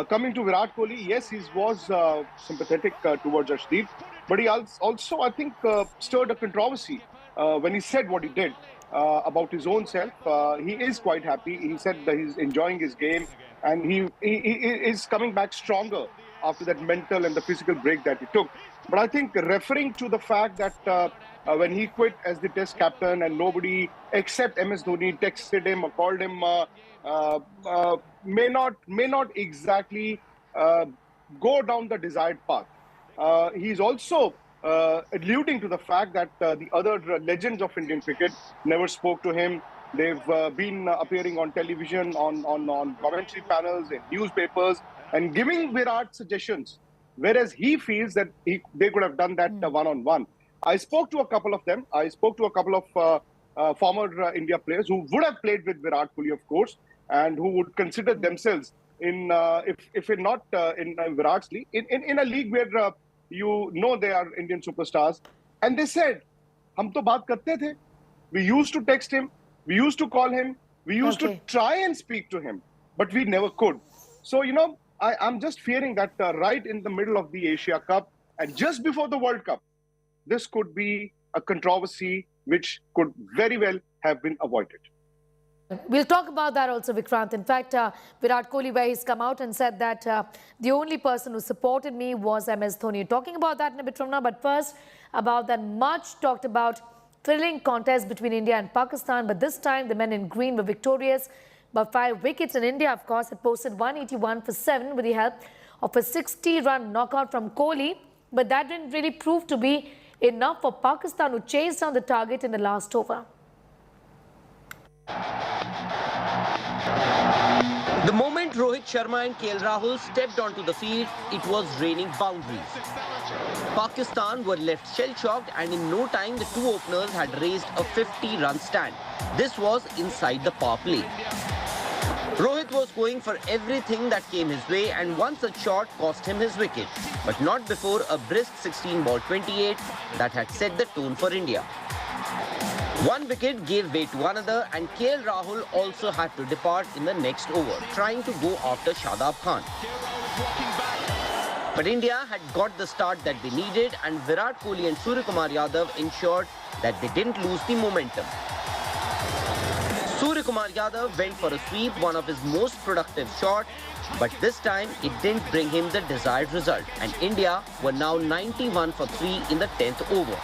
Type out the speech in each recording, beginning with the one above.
Coming to Virat Kohli, yes, he was sympathetic towards Arshdeep, but he also, I think, stirred a controversy when he said what he did about his own self. He is quite happy. He said that he's enjoying his game, and he is coming back stronger after that mental and the physical break that he took. But I think referring to the fact that when he quit as the Test captain and nobody except MS Dhoni texted him or called him. Uh, may not exactly uh, go down the desired path. He's also alluding to the fact that the other legends of Indian cricket never spoke to him. They've been appearing on television, on commentary panels, in newspapers, and giving Virat suggestions, whereas he feels that they could have done that one-on-one. I spoke to a couple of them. I spoke to a couple of former India players who would have played with Virat Kohli, of course, and who would consider themselves in if in not in Virat's league, in a league where they are Indian superstars, and they said, "हम तो बात करते थे. We used to text him, we used to call him, we used to Okay. try and speak to him, but we never could." So I'm just fearing that right in the middle of the Asia Cup and just before the World Cup, this could be a controversy which could very well have been avoided. We'll talk about that also, Vikrant. In fact, Virat Kohli, where he's come out and said that the only person who supported me was MS Dhoni. Talking about that in a bit from now, but first about that much talked about thrilling contest between India and Pakistan. But this time, the men in green were victorious by 5 wickets. And India, of course, had posted 181 for 7 with the help of a 60-run knockout from Kohli. But that didn't really prove to be enough for Pakistan, who chased down the target in the last over. The moment Rohit Sharma and KL Rahul stepped onto the field, it was raining boundaries. Pakistan were left shell-shocked, and in no time the two openers had raised a 50-run stand. This was inside the power play. Rohit was going for everything that came his way, and one such shot cost him his wicket, but not before a brisk 16-ball 28 that had set the tone for India. One wicket gave way to another, and KL Rahul also had to depart in the next over, trying to go after Shadab Khan. But India had got the start that they needed, and Virat Kohli and Suryakumar Yadav ensured that they didn't lose the momentum. Suryakumar Yadav went for a sweep, one of his most productive shots, but this time it didn't bring him the desired result, and India were now 91 for 3 in the 10th over.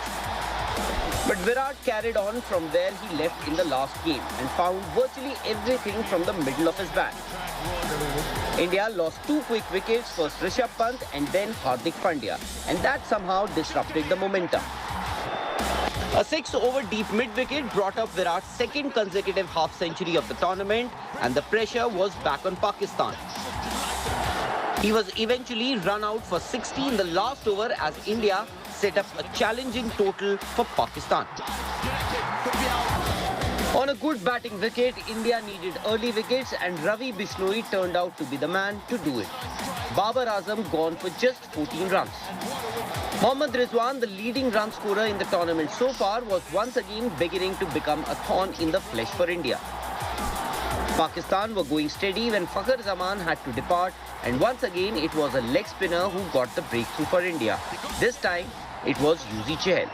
But Virat carried on from where he left in the last game and found virtually everything from the middle of his bat. India lost 2 quick wickets, first Rishabh Pant and then Hardik Pandya, and that somehow disrupted the momentum. A 6-over deep mid-wicket brought up Virat's second consecutive half-century of the tournament, and the pressure was back on Pakistan. He was eventually run out for 60 in the last over as India set up a challenging total for Pakistan. On a good batting wicket, India needed early wickets, and Ravi Bishnoi turned out to be the man to do it. Babar Azam gone for just 14 runs. Mohammad Rizwan, the leading run scorer in the tournament so far, was once again beginning to become a thorn in the flesh for India. Pakistan were going steady when Fakhar Zaman had to depart, and once again it was a leg spinner who got the breakthrough for India. This time it was Yuzi Chahal.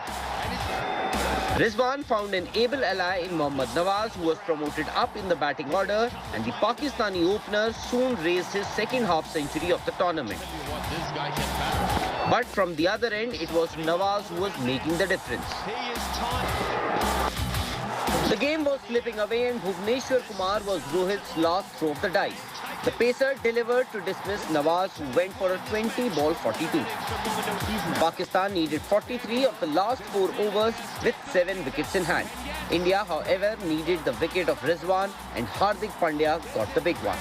Rizwan found an able ally in Mohammad Nawaz, who was promoted up in the batting order, and the Pakistani opener soon raised his second half-century of the tournament. But from the other end, it was Nawaz who was making the difference. The game was slipping away, and Bhuvneshwar Kumar was Rohit's last throw of the dice. The pacer delivered to dismiss Nawaz, who went for a 20-ball 42. Pakistan needed 43 of the last 4 overs with 7 wickets in hand. India, however, needed the wicket of Rizwan, and Hardik Pandya got the big one.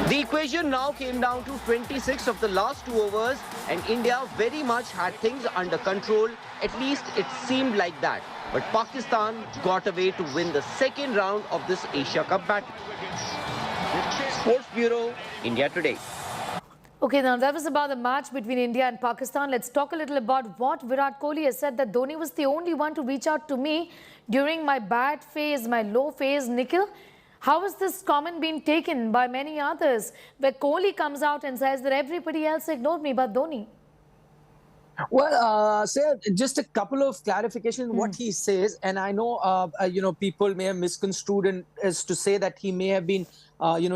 The equation now came down to 26 of the last 2 overs, and India very much had things under control. At least it seemed like that. But Pakistan got away to win the second round of this Asia Cup battle. Sports Bureau, India Today. Okay, now that was about the match between India and Pakistan. Let's talk a little about what Virat Kohli has said, that Dhoni was the only one to reach out to me during my bad phase, my low phase. Nikhil, How has this comment been taken by many others, where Kohli comes out and says that everybody else ignored me but Dhoni? Well, sir, just a couple of clarification what he says, and I know people may have misconstrued as to say that he may have been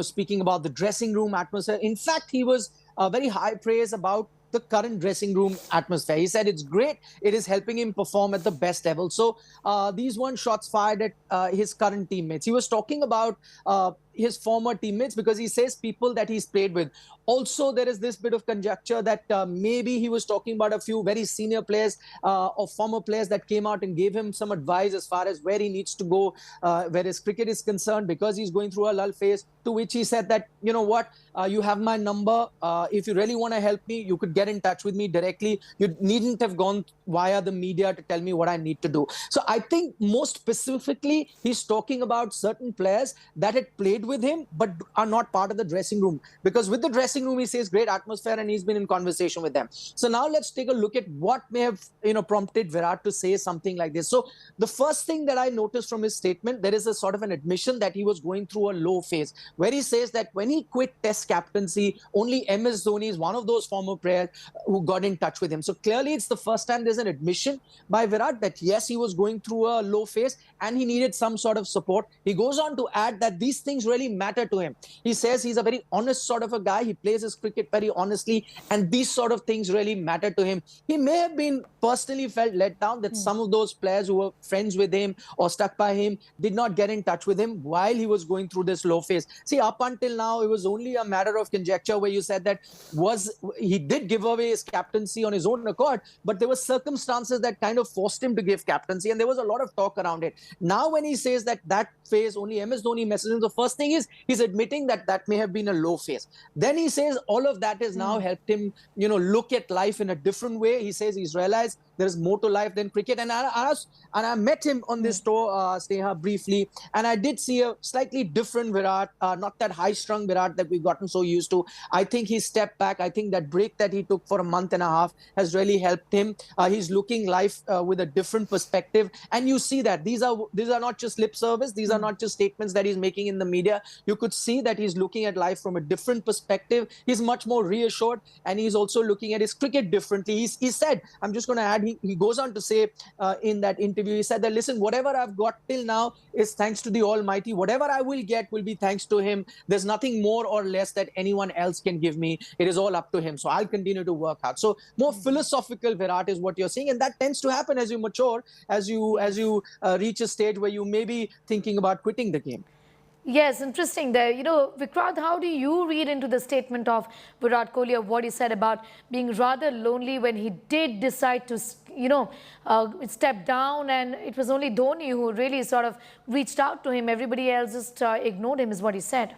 speaking about the dressing room atmosphere. In fact, he was very high praise about the current dressing room atmosphere. He said it's great. It is helping him perform at the best level. So these weren't shots fired at his current teammates. He was talking about his former teammates because he says people that he's played with. Also, there is this bit of conjecture that maybe he was talking about a few very senior players or former players that came out and gave him some advice as far as where he needs to go, where his cricket is concerned, because he's going through a lull phase, to which he said that, you know what, you have my number. If you really want to help me, you could get in touch with me directly. You needn't have gone via the media to tell me what I need to do. So I think most specifically, he's talking about certain players that had played with him but are not part of the dressing room, because with the dressing room he says great atmosphere and he's been in conversation with them. So now let's take a look at what may have prompted Virat to say something like this. So the first thing that I noticed from his statement, there is a sort of an admission that he was going through a low phase, where he says that when he quit Test captaincy, only MS Dhoni is one of those former players who got in touch with him. So clearly it's the first time there's an admission by Virat that yes, he was going through a low phase and he needed some sort of support. He goes on to add that these things really matter to him. He says he's a very honest sort of a guy. He plays his cricket very honestly, and these sort of things really matter to him. He may have been personally felt let down that some of those players who were friends with him or stuck by him did not get in touch with him while he was going through this low phase. See, up until now, it was only a matter of conjecture where you said that he did give away his captaincy on his own accord, but there were circumstances that kind of forced him to give captaincy, and there was a lot of talk around it. Now, when he says that phase, only MS Dhoni messages him, the first thing is he's admitting that may have been a low phase. Then he says all of that has now helped him, look at life in a different way. He says he's realized there is more to life than cricket. And I met him on this tour, Sneha, briefly, and I did see a slightly different Virat, not that high-strung Virat that we've gotten so used to. I think he stepped back. I think that break that he took for a month and a half has really helped him. He's looking life with a different perspective, and you see that these are not just lip service. These are not just statements that he's making in the media. You could see that he's looking at life from a different perspective. He's much more reassured, and he's also looking at his cricket differently. He said, I'm just going to add, he goes on to say in that interview, he said that, listen, whatever I've got till now is thanks to the Almighty. Whatever I will get will be thanks to him. There's nothing more or less that anyone else can give me. It is all up to him. So I'll continue to work hard. So more philosophical Virat is what you're seeing. And that tends to happen as you mature, as you reach a stage where you may be thinking about quitting the game. Yes, interesting there. Vikrant, how do you read into the statement of Virat Kohli, of what he said about being rather lonely when he did decide to, step down, and it was only Dhoni who really sort of reached out to him. Everybody else just ignored him, is what he said.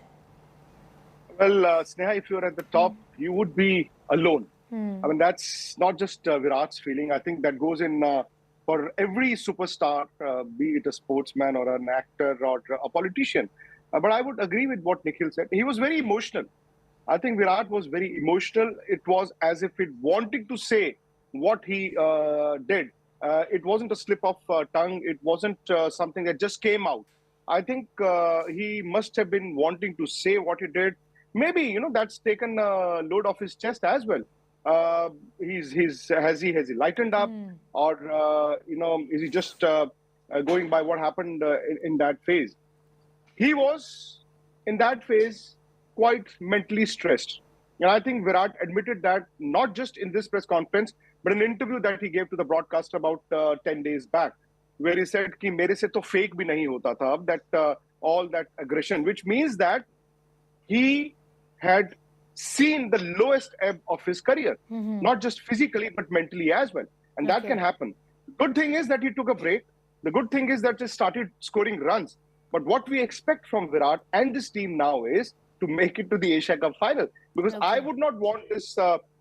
Well, Sneha, if you're at the top, you would be alone. I mean, that's not just Virat's feeling. I think that goes in for every superstar, be it a sportsman or an actor or a politician. But I would agree with what Nikhil said. He was very emotional. I think Virat was very emotional. It was as if it wanting to say what he did. It wasn't a slip of tongue. It wasn't something that just came out. I think he must have been wanting to say what he did. Maybe, that's taken a load off his chest as well. Has he lightened up, or is he just going by what happened in that phase? He was in that phase quite mentally stressed, and I think Virat admitted that not just in this press conference, but in an interview that he gave to the broadcaster about 10 days back, where he said कि मेरे से तो fake भी नहीं होता था, that all that aggression, which means that he had seen the lowest ebb of his career, not just physically, but mentally as well. And that can happen. Good thing is that he took a break. The good thing is that he started scoring runs. But what we expect from Virat and this team now is to make it to the Asia Cup final. Because I would not want this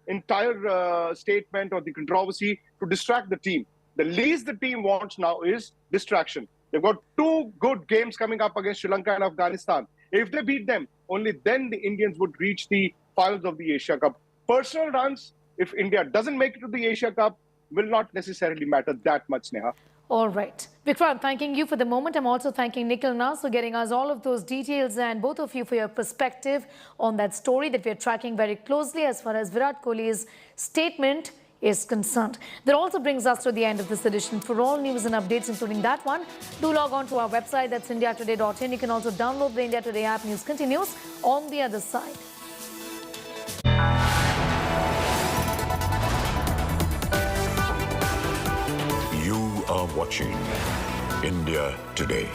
entire statement or the controversy to distract the team. The least the team wants now is distraction. They've got 2 good games coming up against Sri Lanka and Afghanistan. If they beat them, only then the Indians would reach the finals of the Asia Cup. Personal runs, if India doesn't make it to the Asia Cup, will not necessarily matter that much, Neha. All right. Vikrant, thanking you for the moment. I'm also thanking Nikhil Nas for getting us all of those details and both of you for your perspective on that story that we're tracking very closely as far as Virat Kohli's statement is concerned. That also brings us to the end of this edition. For all news and updates, including that one, do log on to our website. That's indiatoday.in. You can also download the India Today app. News continues on the other side. You are watching India Today.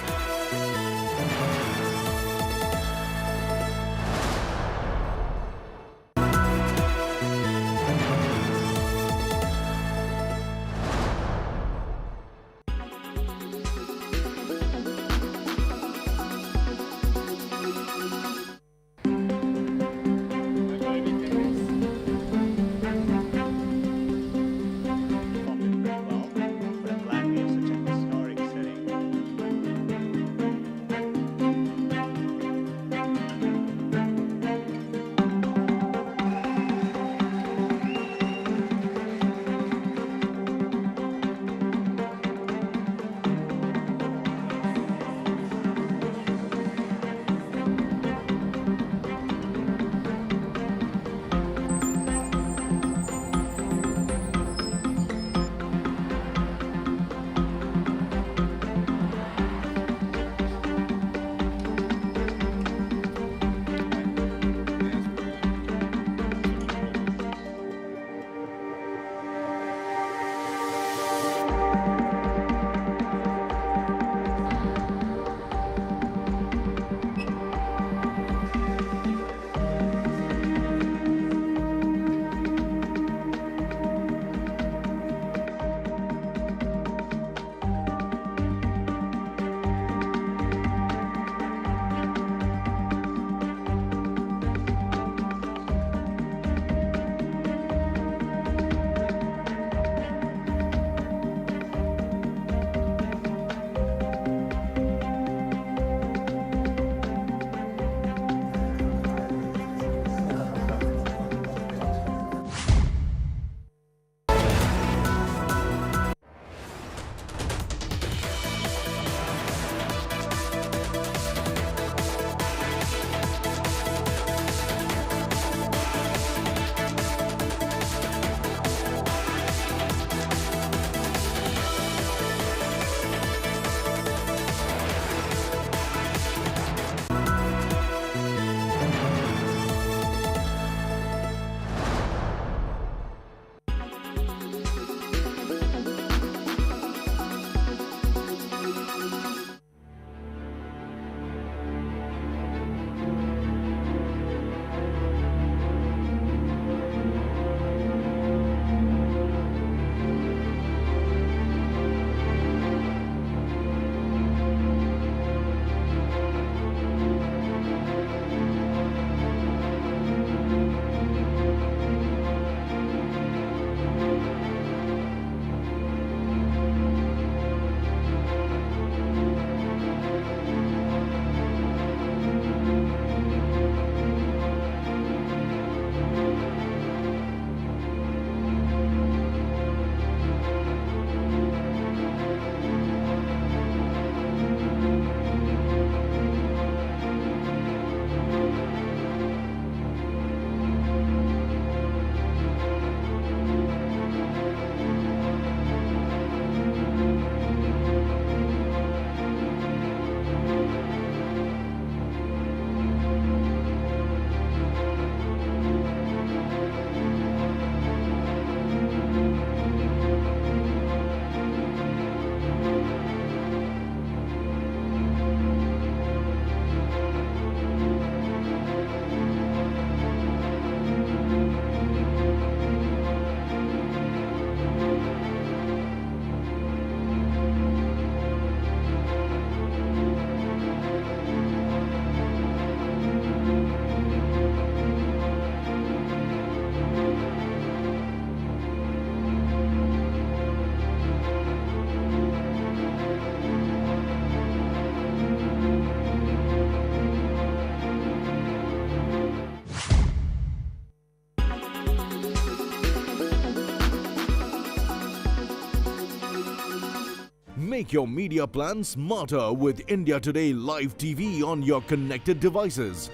Make your media plan smarter with India Today Live TV on your connected devices.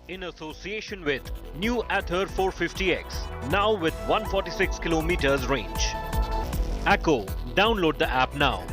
In association with new Ather 450X, now with 146 kilometers range. Acco, download the app now.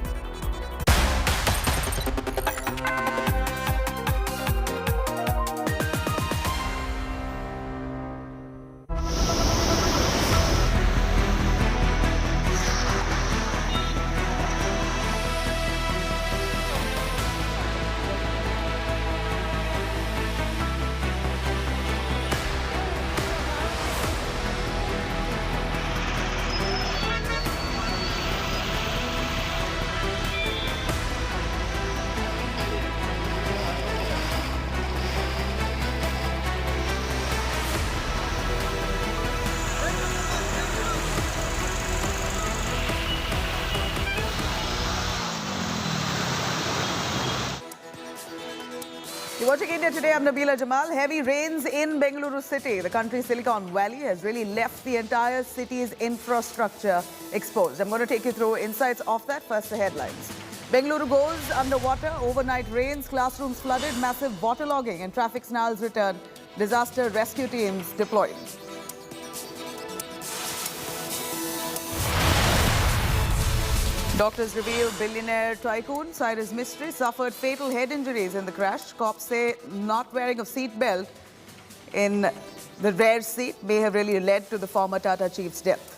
You're watching India Today. I'm Nabila Jamal. Heavy rains in Bengaluru city. The country's Silicon Valley has really left the entire city's infrastructure exposed. I'm going to take you through insights of that. First, the headlines. Bengaluru goes underwater. Overnight rains, classrooms flooded, massive waterlogging and traffic snarls return. Disaster rescue teams deployed. Doctors reveal billionaire tycoon Cyrus Mistry suffered fatal head injuries in the crash. Cops say not wearing a seat belt in the rear seat may have really led to the former Tata chief's death.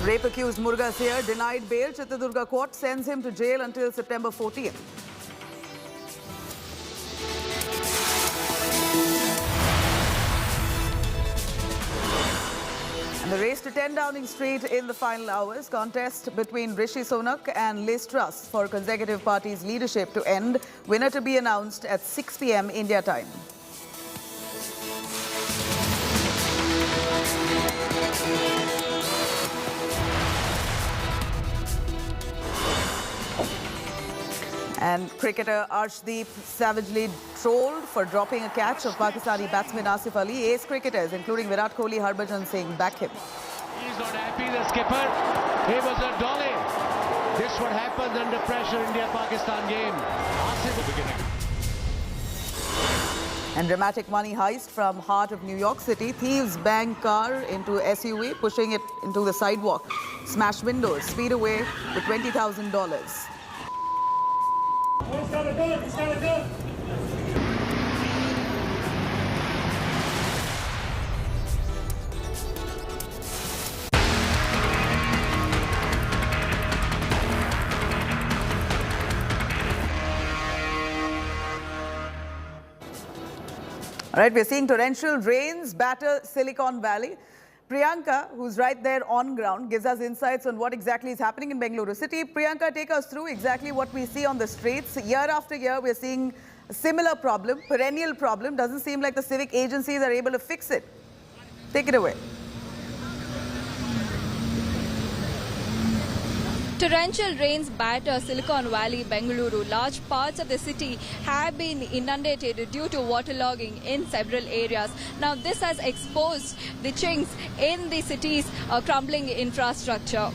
Rape accused Muruga Seer denied bail. Chittadurga court sends him to jail until September 14th. The race to 10 Downing Street in the final hours. Contest between Rishi Sunak and Liz Truss for Conservative Party's leadership to end. Winner to be announced at 6 p.m. India time. And cricketer Arshdeep savagely trolled for dropping a catch of Pakistani batsman Asif Ali. Ace cricketers, including Virat Kohli, Harbhajan Singh, back him. He's not happy, the skipper. He was a dolly. This what happens under pressure, India-Pakistan game. Asif the beginning. And dramatic money heist from heart of New York City. Thieves bang car into SUV, pushing it into the sidewalk. Smash windows, speed away with $20,000. He's got a gun, he's got a gun. All right, we're seeing torrential rains batter Silicon Valley. Priyanka, who's right there on ground, gives us insights on what exactly is happening in Bengaluru city. Priyanka, take us through exactly what we see on the streets. Year after year, we're seeing a similar problem, perennial problem. Doesn't seem like the civic agencies are able to fix it. Take it away. Torrential rains batter Silicon Valley, Bengaluru. Large parts of the city have been inundated due to waterlogging in several areas. Now, this has exposed the chinks in the city's crumbling infrastructure.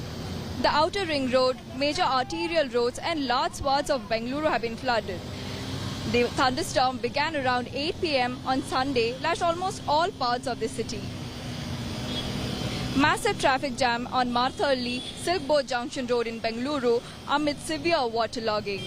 The outer ring road, major arterial roads and large swaths of Bengaluru have been flooded. The thunderstorm began around 8 p.m. on Sunday, lashed almost all parts of the city. Massive traffic jam on Marthalli Silk Boat Junction Road in Bengaluru amid severe waterlogging.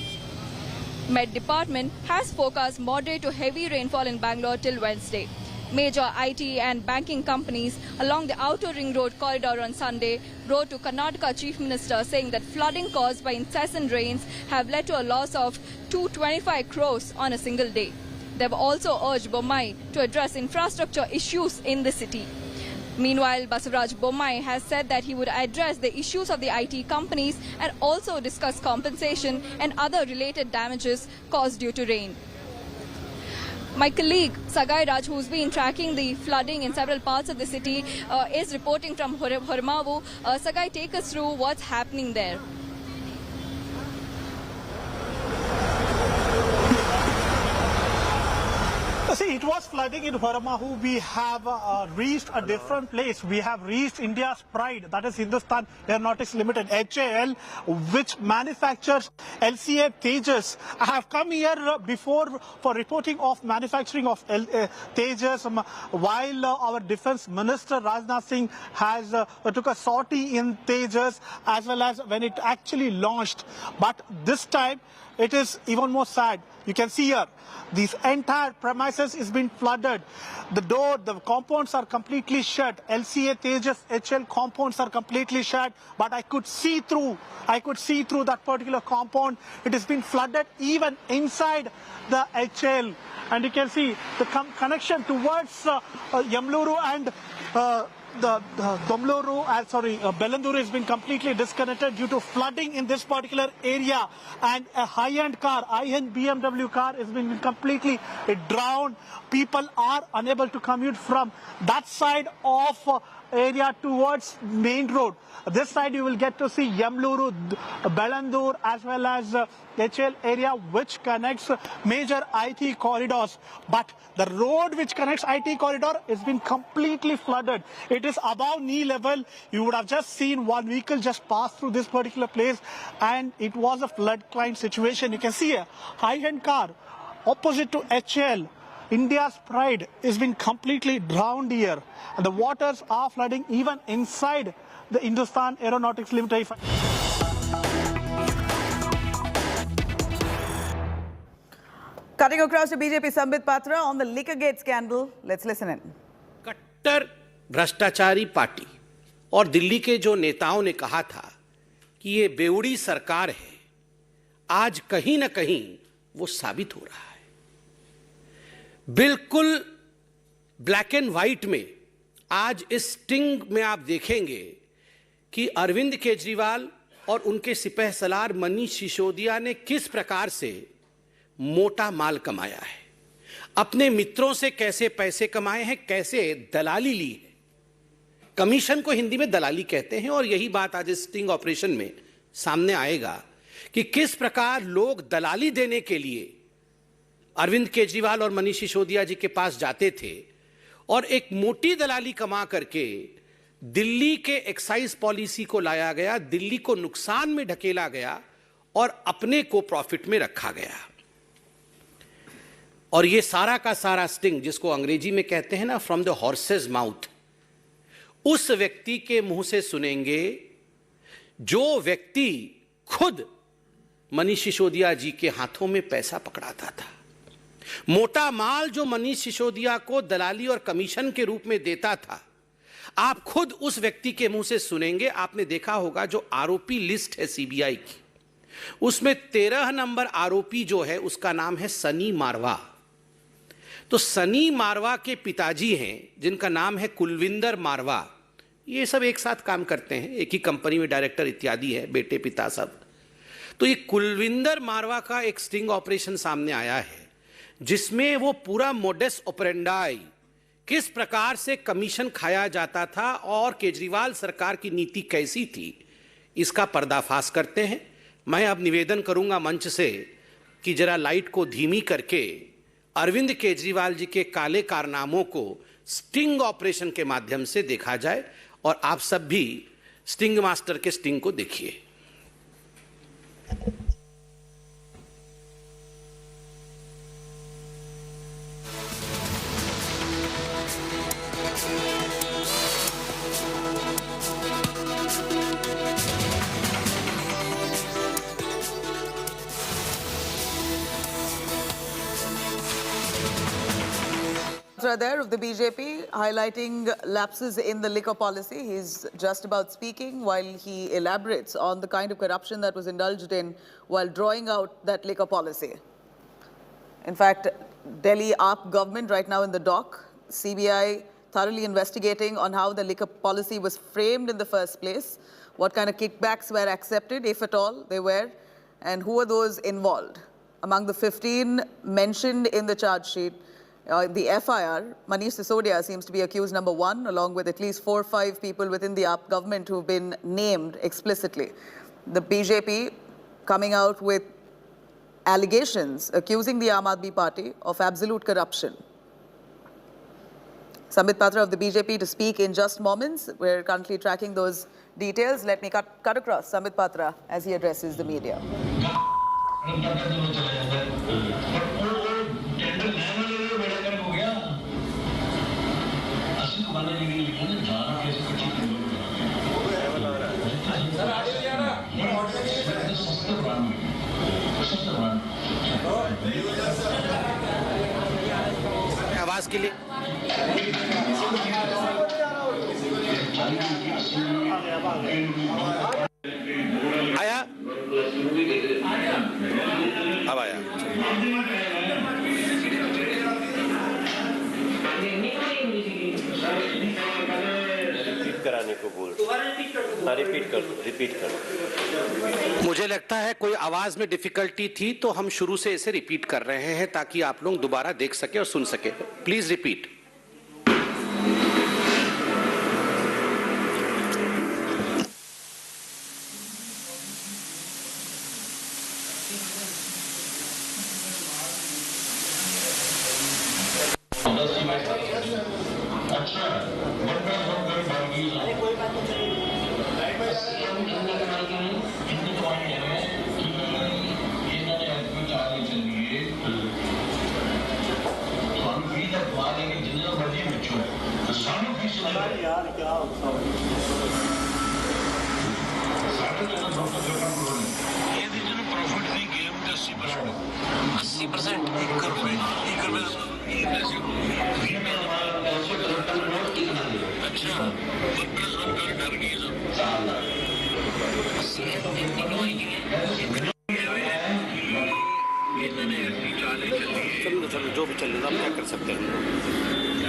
Met Department has forecast moderate to heavy rainfall in Bangalore till Wednesday. Major IT and banking companies along the outer ring road corridor on Sunday wrote to Karnataka Chief Minister saying that flooding caused by incessant rains have led to a loss of 225 crores on a single day. They have also urged Bommai to address infrastructure issues in the city. Meanwhile, Basavaraj Bommai has said that he would address the issues of the IT companies and also discuss compensation and other related damages caused due to rain. My colleague Sagai Raj, who's been tracking the flooding in several parts of the city, is reporting from Hormavu. Sagai, take us through what's happening there. See, it was flooding in Hormavu. We have reached a different place. We have reached India's pride, that is Hindustan Aeronautics Limited, HAL, which manufactures LCA Tejas. I have come here before for reporting of manufacturing of Tejas while our Defence Minister Rajnath Singh has took a sortie in Tejas as well as when it actually launched. But this time it is even more sad. You can see here, this entire premises is being flooded. The compounds are completely shut. LCA Tejas HL compounds are completely shut. But I could see through that particular compound. It has been flooded even inside the HL. And you can see the connection towards Yamluru and Bellandur has been completely disconnected due to flooding in this particular area, and a high-end BMW car has been completely drowned. People are unable to commute from that side of area towards main road. This side you will get to see Yamluru, Bellandur as well as HL area which connects major IT corridors. But the road which connects IT corridor has been completely flooded. It is above knee level. You would have just seen one vehicle just pass through this particular place and it was a floodplain situation. You can see a high-end car opposite to HL. India's pride has been completely drowned here. And the waters are flooding even inside the Hindustan Aeronautics Limited. Cutting across to BJP Sambit Patra on the Liquorgate scandal. Let's listen in. कट्टर भ्रष्टाचारी party और दिल्ली के जो नेताओं ने कहा था कि ये बेउड़ी सरकार है, आज कहीं न कहीं वो साबित हो रहा है। बिल्कुल ब्लैक एंड व्हाइट में आज इस स्टिंग में आप देखेंगे कि अरविंद केजरीवाल और उनके सिपह सलार मनीष सिसोदिया ने किस प्रकार से मोटा माल कमाया है, अपने मित्रों से कैसे पैसे कमाए हैं, कैसे दलाली ली है। कमीशन को हिंदी में दलाली कहते हैं और यही बात आज इस स्टिंग ऑपरेशन में सामने आएगा कि किस प्रकार लोग दलाली देने के लिए अरविंद केजरीवाल और मनीष सिसोदिया जी के पास जाते थे और एक मोटी दलाली कमा करके दिल्ली के एक्साइज पॉलिसी को लाया गया, दिल्ली को नुकसान में ढकेला गया और अपने को प्रॉफिट में रखा गया। और ये सारा का सारा स्टिंग, जिसको अंग्रेजी में कहते हैं ना फ्रॉम द हॉर्सेस माउथ, उस व्यक्ति के मुंह से सुनेंगे जो व्यक्ति खुद मनीष सिसोदिया जी के हाथों में पैसा पकड़ाता था। मोटा माल जो मनीष सिसोदिया को दलाली और कमीशन के रूप में देता था, आप खुद उस व्यक्ति के मुंह से सुनेंगे। आपने देखा होगा जो आरोपी लिस्ट है सीबीआई की, उसमें 13 नंबर आरोपी जो है उसका नाम है सनी मारवा। तो सनी मारवा के पिताजी हैं जिनका नाम है कुलविंदर मारवा। ये सब एक साथ काम करते हैं, एक ही कंपनी में डायरेक्टर इत्यादि है, बेटे पिता सब। तो ये कुलविंदर मारवा का एक स्टिंग ऑपरेशन सामने आया है जिसमें वो पूरा मोडस ऑपरेंडाई, किस प्रकार से कमीशन खाया जाता था और केजरीवाल सरकार की नीति कैसी थी, इसका पर्दाफाश करते हैं। मैं अब निवेदन करूंगा मंच से कि जरा लाइट को धीमी करके अरविंद केजरीवाल जी के काले कारनामों को स्टिंग ऑपरेशन के माध्यम से देखा जाए और आप सब भी स्टिंग मास्टर के स्टिंग को देखिए। There of the BJP highlighting lapses in the liquor policy. He's just about speaking while he elaborates on the kind of corruption that was indulged in while drawing out that liquor policy. In fact, Delhi AAP government right now in the dock, CBI thoroughly investigating on how the liquor policy was framed in the first place, what kind of kickbacks were accepted, if at all they were, and who were those involved. Among the 15 mentioned in the charge sheet, The FIR, Manish Sisodia seems to be accused number 1, along with at least 4 or 5 people within the AAP government who've been named explicitly. The BJP coming out with allegations accusing the Aam Aadmi Party of absolute corruption. Sambit Patra of the BJP to speak in just moments. We're currently tracking those details. Let me cut across Sambit Patra as he addresses the media. आवाज के लिए आया अब आया कराने को बोल repeat कर मुझे लगता है कोई आवाज में डिफिकल्टी थी तो हम शुरू से इसे रिपीट कर रहे हैं ताकि आप लोग दोबारा देख सके और सुन सके प्लीज रिपीट चलो जो भी चल रहा है क्या कर सकते हैं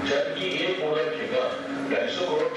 जबकि एक ऑर्डर ठेका 250 करोड़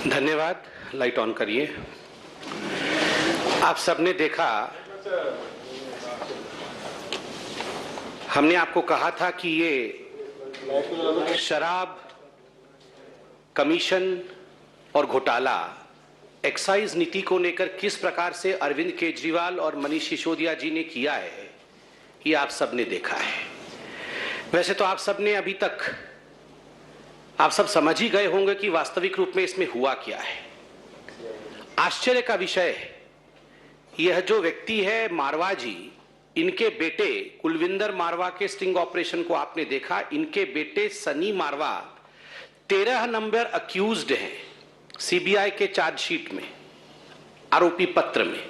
धन्यवाद। लाइट ऑन करिए। आप सबने देखा, हमने आपको कहा था कि ये शराब, कमीशन और घोटाला, एक्साइज नीति को लेकर किस प्रकार से अरविंद केजरीवाल और मनीष सिसोदिया जी ने किया है, ये आप सबने देखा है। वैसे तो आप सबने अभी तक, आप सब समझ ही गए होंगे कि वास्तविक रूप में इसमें हुआ क्या है। आश्चर्य का विषय है, यह जो व्यक्ति है मारवा जी, इनके बेटे कुलविंदर मारवा के स्टिंग ऑपरेशन को आपने देखा। इनके बेटे सनी मारवा 13 नंबर अक्यूज्ड हैं सीबीआई के चार्जशीट में, आरोपी पत्र में।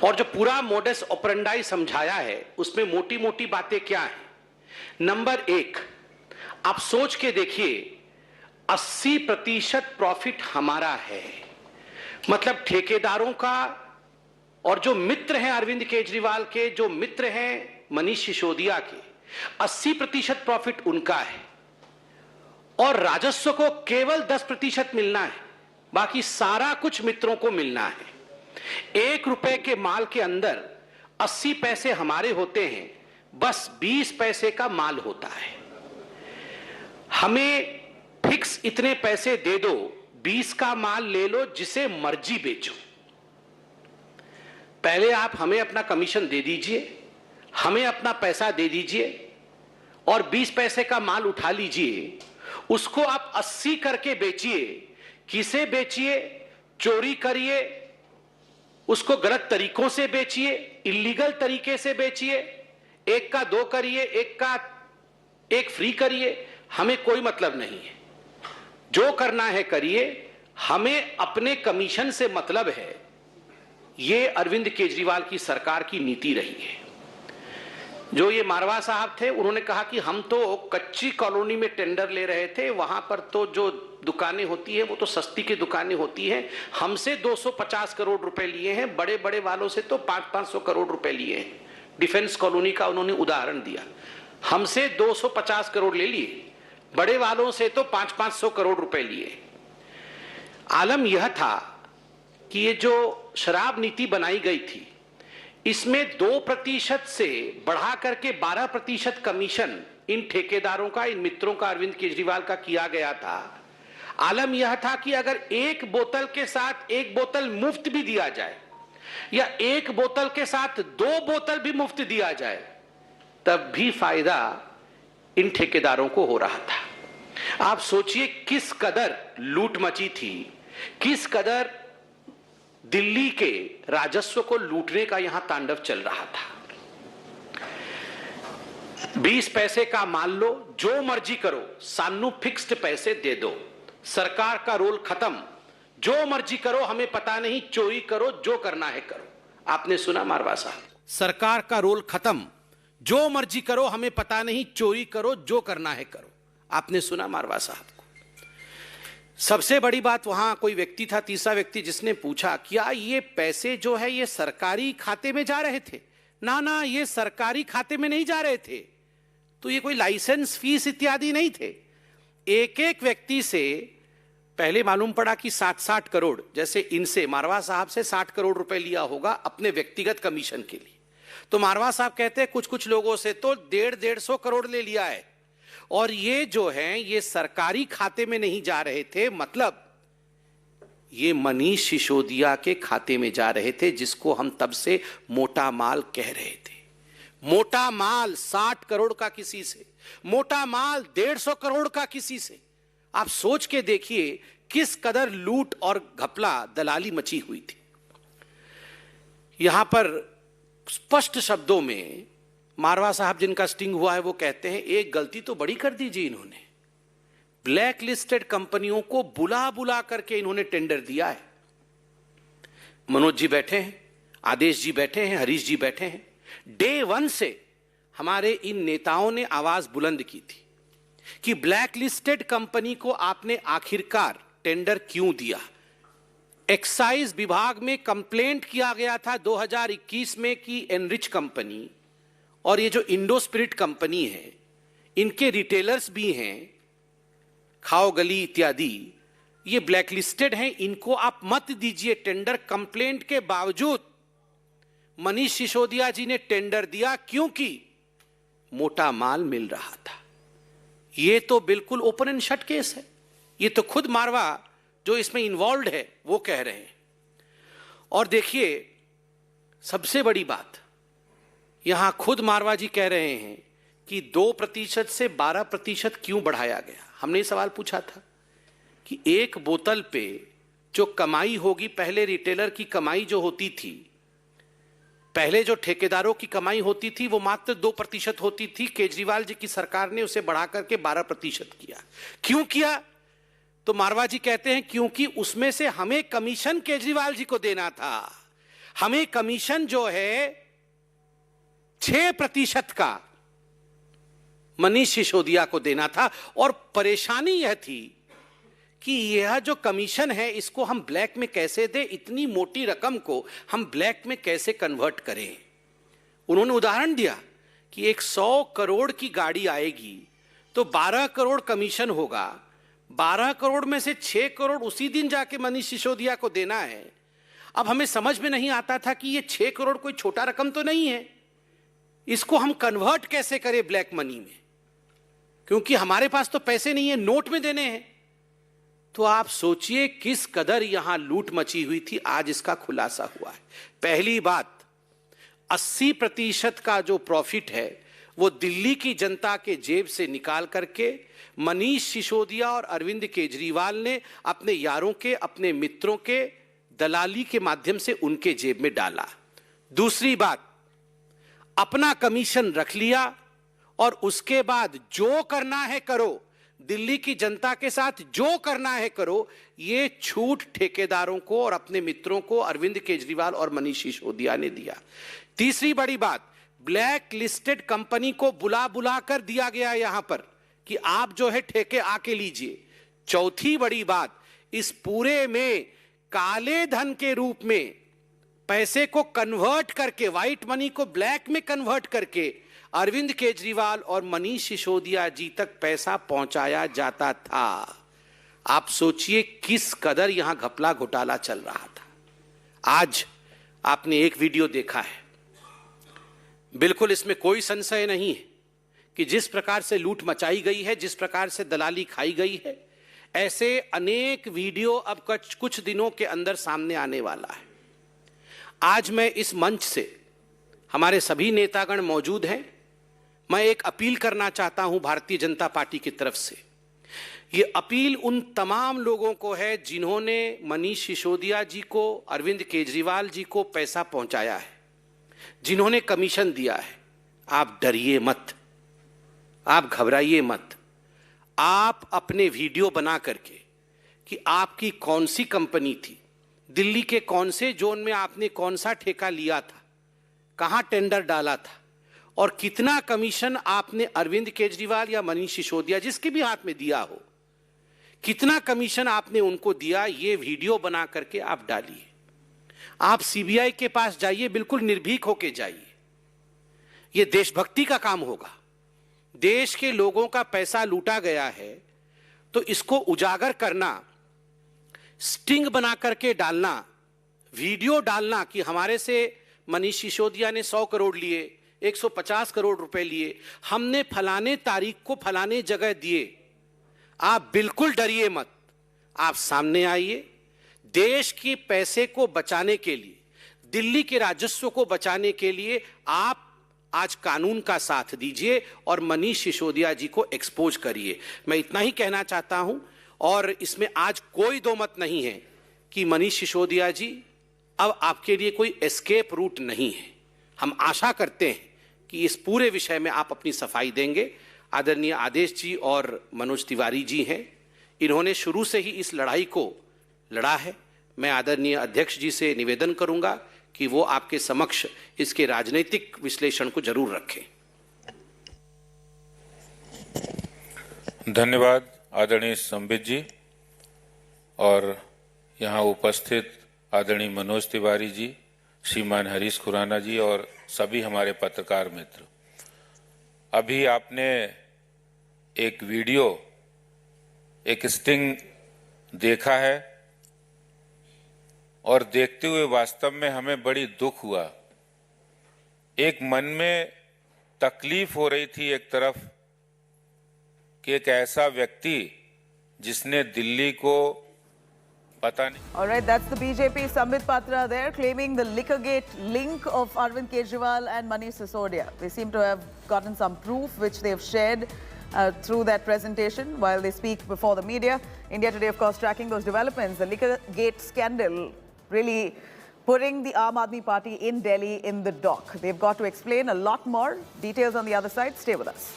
और जो पूरा मोडस ऑपरेंडाई समझाया है उसमें मोटी मोटी बातें क्या है। नंबर 1, आप सोच के देखिए, 80% प्रॉफिट हमारा है। मतलब ठेकेदारों का, और जो मित्र हैं अरविंद केजरीवाल के, जो मित्र हैं मनीष सिसोदिया के, 80% प्रॉफिट उनका है। और राजस्व को केवल 10% मिलना है, बाकी सारा कुछ मित्रों को मिलना है। 1 रुपए के माल के अंदर 80 पैसे हमारे होते हैं, बस 20 पैसे का माल होता है। हमें फिक्स इतने पैसे दे दो, 20 का माल ले लो, जिसे मर्जी बेचो। पहले आप हमें अपना कमीशन दे दीजिए, हमें अपना पैसा दे दीजिए और 20 पैसे का माल उठा लीजिए। उसको आप 80 करके बेचिए। किसे बेचिए? चोरी करिए, उसको गलत तरीकों से बेचिए, इलीगल तरीके से बेचिए, 1 का 2 करिए, 1 का 1 फ्री करिए, हमें कोई मतलब नहीं है। जो करना है करिए, हमें अपने कमीशन से मतलब है। ये अरविंद केजरीवाल की सरकार की नीति रही है। जो ये मारवा साहब थे, उन्होंने कहा कि हम तो कच्ची कॉलोनी में टेंडर ले रहे थे, वहां पर तो जो दुकानें होती है वो तो सस्ती की दुकानें होती हैं। हमसे 250 करोड़ रुपए लिए हैं, बड़े बड़े वालों से तो 500-500 करोड़ रुपए लिए हैं। डिफेंस कॉलोनी का उन्होंने उदाहरण दिया। हमसे 250 करोड़ ले लिए, बड़े वालों से तो 500-500 करोड़ रुपए लिए। आलम यह था कि ये जो शराब नीति बनाई गई थी, इसमें 2% से बढ़ा करके 12% कमीशन इन ठेकेदारों का, इन मित्रों का, अरविंद केजरीवाल का किया गया था। आलम यह था कि अगर 1 बोतल के साथ 1 बोतल मुफ्त भी दिया जाए, या 1 बोतल के साथ 2 बोतल भी मुफ्त दिया जाए, तब भी फायदा इन ठेकेदारों को हो रहा था। आप सोचिए किस कदर लूट मची थी, किस कदर दिल्ली के राजस्व को लूटने का यहां तांडव चल रहा था। 20 पैसे का मान लो, जो मर्जी करो, सानू फिक्स्ड पैसे दे दो, सरकार का रोल खत्म, जो मर्जी करो हमें पता नहीं, चोरी करो, जो करना है करो। आपने सुना मारवा साहब, सरकार का रोल खत्म, जो मर्जी करो हमें पता नहीं, चोरी करो, जो करना है करो। आपने सुना मारवा साहब को। सबसे बड़ी बात, वहां कोई व्यक्ति था, तीसरा व्यक्ति, जिसने पूछा क्या ये पैसे जो है ये सरकारी खाते में जा रहे थे? ना, ये सरकारी खाते में नहीं जा रहे थे, तो ये कोई लाइसेंस फीस इत्यादि नहीं थे। एक एक व्यक्ति से पहले मालूम पड़ा कि 60-60 करोड़, जैसे इनसे मारवा साहब से 60 करोड़ रुपए लिया होगा अपने व्यक्तिगत कमीशन के लिए। तो मारवा साहब कहते हैं कुछ लोगों से तो 150-150 करोड़ ले लिया है, और ये जो है ये सरकारी खाते में नहीं जा रहे थे, मतलब ये मनीष सिसोदिया के खाते में जा रहे थे, जिसको हम तब से मोटा माल कह रहे थे। मोटा माल 60 करोड़ का किसी से, मोटा माल 150 करोड़ का किसी से। आप सोच के देखिए किस कदर लूट और घपला दलाली मची हुई थी। यहां पर स्पष्ट शब्दों में मारवा साहब, जिनका स्टिंग हुआ है, वो कहते हैं एक गलती तो बड़ी कर दीजिए इन्होंने, ब्लैक लिस्टेड कंपनियों को बुला बुला करके इन्होंने टेंडर दिया है। मनोज जी बैठे हैं, आदेश जी बैठे हैं, हरीश जी बैठे हैं। डे 1 से हमारे इन नेताओं ने आवाज बुलंद की थी कि ब्लैक लिस्टेड कंपनी को आपने आखिरकार टेंडर क्यों दिया। एक्साइज विभाग में कंप्लेंट किया गया था 2021 में कि एनरिच कंपनी और ये जो इंडो स्पिरिट कंपनी है, इनके रिटेलर्स भी हैं, खाओ गली इत्यादि, ये ब्लैक लिस्टेड हैं, इनको आप मत दीजिए टेंडर। कंप्लेंट के बावजूद मनीष सिसोदिया जी ने टेंडर दिया, क्योंकि मोटा माल मिल रहा था। ये तो बिल्कुल ओपन एंड शट केस है। ये तो खुद मारवा जो इसमें इन्वॉल्व है वो कह रहे हैं। और देखिए सबसे बड़ी बात, यहां खुद मारवा जी कह रहे हैं कि 2% से 12% क्यों बढ़ाया गया। हमने सवाल पूछा था कि एक बोतल पे जो कमाई होगी, पहले रिटेलर की कमाई जो होती थी, पहले जो ठेकेदारों की कमाई होती थी वो मात्र 2% होती थी। केजरीवाल जी की सरकार ने उसे बढ़ा करके 12% किया। क्यों किया? तो मारवा जी कहते हैं क्योंकि उसमें से हमें कमीशन केजरीवाल जी को देना था। हमें कमीशन जो है 6% का मनीष सिसोदिया को देना था, और परेशानी यह थी कि यह जो कमीशन है इसको हम ब्लैक में कैसे दें, इतनी मोटी रकम को हम ब्लैक में कैसे कन्वर्ट करें। उन्होंने उदाहरण दिया कि 100 करोड़ की गाड़ी आएगी तो 12 करोड़ कमीशन होगा, 12 करोड़ में से 6 करोड़ उसी दिन जाके मनीष सिसोदिया को देना है। अब हमें समझ में नहीं आता था कि ये 6 करोड़ कोई छोटा रकम तो नहीं है, इसको हम कन्वर्ट कैसे करें ब्लैक मनी में, क्योंकि हमारे पास तो पैसे नहीं है, नोट में देने हैं। तो आप सोचिए किस कदर यहां लूट मची हुई थी। आज इसका खुलासा हुआ है। पहली बात, 80% का जो प्रॉफिट है वो दिल्ली की जनता के जेब से निकाल करके मनीष सिसोदिया और अरविंद केजरीवाल ने अपने यारों के, अपने मित्रों के दलाली के माध्यम से उनके जेब में डाला। दूसरी बात, अपना कमीशन रख लिया और उसके बाद जो करना है करो, दिल्ली की जनता के साथ जो करना है करो। ये छूट ठेकेदारों को और अपने मित्रों को अरविंद केजरीवाल और मनीष सिसोदिया ने दिया। तीसरी बड़ी बात, ब्लैक लिस्टेड कंपनी को बुला बुला कर दिया गया यहां पर कि आप जो है ठेके आके लीजिए। चौथी बड़ी बात, इस पूरे में काले धन के रूप में पैसे को कन्वर्ट करके, व्हाइट मनी को ब्लैक में कन्वर्ट करके अरविंद केजरीवाल और मनीष सिसोदिया जी तक पैसा पहुंचाया जाता था। आप सोचिए किस कदर यहां घपला घोटाला चल रहा था। आज आपने एक वीडियो देखा है, बिल्कुल इसमें कोई संशय नहीं है कि जिस प्रकार से लूट मचाई गई है, जिस प्रकार से दलाली खाई गई है, ऐसे अनेक वीडियो अब कुछ दिनों के अंदर सामने आने वाला है। आज मैं इस मंच से, हमारे सभी नेतागण मौजूद हैं, मैं एक अपील करना चाहता हूं भारतीय जनता पार्टी की तरफ से। ये अपील उन तमाम लोगों को है जिन्होंने मनीष सिसोदिया जी को, अरविंद केजरीवाल जी को पैसा पहुंचाया है, जिन्होंने कमीशन दिया है। आप डरिए मत, आप घबराइए मत। आप अपने वीडियो बना करके कि आपकी कौन सी कंपनी थी, दिल्ली के कौन से जोन में आपने कौन सा ठेका लिया था, कहां टेंडर डाला था और कितना कमीशन आपने अरविंद केजरीवाल या मनीष सिसोदिया जिसके भी हाथ में दिया हो, कितना कमीशन आपने उनको दिया, ये वीडियो बना करके आप डालिए। आप सीबीआई के पास जाइए, बिल्कुल निर्भीक होके जाइए। ये देशभक्ति का काम होगा। देश के लोगों का पैसा लूटा गया है तो इसको उजागर करना, स्टिंग बना करके डालना, वीडियो डालना कि हमारे से मनीष सिसोदिया ने 100 करोड़ लिए, 150 करोड़ रुपए लिए, हमने फलाने तारीख को फलाने जगह दिए। आप बिल्कुल डरिए मत, आप सामने आइए। देश के पैसे को बचाने के लिए, दिल्ली के राजस्व को बचाने के लिए आप आज कानून का साथ दीजिए और मनीष सिसोदिया जी को एक्सपोज करिए। मैं इतना ही कहना चाहता हूं और इसमें आज कोई दो मत नहीं है कि मनीष सिसोदिया जी अब आपके लिए कोई एस्केप रूट नहीं है। हम आशा करते हैं कि इस पूरे विषय में आप अपनी सफाई देंगे। आदरणीय आदेश जी और मनोज तिवारी जी हैं, इन्होंने शुरू से ही इस लड़ाई को लड़ा है। मैं आदरणीय अध्यक्ष जी से निवेदन करूंगा कि वो आपके समक्ष इसके राजनीतिक विश्लेषण को जरूर रखें। धन्यवाद आदरणीय संबित जी और यहाँ उपस्थित आदरणीय मनोज तिवारी जी, श्रीमान हरीश खुराना जी और सभी हमारे पत्रकार मित्र। अभी आपने एक वीडियो, एक स्टिंग देखा है और देखते हुए वास्तव में हमें बड़ी दुख हुआ। एक मन में तकलीफ हो रही थी एक तरफ कि एक ऐसा व्यक्ति जिसने दिल्ली को पता नहीं। All right, that's the BJP Sambit Patra there claiming the Liquorgate link of Arvind Kejriwal and Manish Sisodia. They seem to have gotten some proof which they've shared through that presentation while they speak before the media. India Today, of course, tracking those developments. The Liquorgate scandal really putting the Aam Aadmi Party in Delhi in the dock. They've got to explain a lot more. Details on the other side. Stay with us.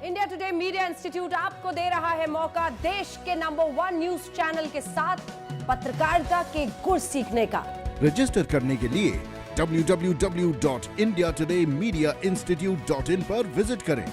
India today media institute आपको दे रहा है मौका देश के number 1 news channel के साथ पत्रकारिता के गुर सीखने का। रजिस्टर करने के लिए www.indiatodayMediaInstitute.in पर विजिट करें।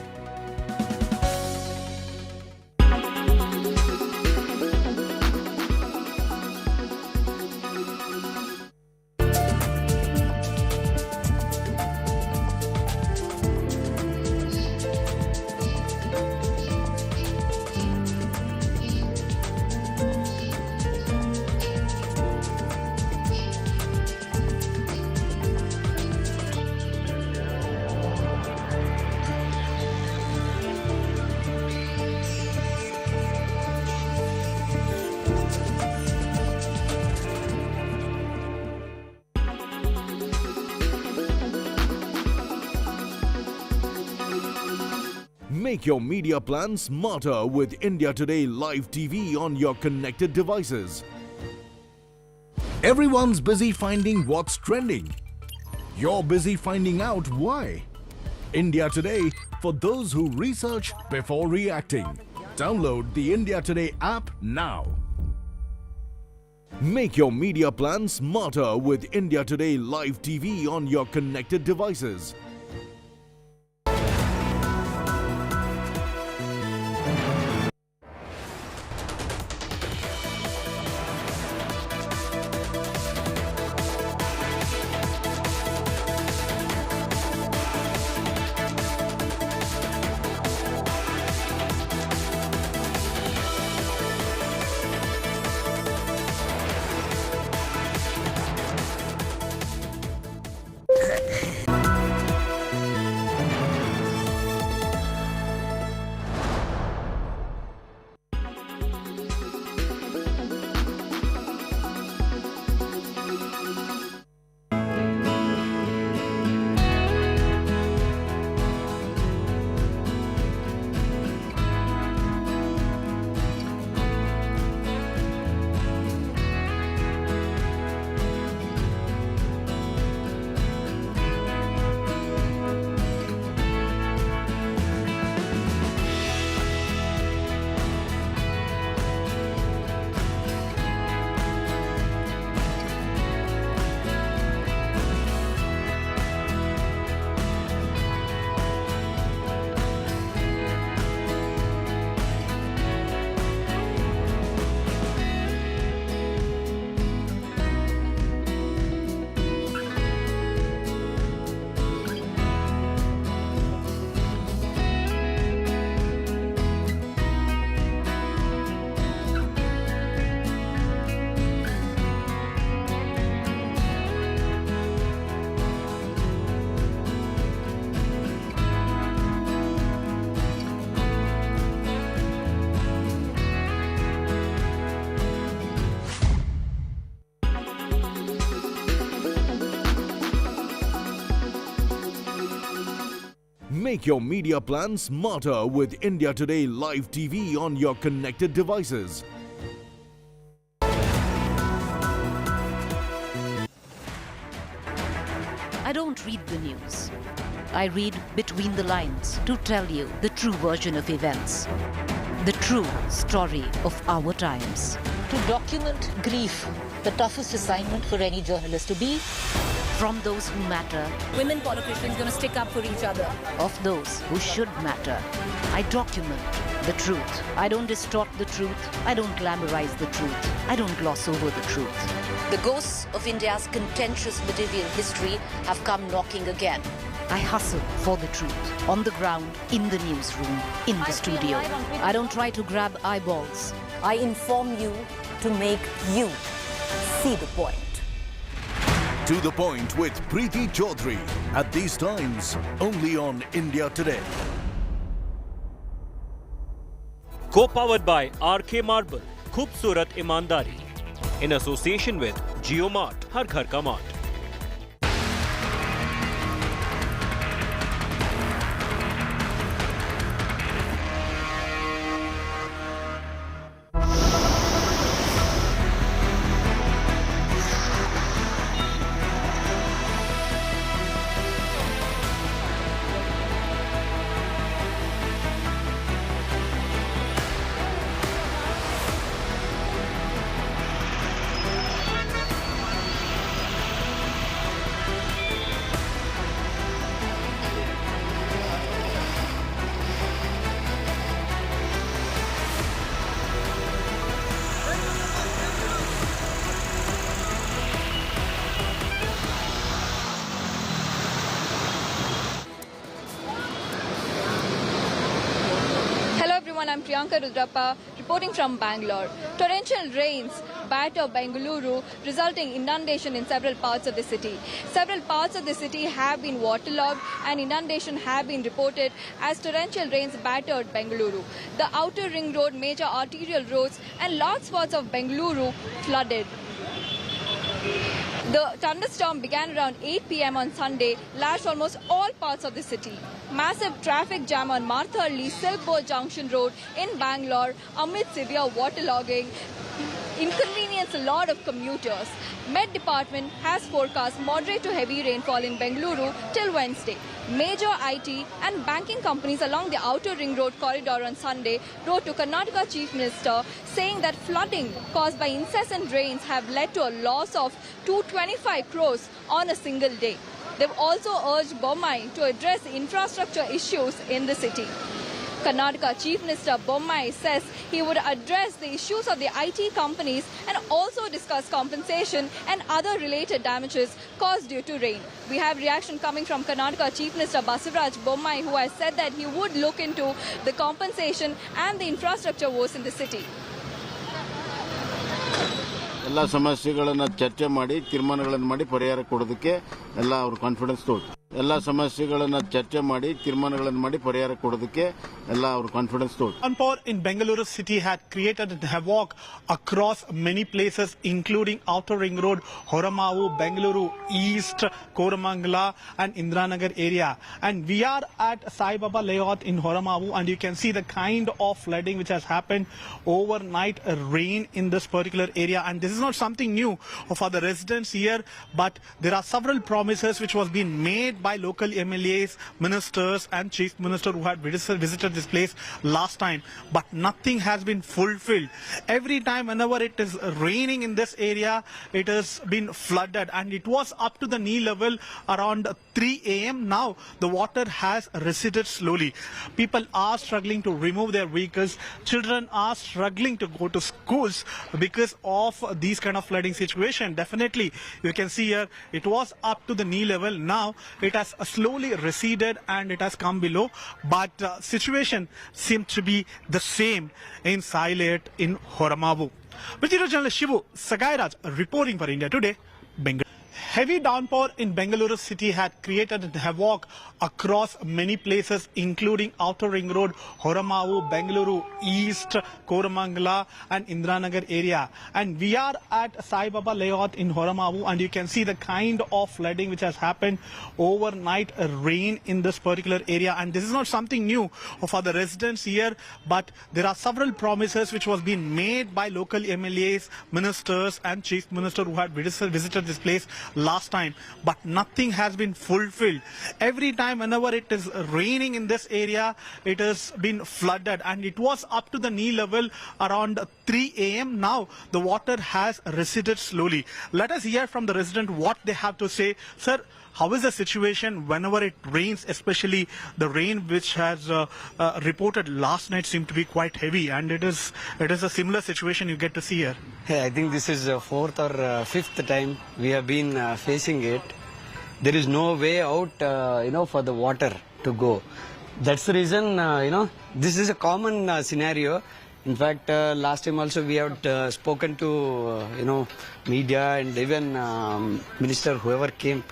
Make your media plan smarter with India Today Live TV on your connected devices. Everyone's busy finding what's trending. You're busy finding out why. India Today for those who research before reacting. Download the India Today app now. Make your media plan smarter with India Today Live TV on your connected devices. Make your media plan smarter with India Today Live TV on your connected devices. I don't read the news. I read between the lines to tell you the true version of events, the true story of our times. To document grief, the toughest assignment for any journalist to be. From those who matter, Women politicians going to stick up for each other. of those who should matter. I document the truth. I don't distort the truth. I don't glamorize the truth. I don't gloss over the truth. The ghosts of India's contentious medieval history have come knocking again. I hustle for the truth. On the ground, in the newsroom, in the studio. I don't try to grab eyeballs. I inform you to make you see the point. To the Point with Preeti Chaudhary. At these times, only on India Today. Co-powered by RK Marble, Khoobsurat Imandari. In association with JioMart, Har Ghar Ka Mart. I'm Priyanka Rudrappa reporting from Bangalore. Torrential rains batter Bengaluru, resulting inundation in several parts of the city. Several parts of the city have been waterlogged and inundation have been reported as torrential rains battered Bengaluru. The outer ring road, major arterial roads and large spots of Bengaluru flooded. The thunderstorm began around 8 p.m. on Sunday, lashed almost all parts of the city. Massive traffic jam on Marthalli Silkboard Junction Road in Bangalore amid severe waterlogging inconvenienced a lot of commuters. Met Department has forecast moderate to heavy rainfall in Bengaluru till Wednesday. Major IT and banking companies along the outer ring road corridor on Sunday wrote to Karnataka Chief Minister saying that flooding caused by incessant rains have led to a loss of 225 crores on a single day. They've also urged Bommai to address infrastructure issues in the city. Karnataka Chief Minister Bommai says he would address the issues of the IT companies and also discuss compensation and other related damages caused due to rain. We have reaction coming from Karnataka Chief Minister Basivaraj Bommai, who has said that he would look into the compensation and the infrastructure woes in the city. ಎಲ್ಲ ಸಮಸ್ಯೆಗಳನ್ನು ಚರ್ಚೆ ಮಾಡಿ ತೀರ್ಮಾನಗಳನ್ನು ಮಾಡಿ ಪರಿಹಾರ ಕೊಡೋದಕ್ಕೆ ಎಲ್ಲ ಅವರು ಕಾನ್ಫಿಡೆನ್ಸ್ ತೋರಿದ್ರು. ಎಲ್ಲ ಸಮಸ್ಯೆಗಳನ್ನು ಚರ್ಚೆ ಮಾಡಿ ತೀರ್ಮಾನಗಳನ್ನು ಮಾಡಿ ಪರಿಹಾರ ಕೊಡೋದಕ್ಕೆ ಎಲ್ಲ ಅವರು confidence ತೋರಿದ್ರು. Downpour in Bengaluru city had created havoc across many places, including Outer Ring Road, Horamavu, Bengaluru East, Koramangala and Indiranagar area. And we are at Sai Baba layout in Horamavu, and you can see the kind of flooding which has happened overnight rain in this particular area. And this is not something new for the residents here, but there are several promises which was being made by local MLAs, ministers and chief minister who had visited this place last time, but nothing has been fulfilled. Every time whenever it is raining in this area, it has been flooded, and it was up to the knee level around 3 a.m. Now the water has receded slowly. People are struggling to remove their vehicles. Children are struggling to go to schools because of these kind of flooding situation. Definitely, you can see here it was up to the knee level. Now it has slowly receded and it has come below, but situation seems to be the same in Silate in Horamavu. Video journalist Shivu Sagairaj reporting for India Today, Bengaluru. Heavy downpour in Bengaluru city had created havoc across many places, including Outer Ring Road, Horamavu, Bengaluru East, Koramangala and Indranagar area. And we are at Sai Baba layout in Horamavu, and you can see the kind of flooding which has happened overnight rain in this particular area. And this is not something new for the residents here, but there are several promises which was being made by local MLAs, ministers and chief minister who had visited this place last time, but nothing has been fulfilled. Every time whenever it is raining in this area, it has been flooded, and it was up to the knee level around 3 a.m. Now the water has receded slowly. Let us hear from the resident what they have to say. Sir, how is the situation whenever it rains, especially the rain which has reported last night seemed to be quite heavy, and it is a similar situation you get to see here? I think this is the fourth or fifth time we have been facing it. There is no way out, for the water to go. That's the reason, this is a common scenario. In fact, last time also we have spoken to, media and even minister, whoever came.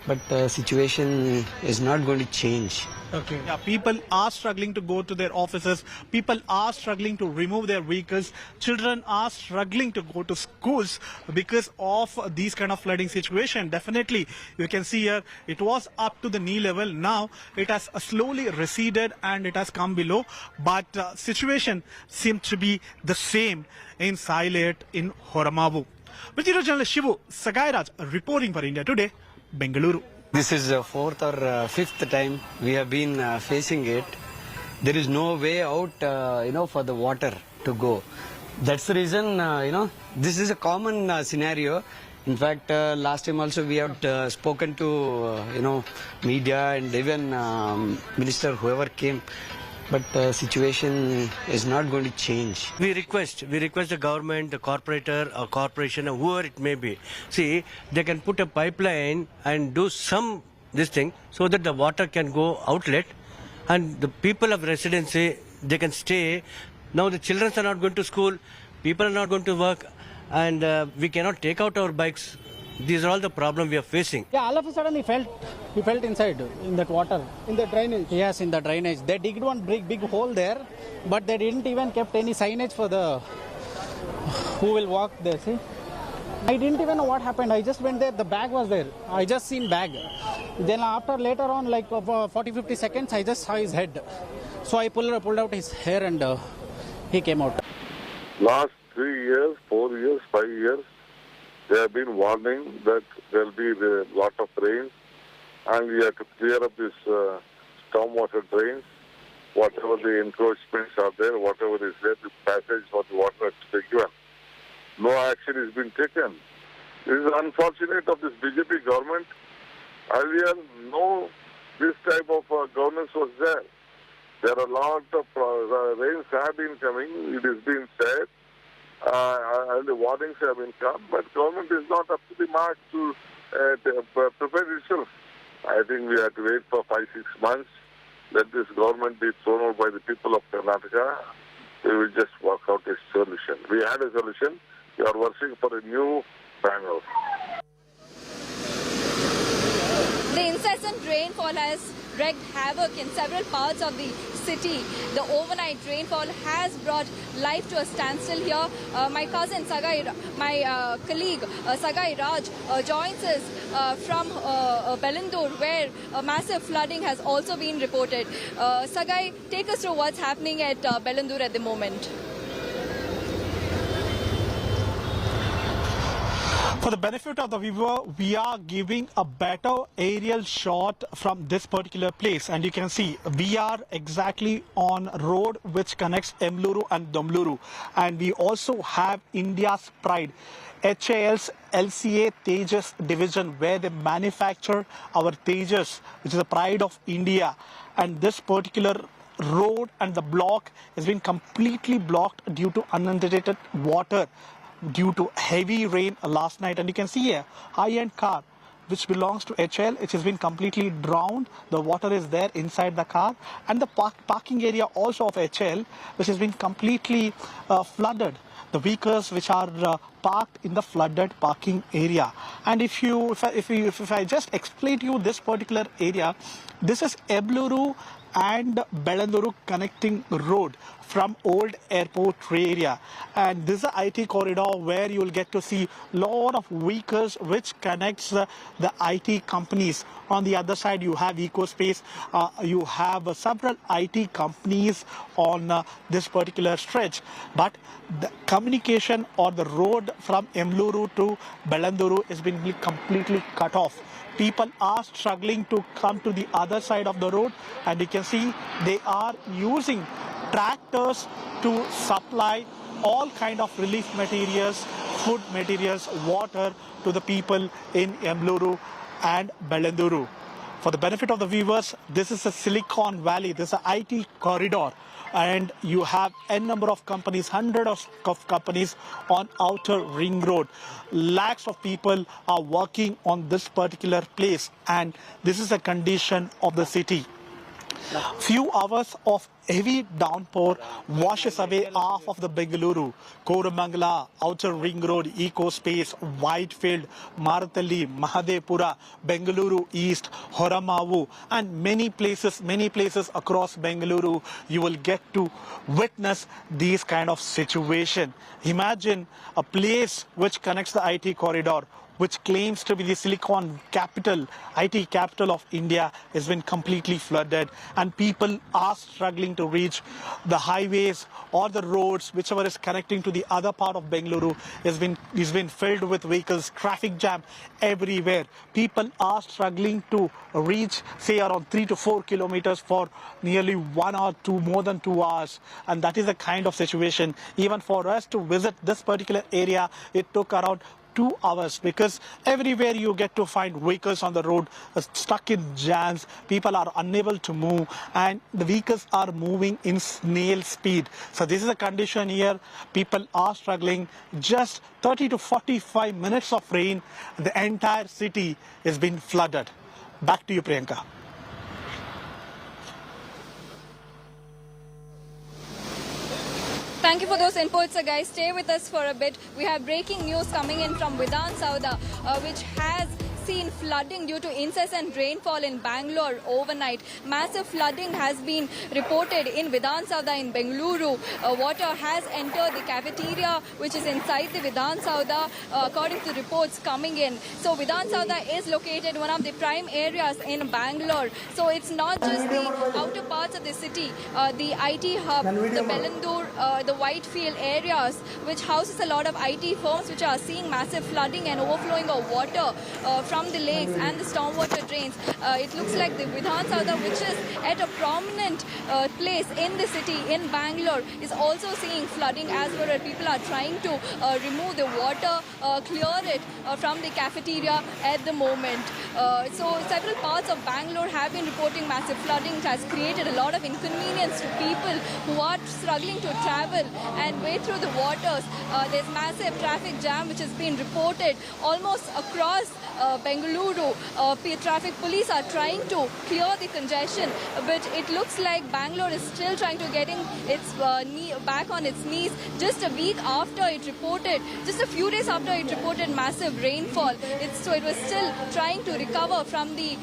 But the situation is not going to change. Okay. Yeah, people are struggling to go to their offices. People are struggling to remove their vehicles. Children are struggling to go to schools because of these kind of flooding situation. Definitely, you can see here, it was up to the knee level. Now, it has slowly receded and it has come below. But situation seems to be the same in Sailet in Horamavu. Video journalist Shivu Sagairaj reporting for India Today, Bengaluru. This is the fourth or fifth time we have been facing it. There is no way out, for the water to go. That's the reason, this is a common scenario. In fact, last time also we have spoken to, media and even minister, whoever came. But the situation is not going to change. We request the government, the corporator or corporation or whoever it may be. See, they can put a pipeline and do this thing so that the water can go outlet and the people of residency, they can stay. Now the children are not going to school, people are not going to work, and we cannot take out our bikes. These are all the problems we are facing. Yeah, all of a sudden he felt inside in that water. In the drainage? Yes, in the drainage. They digged one big hole there, but they didn't even kept any signage for the who will walk there, see. I didn't even know what happened. I just went there, the bag was there. I just seen bag. Then later on, like 40-50 seconds, I just saw his head. So I pulled out his hair and he came out. Last 3 years, 4 years, 5 years, they have been warning that there will be a lot of rain and we have to clear up these stormwater drains. Whatever the encroachments are there, whatever is there, the passage for the water has to be given. No action is being taken. This is unfortunate of this BJP government. Earlier, no this type of governance was there. There are a lot of rains have been coming, it is being said. And the warnings have been come, but government is not up to the mark to prepare itself. I think we have to wait for 5-6 months. Let this government be thrown out by the people of Karnataka. We will just work out a solution. We had a solution. We are working for a new Bangalore. The incessant rainfall has wreaked havoc in several parts of the city. The overnight rainfall has brought life to a standstill here. My cousin Sagai, my colleague Sagai Raj joins us from Bellandur, where massive flooding has also been reported. Sagai, take us through what's happening at Bellandur at the moment. For the benefit of the viewer, we are giving a better aerial shot from this particular place, and you can see we are exactly on road which connects Emluru and Domluru, and we also have India's pride, HAL's LCA Tejas division, where they manufacture our Tejas, which is the pride of India. And this particular road and the block has been completely blocked due to inundated water due to heavy rain last night. And you can see here, high-end car which belongs to HL, it has been completely drowned. The water is there inside the car, and the parking area also of HL, which has been completely flooded. the vehicles which are parked in the flooded parking area. And if I just explain to you this particular area, this is Ebluru and Belanduru connecting road from old airport area, and this is a IT corridor where you will get to see lot of vehicles which connects the IT companies. On the other side you have EcoSpace, you have several IT companies on this particular stretch, but the communication or the road from Emluru to Belanduru has been completely cut off. People are struggling to come to the other side of the road, and you can see they are using tractors to supply all kind of relief materials, food materials, water to the people in Emluru and Belanduru. For the benefit of the viewers, this is a Silicon Valley, this is an IT corridor, and you have n number of companies, hundreds of companies on outer ring road. Lakhs of people are working on this particular place, and this is a condition of the city. Few hours of heavy downpour washes away half of the Bengaluru, Koramangala, Outer Ring Road, EcoSpace, Whitefield, Marathalli, Mahadevpura, Bengaluru East, Horamavu, and many places across Bengaluru. You will get to witness these kind of situation. Imagine a place which connects the IT corridor, which claims to be the Silicon capital, IT capital of India, has been completely flooded, and people are struggling to reach the highways or the roads, whichever is connecting to the other part of Bengaluru, has been filled with vehicles, traffic jam everywhere. People are struggling to reach, say, around 3 to 4 kilometers for nearly 1 hour to more than 2 hours, and that is the kind of situation. Even for us to visit this particular area, it took around 2 hours, because everywhere you get to find vehicles on the road stuck in jams. People are unable to move, and the vehicles are moving in snail speed. So this is a condition here. People are struggling. Just 30 to 45 minutes of rain, the entire city has been flooded. Back to you, Priyanka. Thank you for those inputs, guys. Stay with us for a bit. We have breaking news coming in from Vidhan Sauda, which has seen flooding due to incessant rainfall in Bangalore overnight. Massive flooding has been reported in Vidhan Sauda in Bengaluru. Water has entered the cafeteria, which is inside the Vidhan Sauda, according to reports coming in. So Vidhan Sauda is located one of the prime areas in Bangalore. So it's not just the outer parts of the city, the IT hub, the Belandur, the Whitefield areas, which houses a lot of IT firms, which are seeing massive flooding and overflowing of water from the lakes and the stormwater drains. It looks like the Vidhan Sauda, which is at a prominent place in the city in Bangalore, is also seeing flooding, as where people are trying to remove the water, clear it from the cafeteria at the moment. So several parts of Bangalore have been reporting massive flooding. It has created a lot of inconvenience to people who are struggling to travel and wade through the waters. There's massive traffic jam which has been reported almost across Bengaluru. Traffic police are trying to clear the congestion, but it looks like Bangalore is still trying to get its back on its knees. Just a week after it reported, just a few days after it reported massive rainfall, so it was still trying to recover from the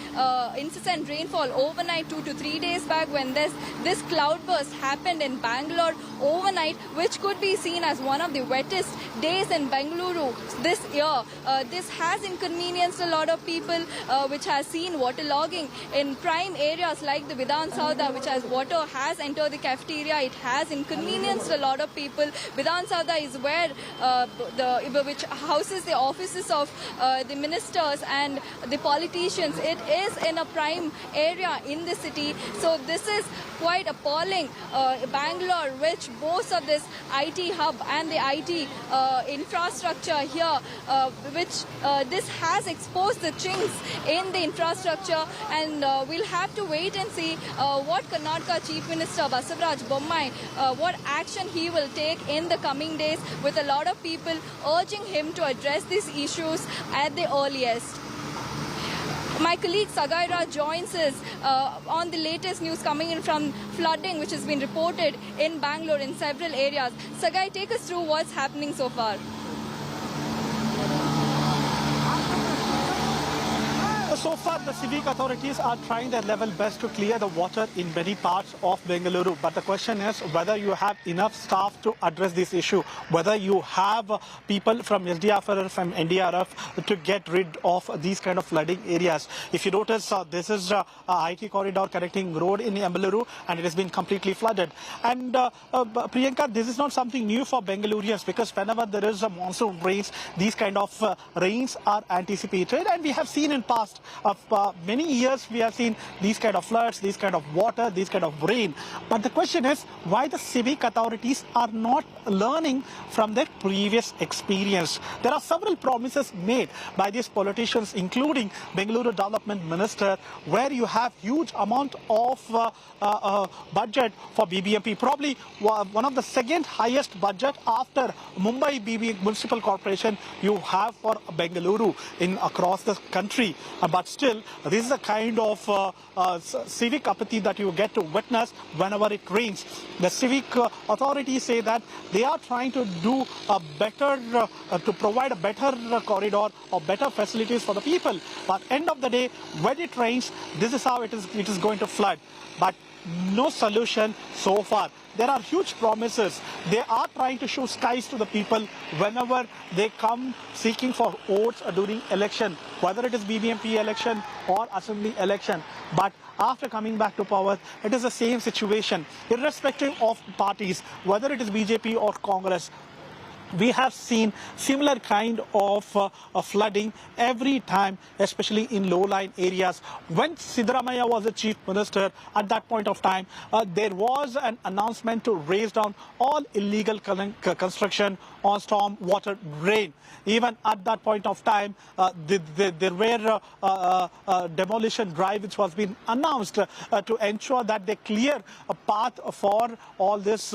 incessant rainfall overnight 2 to 3 days back, when this cloudburst happened in Bangalore overnight, which could be seen as one of the wettest days in Bengaluru this year. This has inconvenienced a lot of people, which has seen waterlogging in prime areas like the Vidhan Sauda, which has water has entered the cafeteria. It has inconvenienced a lot of people. Vidhan Sauda is where which houses the offices of the ministers and the politicians. It is in a prime area in the city. So this is quite appalling. Bangalore, which boasts of this IT hub and the IT infrastructure here, which this has exposed the chinks in the infrastructure, and we'll have to wait and see what Karnataka Chief Minister Basavaraj Bommai, what action he will take in the coming days, with a lot of people urging him to address these issues at the earliest. My colleague Sagaira joins us on the latest news coming in from flooding which has been reported in Bangalore in several areas. Sagai, take us through what's happening so far. So far, the civic authorities are trying their level best to clear the water in many parts of Bengaluru. But the question is whether you have enough staff to address this issue, whether you have people from SDRF, from NDRF to get rid of these kind of flooding areas. If you notice, this is a IT corridor connecting road in Bengaluru, and it has been completely flooded. And Priyanka, this is not something new for Bengalurians, because whenever there is a monsoon rains, these kind of rains are anticipated, and we have seen in past of many years we have seen these kind of floods, these kind of water, these kind of rain. But the question is why the civic authorities are not learning from their previous experience. There are several promises made by these politicians, including Bengaluru Development Minister, where you have huge amount of budget for BBMP, probably one of the second highest budget after Mumbai Municipal Corporation you have for Bengaluru in across the country. But still, this is a kind of civic apathy that you get to witness whenever it rains. The civic authorities say that they are trying to do a better, to provide a better corridor or better facilities for the people. But end of the day, when it rains, this is how it is going to flood. But no solution so far. There are huge promises. They are trying to show skies to the people whenever they come seeking for votes during election, whether it is BBMP election or assembly election. But after coming back to power, it is the same situation, irrespective of parties, whether it is BJP or Congress. We have seen similar kind of flooding every time, especially in low-lying areas. When Siddaramaiah was the chief minister, at that point of time, there was an announcement to raise down all illegal construction on storm water drain. Even at that point of time, there were demolition drive which was being announced to ensure that they clear a path for all this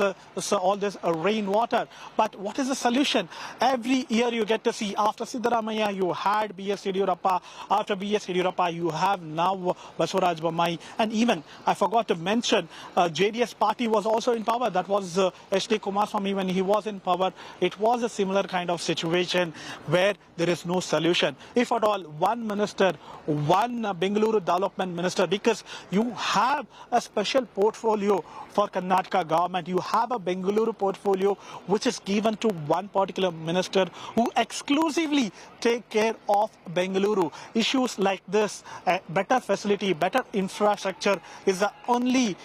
rainwater. But what is the solution? Every year you get to see, after Siddaramaiah you had B.S. Yediyurappa, after B.S. Yediyurappa you have now Basavaraj Bommai, and even I forgot to mention JDS party was also in power. That was H.D. Kumaraswamy when he was in power. It was a similar kind of situation where there is no solution. If at all, one minister, one Bengaluru Development Minister, because you have a special portfolio for Karnataka government. You have a Bengaluru portfolio which is given to one particular minister who exclusively take care of Bengaluru. Issues like this, better facility, better infrastructure is the only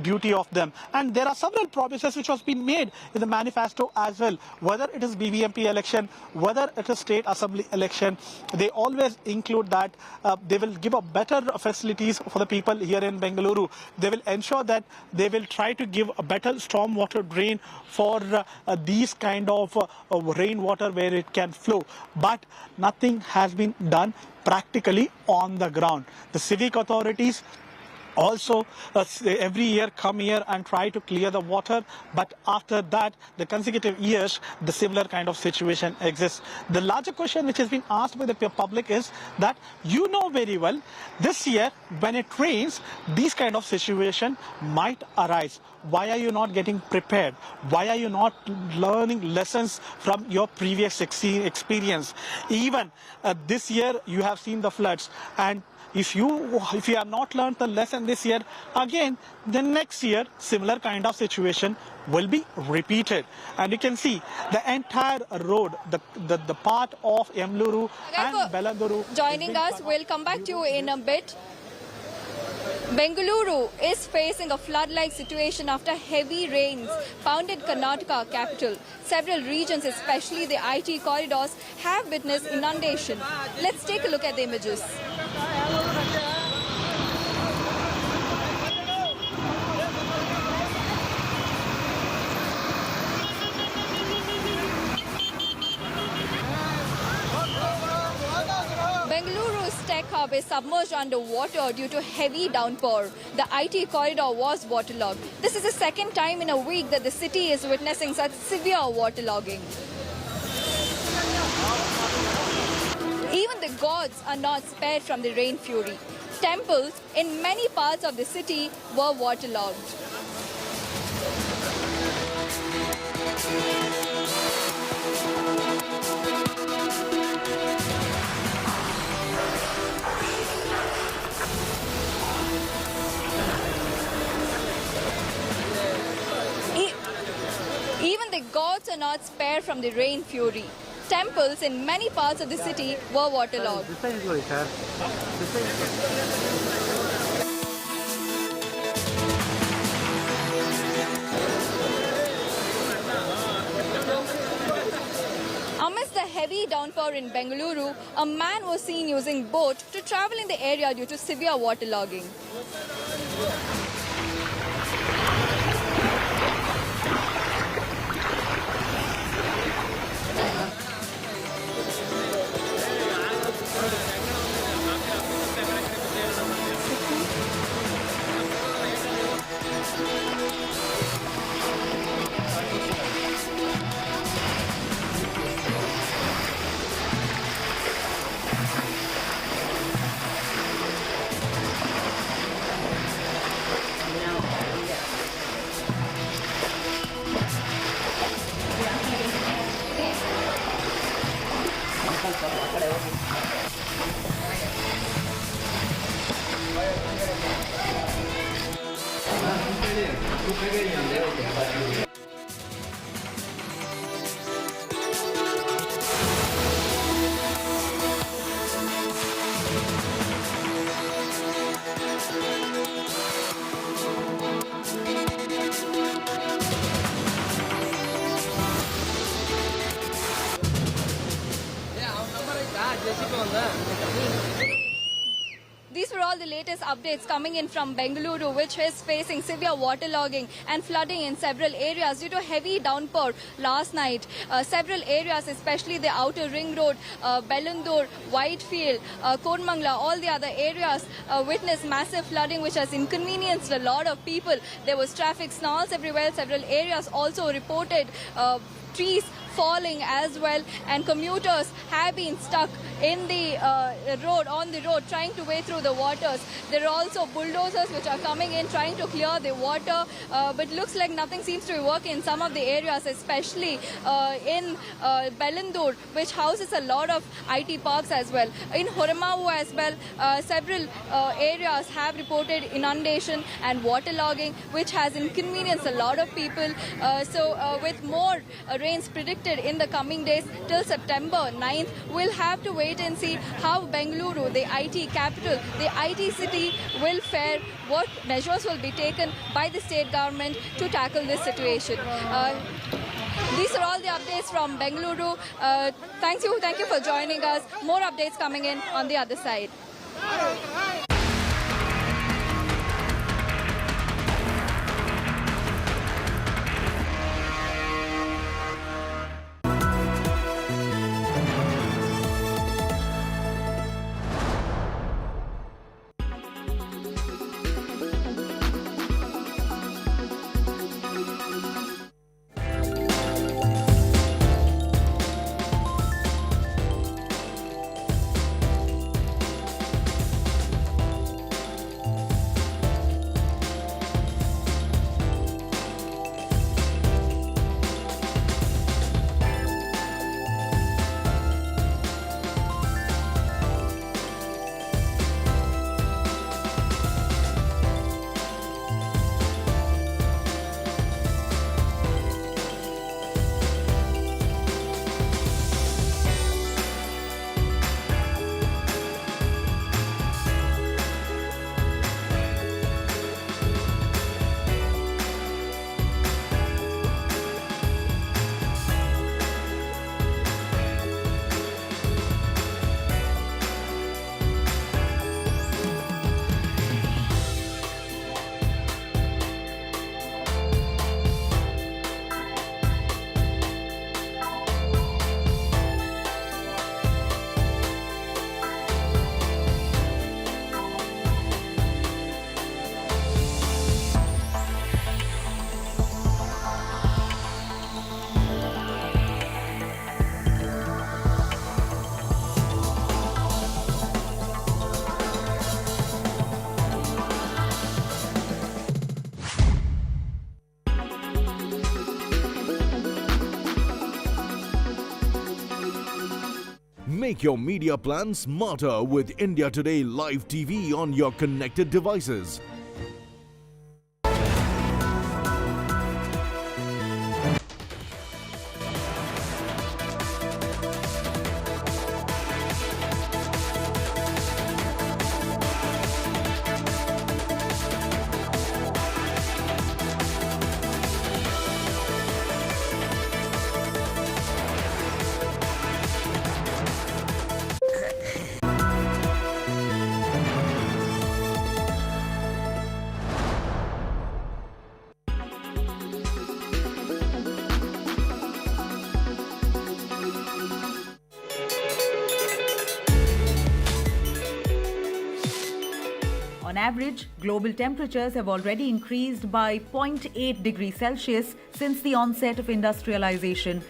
duty of them. And there are several promises which has been made in the manifesto as well. Whether it is BBMP election, whether it is state assembly election, they always include that they will give a better facilities for the people here in Bengaluru. They will ensure that they will try to give a better stormwater drain for these kind of rainwater where it can flow. But nothing has been done practically on the ground. The civic authorities also every year come here and try to clear the water, but after that, the consecutive years, the similar kind of situation exists. The larger question which has been asked by the public is that you know very well, this year when it rains, these kind of situation might arise. Why are you not getting prepared? Why are you not learning lessons from your previous experience? Even this year you have seen the floods, and if you have not learned the lesson this year, again, the next year, similar kind of situation will be repeated. And you can see the entire road, the part of Emluru and Belaguru. Joining us, we'll come back to you in a bit. Bengaluru is facing a flood-like situation after heavy rains pounded Karnataka capital. Several regions, especially the IT corridors, have witnessed inundation. Let's take a look at the images. Bengaluru's tech hub is submerged underwater due to heavy downpour. The IT corridor was waterlogged. This is the second time in a week that the city is witnessing such severe waterlogging. Even the gods are not spared from the rain fury. Temples in many parts of the city were waterlogged. Even the gods are not spared from the rain fury. Temples in many parts of the city were waterlogged. Amidst the heavy downpour in Bengaluru, a man was seen using boat to travel in the area due to severe waterlogging. These were all the latest updates coming in from Bengaluru, which is facing severe waterlogging and flooding in several areas due to heavy downpour last night. Several areas, especially the outer ring road, Bellandur, Whitefield, Konmangla, all the other areas witnessed massive flooding, which has inconvenienced a lot of people. There was traffic snarls everywhere. Several areas also reported trees falling as well, and commuters have been stuck in the on the road, trying to wade through the waters. There are also bulldozers which are coming in, trying to clear the water, but looks like nothing seems to be working in some of the areas, especially in Bellandur, which houses a lot of IT parks as well. In Horamavu as well, several areas have reported inundation and waterlogging, which has inconvenienced a lot of people. With more rains predicted in the coming days till September 9th, we'll have to wait and see how Bengaluru, the IT capital, the IT city, will fare, what measures will be taken by the state government to tackle this situation. These are all the updates from Bengaluru. Thank you for joining us. More updates coming in on the other side. Make your media plan smarter with India Today Live TV on your connected devices. On average, global temperatures have already increased by 0.8 degrees Celsius since the onset of industrialization.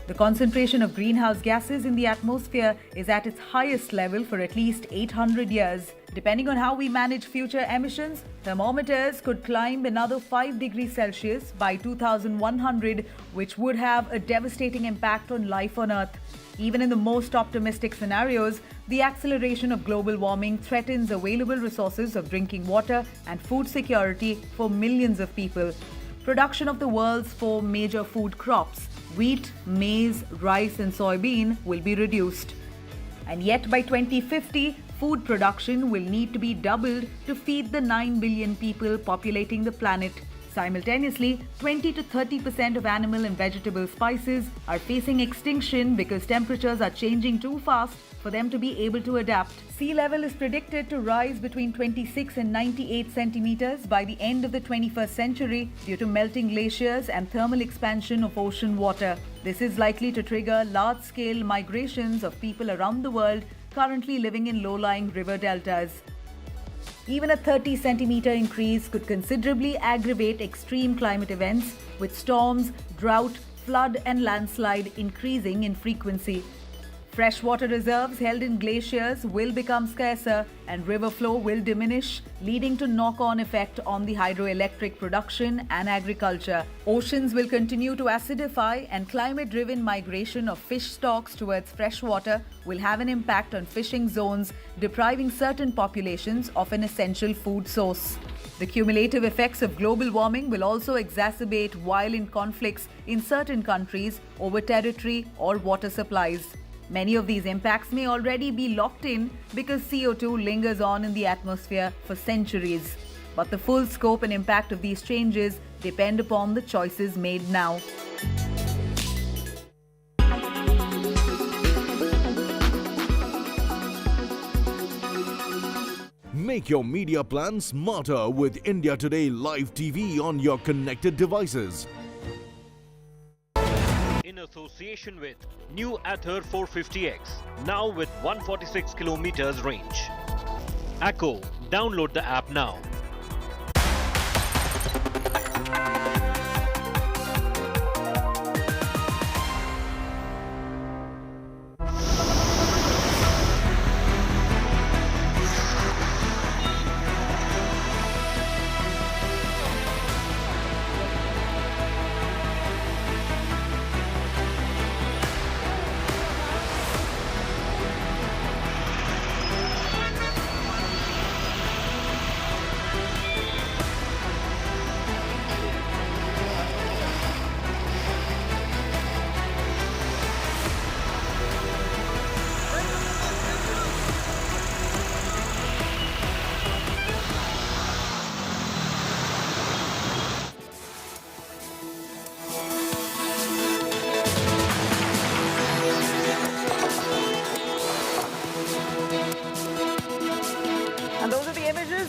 The concentration of greenhouse gases in the atmosphere is at its highest level for at least 800 years. Depending on how we manage future emissions, thermometers could climb another 5 degrees Celsius by 2100, which would have a devastating impact on life on Earth. Even in the most optimistic scenarios, the acceleration of global warming threatens available resources of drinking water and food security for millions of people. Production of the world's 4 major food crops, wheat, maize, rice and soybean, will be reduced. And yet by 2050, food production will need to be doubled to feed the 9 billion people populating the planet. Simultaneously, 20 to 30% of animal and vegetable spices are facing extinction because temperatures are changing too fast for them to be able to adapt. Sea level is predicted to rise between 26 and 98 centimeters by the end of the 21st century due to melting glaciers and thermal expansion of ocean water. This is likely to trigger large-scale migrations of people around the world currently living in low-lying river deltas. Even a 30-centimeter increase could considerably aggravate extreme climate events, with storms, drought, flood and landslide increasing in frequency. Freshwater reserves held in glaciers will become scarcer and river flow will diminish, leading to knock-on effect on the hydroelectric production and agriculture. Oceans will continue to acidify and climate-driven migration of fish stocks towards freshwater will have an impact on fishing zones, depriving certain populations of an essential food source. The cumulative effects of global warming will also exacerbate violent conflicts in certain countries over territory or water supplies. Many of these impacts may already be locked in because CO2 lingers on in the atmosphere for centuries. But the full scope and impact of these changes depend upon the choices made now. Make your media plan smarter with India Today Live TV on your connected devices. In association with new Ather 450X, now with 146 kilometers range. Acco, download the app now.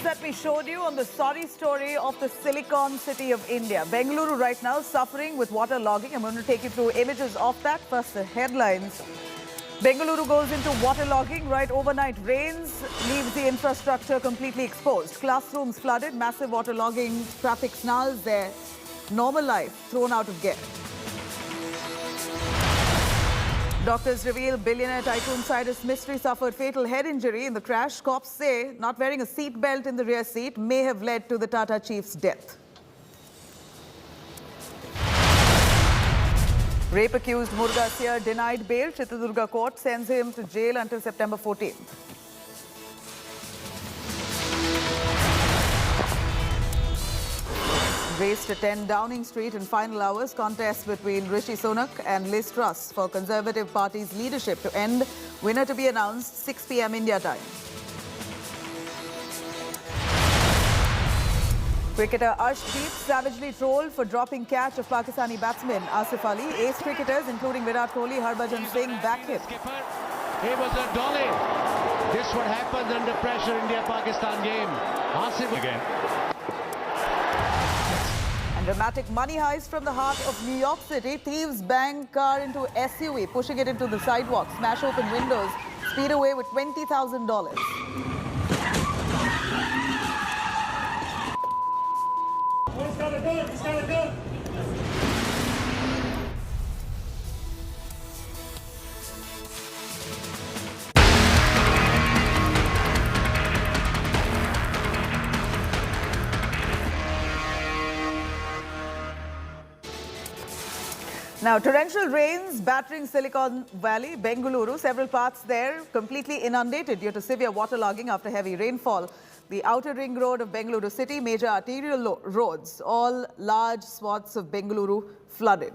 That we showed you on the sorry story of the Silicon City of India. Bengaluru right now suffering with water logging. I'm going to take you through images of that. First, the headlines. Bengaluru goes into water logging, right? Overnight rains leaves the infrastructure completely exposed. Classrooms flooded, massive water logging, traffic snarls there. Normal life thrown out of gear. Doctors reveal billionaire tycoon Cyrus Mistry suffered fatal head injury in the crash. Cops say not wearing a seat belt in the rear seat may have led to the Tata chief's death. Rape accused Murga Seer denied bail. Chitradurga court sends him to jail until September 14th. Race to 10 Downing Street in final hours. Contest between Rishi Sunak and Liz Truss for Conservative Party's leadership to end. Winner to be announced 6 p.m. India time. Cricketer Arshdeep savagely trolled for dropping catch of Pakistani batsman Asif Ali. Ace cricketers including Virat Kohli, Harbhajan Singh back him. It was a dolly. This what happens under pressure India-Pakistan game. Asif again. And dramatic money heist from the heart of New York City. Thieves bang car into SUV, pushing it into the sidewalk, smash open windows, speed away with $20,000. He's got a gun! He's got a gun! Now, torrential rains battering Silicon Valley, Bengaluru, several parts there completely inundated due to severe waterlogging after heavy rainfall. The outer ring road of Bengaluru city, major arterial roads, all large swaths of Bengaluru flooded.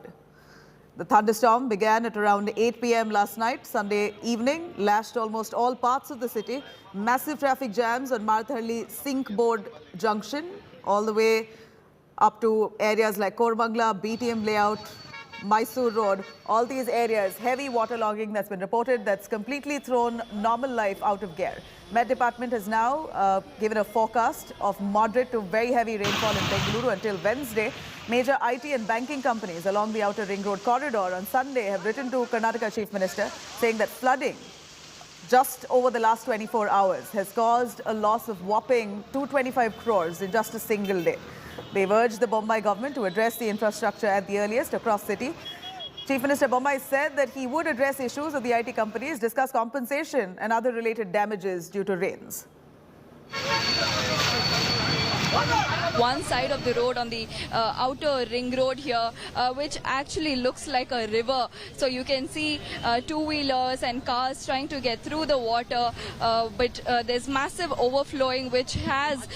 The thunderstorm began at around 8 p.m. last night, Sunday evening, lashed almost all parts of the city. Massive traffic jams on Marthalli Sink Board Junction, all the way up to areas like Kormangla, BTM layout, Mysore Road, all these areas, heavy waterlogging that's been reported that's completely thrown normal life out of gear. Met Department has now given a forecast of moderate to very heavy rainfall in Bengaluru until Wednesday. Major IT and banking companies along the outer ring road corridor on Sunday have written to Karnataka Chief Minister saying that flooding just over the last 24 hours has caused a loss of whopping 225 crores in just a single day. They've urged the Bombay government to address the infrastructure at the earliest across city. Chief Minister Bombay said that he would address issues of the IT companies, discuss compensation and other related damages due to rains. One side of the road on the outer ring road here, which actually looks like a river. So you can see two-wheelers and cars trying to get through the water, but there's massive overflowing which has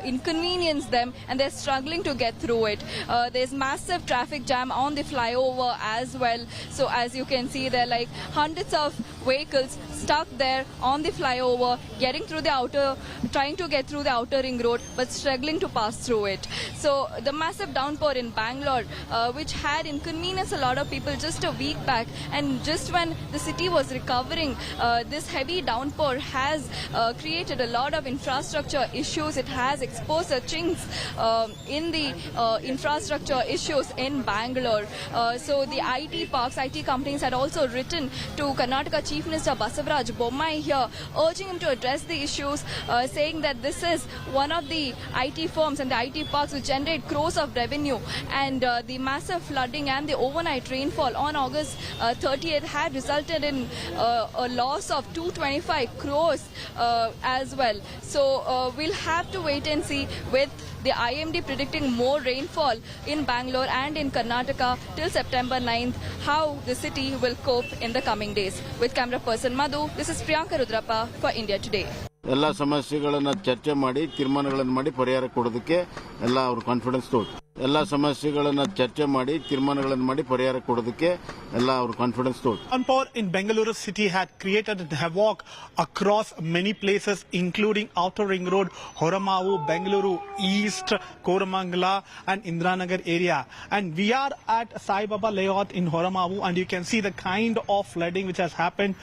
inconvenienced them and they're struggling to get through it. There's massive traffic jam on the flyover as well. So as you can see, there are like hundreds of vehicles stuck there on the flyover, getting through the outer, trying to get through the outer ring road, but struggling to pass through it. So the massive downpour in Bangalore, which had inconvenienced a lot of people just a week back, and just when the city was recovering, this heavy downpour has created a lot of infrastructure issues. It has exposed the chinks in the infrastructure issues in Bangalore. So the IT parks, IT companies had also written to Karnataka Chief Minister Basavaraj Bommai here, urging him to address the issues, saying that this is one of the IT firms and the IT parks which generate crores of revenue, and the massive flooding and the overnight rainfall on August 30th had resulted in a loss of 225 crores as well. So we'll have to wait and see, with the IMD predicting more rainfall in Bangalore and in Karnataka till September 9th, how the city will cope in the coming days. With camera person Madhu, this is Priyanka Rudrappa for India Today. ಎಲ್ಲ ಸಮಸ್ಯೆಗಳನ್ನು ಚರ್ಚೆ ಮಾಡಿ ತೀರ್ಮಾನಗಳನ್ನು ಮಾಡಿ ಪರಿಹಾರ ಕೊಡೋದಕ್ಕೆ ಎಲ್ಲ ಅವರು ಕಾನ್ಫಿಡೆನ್ಸ್ ತೋರಿದ್ರು. ಎಲ್ಲ ಸಮಸ್ಯೆಗಳನ್ನು ಚರ್ಚೆ ಮಾಡಿ ತೀರ್ಮಾನಗಳನ್ನು ಮಾಡಿ ಪರಿಹಾರ ಕೊಡೋದಕ್ಕೆ ಎಲ್ಲ ಅವರು confidence ತೋರಿದ್ರು. Downpour in Bengaluru city had created havoc across many places, including Outer Ring Road, Horamavu, Bengaluru East, Koramangala and Indiranagar area. And we are at Sai Baba layout in Horamavu, and you can see the kind of flooding which has happened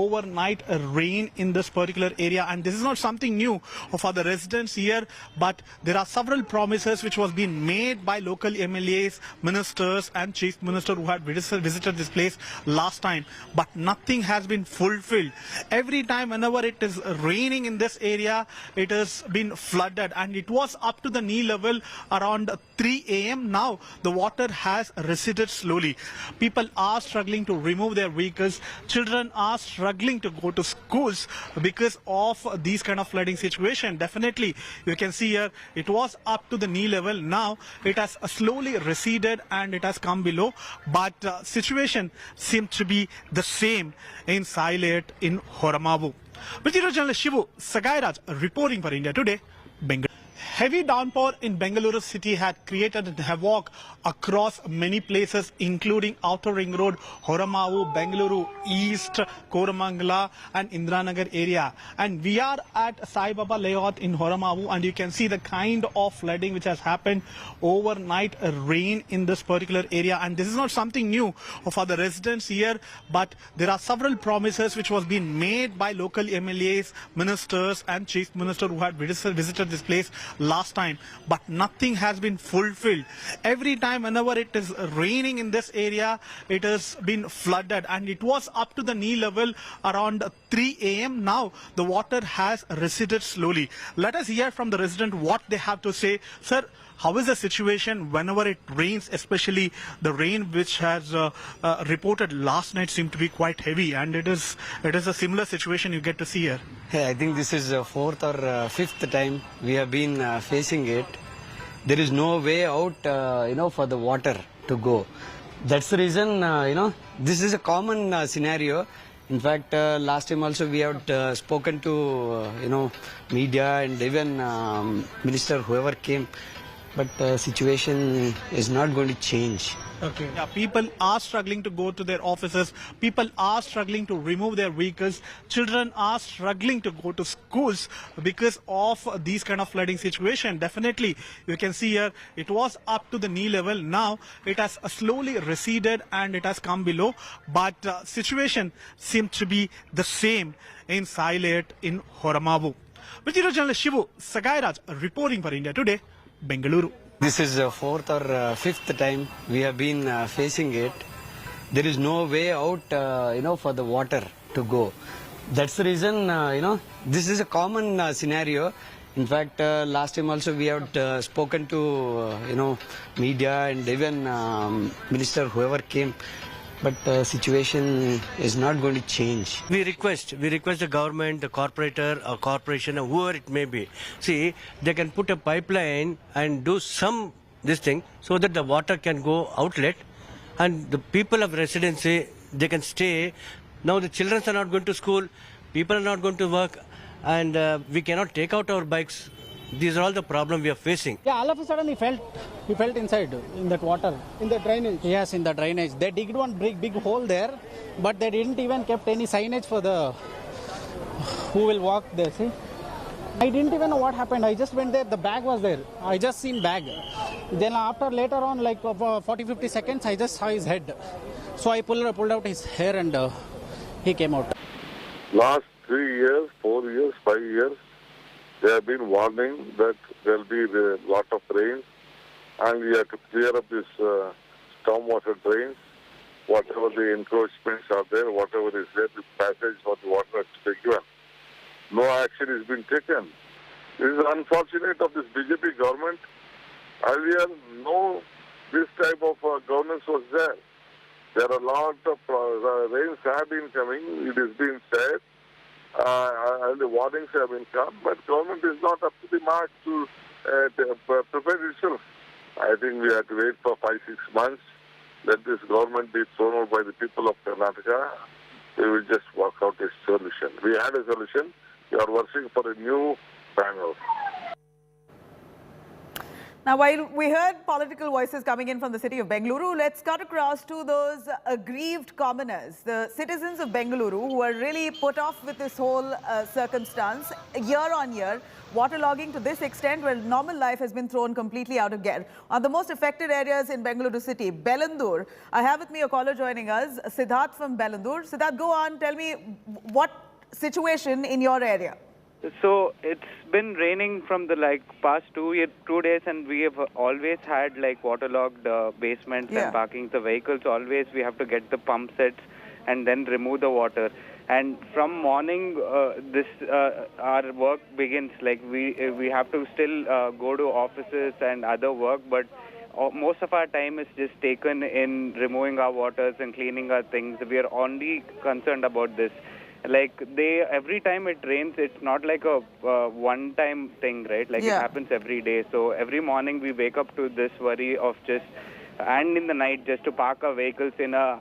overnight rain in this particular area. And this is not something new for the residents here, but there are several promises which was being made by local MLAs, ministers and chief minister who had visited this place last time, but nothing has been fulfilled. Every time whenever it is raining in this area, it has been flooded, and it was up to the knee level around 3 a.m. Now the water has receded slowly. People are struggling to remove their vehicles. Children are struggling to go to schools because of these kind of flooding situation. Definitely, you can see here it was up to the knee level. Now it has slowly receded and it has come below. But situation seems to be the same in Sylhet, in Horamavu. Video journalist Shivu Sagairaj reporting for India Today, Bengaluru. Heavy downpour in Bengaluru city had created havoc across many places, including Outer Ring Road, Horamavu, Bengaluru East, Koramangala and Indranagar area. And we are at Sai Baba layout in Horamavu, and you can see the kind of flooding which has happened overnight, rain in this particular area. And this is not something new for the residents here, but there are several promises which was being made by local MLAs, ministers and chief minister who had visited this place last time, but nothing has been fulfilled. Every time whenever it is raining in this area, it has been flooded, and it was up to the knee level around 3 a.m. Now the water has receded slowly. Let us hear from the resident what they have to say. Sir, how is the situation whenever it rains, especially the rain which has reported last night seemed to be quite heavy, and it is a similar situation you get to see here? Hey, I think this is the fourth or fifth time we have been facing it. There is no way out, for the water to go. That's the reason, this is a common scenario. In fact, last time also we have spoken to, media and even minister, whoever came. But the situation is not going to change. Okay. Yeah, people are struggling to go to their offices. People are struggling to remove their vehicles. Children are struggling to go to schools because of these kind of flooding situation. Definitely, you can see here, it was up to the knee level. Now, it has slowly receded and it has come below. But situation seems to be the same in Sylhet, in Horamavu. Video journalist Shivu Sagairaj reporting for India Today, Bengaluru. This is the fourth or fifth time we have been facing it. There is no way out, for the water to go. That's the reason, this is a common scenario. In fact, last time also we have spoken to, media and even minister, whoever came. But the situation is not going to change. We request the government, the corporation, or whoever it may be. See, they can put a pipeline and do this thing so that the water can go outlet, and the people of residency, they can stay. Now the children are not going to school, people are not going to work, and we cannot take out our bikes. These are all the problems we are facing. Yeah, all of a sudden he felt inside in that water. In the drainage? Yes, in the drainage. They digged one big hole there, but they didn't even kept any signage for the who will walk there, see? I didn't even know what happened. I just went there, the bag was there. I just seen bag. Then later on, like 40-50 seconds, I just saw his head. So I pulled out his hair and he came out. Last 3 years, 4 years, 5 years, they have been warning that there will be a lot of rain, and we have to clear up these stormwater drains. Whatever the encroachments are there, whatever is there, the passage for the water has to be given. No action is being taken. This is unfortunate of this BJP government. Earlier, no this type of governance was there. There are a lot of rains have been coming. It is being said. And the warnings have been come, but government is not up to the mark to prepare itself. I think we have to wait for 5-6 months. Let this government be thrown out by the people of Karnataka. We will just work out a solution. We had a solution. We are working for a new panel. Now, while we heard political voices coming in from the city of Bengaluru, let's cut across to those aggrieved commoners, the citizens of Bengaluru who are really put off with this whole circumstance. Year on year, waterlogging to this extent where normal life has been thrown completely out of gear. On the most affected areas in Bengaluru city, Belandur, I have with me a caller joining us, Siddharth from Belandur. Siddharth, go on, tell me what situation in your area? So it's been raining from the past 2 days, and we have always had waterlogged basements and parking the vehicles. Always we have to get the pump sets and then remove the water. And from morning, our work begins. We have to still go to offices and other work, but most of our time is just taken in removing our waters and cleaning our things. We are only concerned about this. Like every time it rains, it's not like a one-time thing, right? Like it happens every day. So every morning we wake up to this worry of and in the night just to park our vehicles in a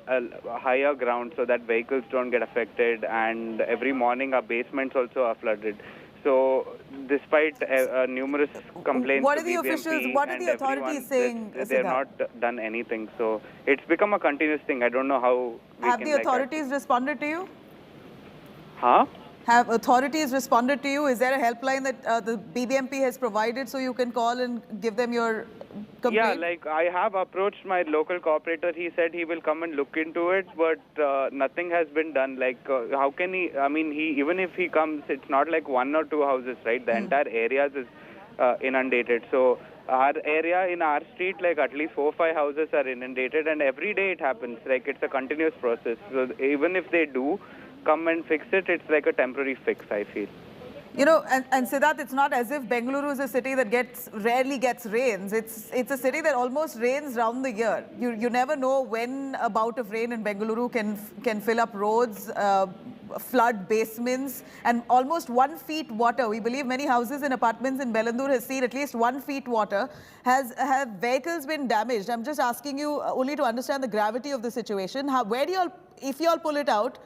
higher ground so that vehicles don't get affected. And every morning our basements also are flooded. So despite numerous complaints what to are the BBMP officials, what are the authorities saying? They're not done anything. So it's become a continuous thing. I don't know how we Have can the authorities responded to you? Huh? Have authorities responded to you? Is there a helpline that the BBMP has provided so you can call and give them your complaint? Yeah, like I have approached my local corporator. He said he will come and look into it, but nothing has been done. Like, how can he? I mean, even if he comes, it's not like one or two houses, right? The entire area is inundated. So our area in our street, like at least 4 or 5 houses are inundated, and every day it happens. Like it's a continuous process. So even if they do come and fix it, it's like a temporary fix, I feel. You know, and Siddharth, it's not as if Bengaluru is a city that rarely gets rains. It's a city that almost rains round the year. You never know when a bout of rain in Bengaluru can fill up roads, flood basements, and almost 1 feet water. We believe many houses and apartments in Bellandur has seen at least 1 feet water. Have vehicles been damaged? I'm just asking you only to understand the gravity of the situation. Where do you all, if you all pull it out,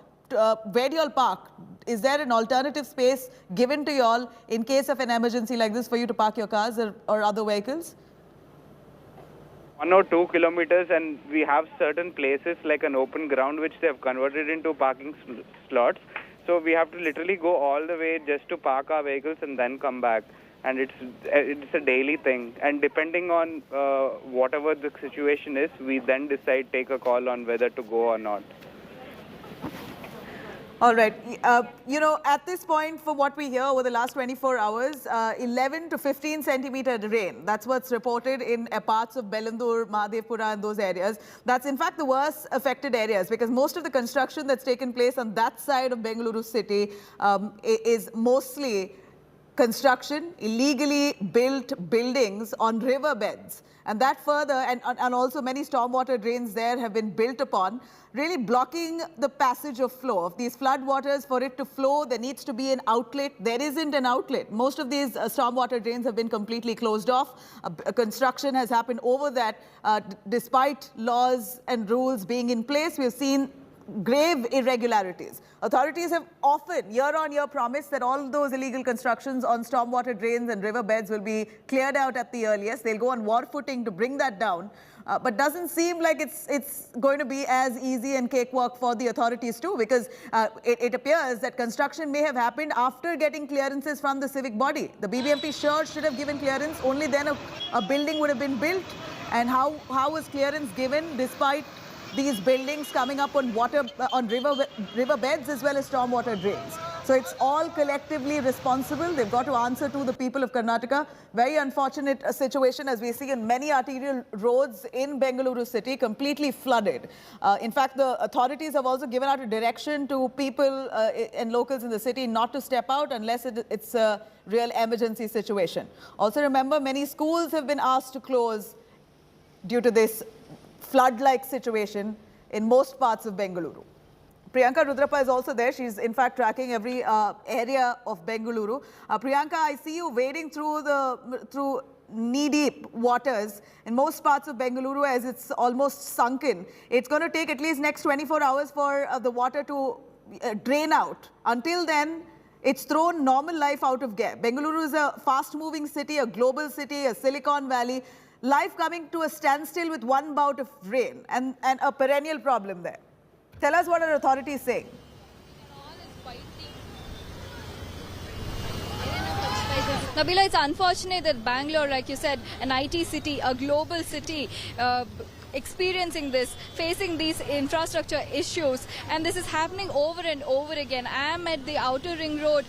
where do you all park? Is there an alternative space given to you all in case of an emergency like this for you to park your cars or other vehicles? 1 or 2 kilometers, and we have certain places like an open ground which they have converted into parking slots. So we have to literally go all the way just to park our vehicles and then come back. And it's a daily thing. And depending on whatever the situation is, we then take a call on whether to go or not. All right. You know, at this point, for what we hear over the last 24 hours, 11 to 15 centimeter rain. That's what's reported in parts of Bellandur, Mahadevpura and those areas. That's in fact the worst affected areas because most of the construction that's taken place on that side of Bengaluru city is mostly construction, illegally built buildings on riverbeds. And that further, and also many stormwater drains there have been built upon, really blocking the passage of flow of these flood waters. For it to flow, there needs to be an outlet. There isn't an outlet. Most of these stormwater drains have been completely closed off. Construction has happened over that. Despite laws and rules being in place, we've seen grave irregularities. Authorities have often, year on year, promised that all those illegal constructions on stormwater drains and riverbeds will be cleared out at the earliest. They'll go on war footing to bring that down. But doesn't seem like it's going to be as easy and cakewalk for the authorities too, because it appears that construction may have happened after getting clearances from the civic body. The BBMP sure should have given clearance. Only then a building would have been built. And how was clearance given despite these buildings coming up on riverbeds as well as stormwater drains? So it's all collectively responsible. They've got to answer to the people of Karnataka. Very unfortunate situation as we see in many arterial roads in Bengaluru city completely flooded. In fact, the authorities have also given out a direction to people and locals in the city not to step out unless it's a real emergency situation. Also remember, many schools have been asked to close due to this flood-like situation in most parts of Bengaluru. Priyanka Rudrappa is also there. She's in fact tracking every area of Bengaluru. Priyanka, I see you wading through knee-deep waters in most parts of Bengaluru as it's almost sunken. It's going to take at least next 24 hours for the water to drain out. Until then, it's thrown normal life out of gear. Bengaluru is a fast-moving city, a global city, a Silicon Valley. Life coming to a standstill with one bout of rain and a perennial problem there. Tell us what our authorities saying. Nabila, it's unfortunate that Bangalore, like you said, an IT city, a global city, experiencing this, facing these infrastructure issues, and this is happening over and over again. I am at the outer ring road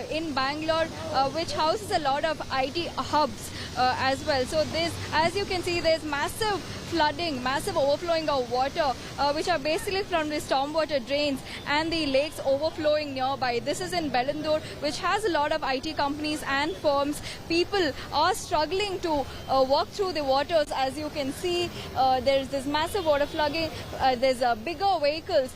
in Bangalore, which houses a lot of IT hubs as well. So this, as you can see, there's massive flooding, massive overflowing of water, which are basically from the stormwater drains and the lakes overflowing nearby. This is in Belandur, which has a lot of IT companies and firms. People are struggling to walk through the waters. As you can see, there's this massive water flooding. There's bigger vehicles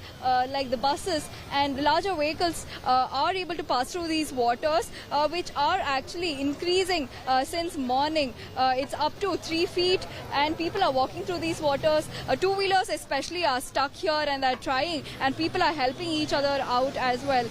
like the buses and larger vehicles are able to pass through these waters, which are actually increasing since morning. It's up to 3 feet and people are walking through these waters. Two-wheelers especially are stuck here and they're trying, and people are helping each other out as well.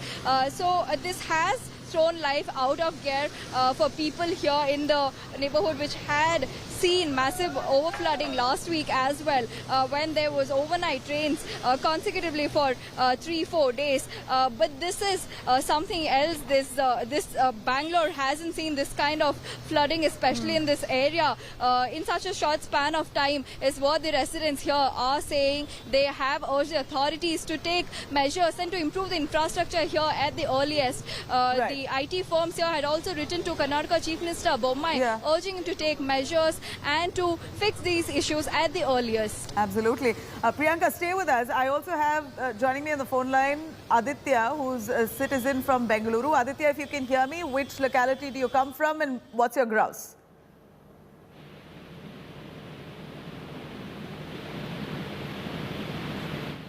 So this has thrown life out of gear for people here in the neighborhood, which had seen massive overflooding last week as well, when there was overnight rains consecutively for 3-4 days. But this is something else. This Bangalore hasn't seen this kind of flooding, especially in this area, in such a short span of time, is what the residents here are saying. They have urged the authorities to take measures and to improve the infrastructure here at the earliest. The IT firms here had also written to Karnataka Chief Minister Bommai, urging him to take measures and to fix these issues at the earliest. Absolutely. Priyanka, stay with us. I also have joining me on the phone line Aditya, who's a citizen from Bengaluru. Aditya, if you can hear me, which locality do you come from and what's your grouse?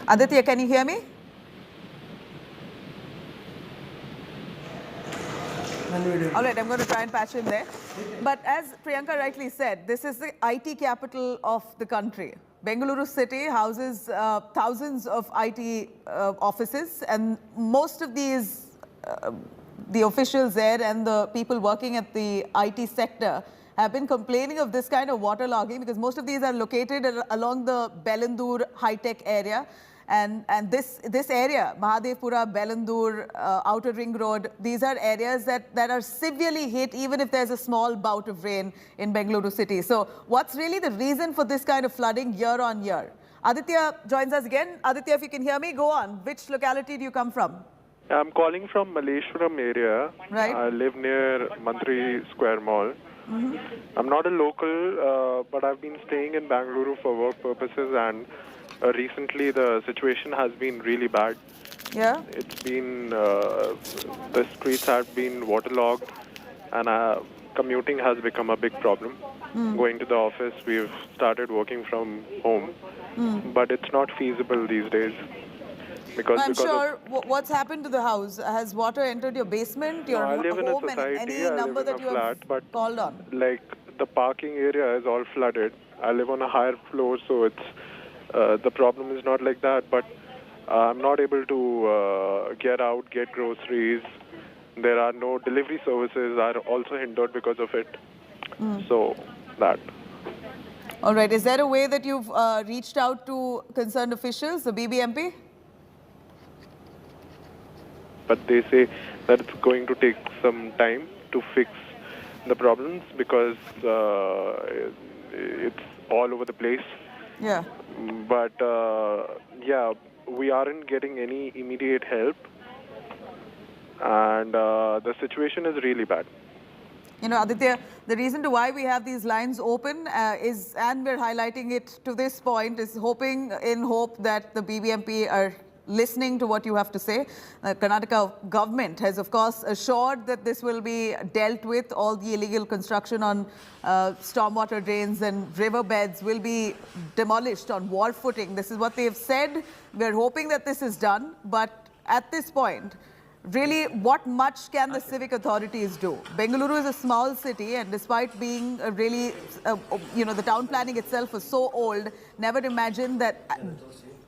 Aditya, can you hear me? All right, I'm going to try and patch in there. But as Priyanka rightly said, this is the IT capital of the country. Bengaluru city houses thousands of IT offices, and most of these, the officials there and the people working at the IT sector have been complaining of this kind of waterlogging because most of these are located along the Belandur high-tech area. And this area, Mahadevpura, Belandur, Outer Ring Road, these are areas that are severely hit even if there's a small bout of rain in Bengaluru city. So what's really the reason for this kind of flooding year on year? Aditya joins us again. Aditya, if you can hear me, go on. Which locality do you come from? I'm calling from Malleshwaram area. Right. I live near Mantri Square Mall. I'm not a local, but I've been staying in Bengaluru for work purposes, and recently the situation has been really bad. Yeah. It's been, the streets have been waterlogged, and commuting has become a big problem. Going to the office, we've started working from home, but it's not feasible these days. I'm sure. What's happened to the house? Has water entered your basement, your I live in a home, society, and any number that you have called on? Like, the parking area is all flooded. I live on a higher floor, so it's the problem is not like that, but I'm not able to get out, get groceries. There are no delivery services are also hindered because of it. So, that. All right. Is there a way that you've reached out to concerned officials, the BBMP? But they say that it's going to take some time to fix the problems because it's all over the place. Yeah. But, yeah, we aren't getting any immediate help. And the situation is really bad. You know, Aditya, the reason to why we have these lines open is, and we're highlighting it to this point, is hope that the BBMP are listening to what you have to say. Karnataka government has, of course, assured that this will be dealt with. All the illegal construction on stormwater drains and riverbeds will be demolished on war footing. This is what they've said. We're hoping that this is done. But at this point, really, what much can the civic authorities do? Bengaluru is a small city, and despite being really, you know, the town planning itself was so old, never imagined that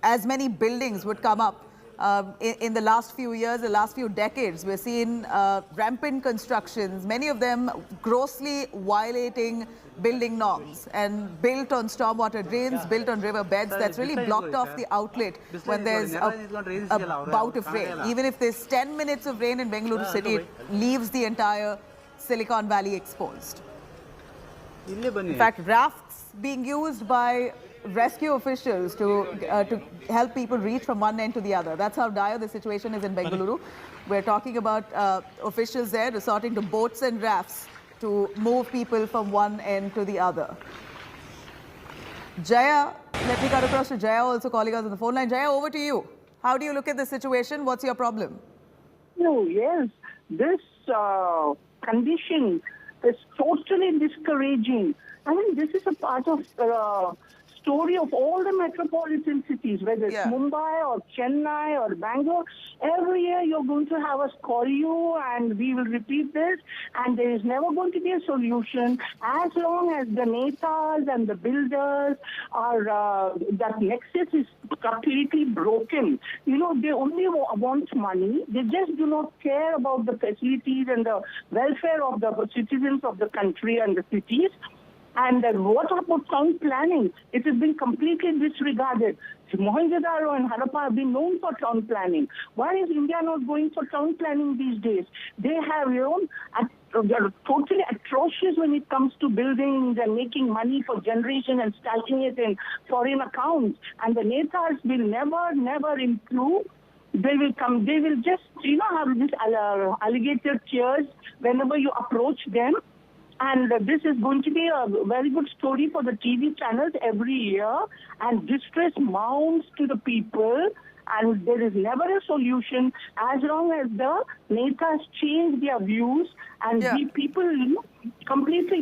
as many buildings would come up in the last few years, the last few decades. We're seeing rampant constructions, many of them grossly violating building norms and built on stormwater drains, built on river beds. That's really blocked off the outlet when there's a bout of rain. Even if there's 10 minutes of rain in Bengaluru city, it leaves the entire Silicon Valley exposed. In fact, rafts being used by rescue officials to help people reach from one end to the other. That's how dire the situation is in Bengaluru. We're talking about officials there resorting to boats and rafts to move people from one end to the other. Jaya, let me cut across to Jaya also calling us on the phone line. Jaya, over to you. How do you look at the situation? What's your problem? No, yes, this condition is totally discouraging. I mean, this is a part of story of all the metropolitan cities, whether it's Mumbai or Chennai or Bangalore. Every year you're going to have us call you and we will repeat this, and there is never going to be a solution as long as the netas and the builders are, that nexus is completely broken. You know, they only want money. They just do not care about the facilities and the welfare of the citizens of the country and the cities. And what about town planning? It has been completely disregarded. Mohenjo-daro and Harappa have been known for town planning. Why is India not going for town planning these days? They have, they're totally atrocious when it comes to buildings and making money for generation and stashing it in foreign accounts. And the netas will never improve. They will just, have this alligator tears whenever you approach them. And this is going to be a very good story for the TV channels every year. And distress mounts to the people. And there is never a solution as long as the netas change their views and the people completely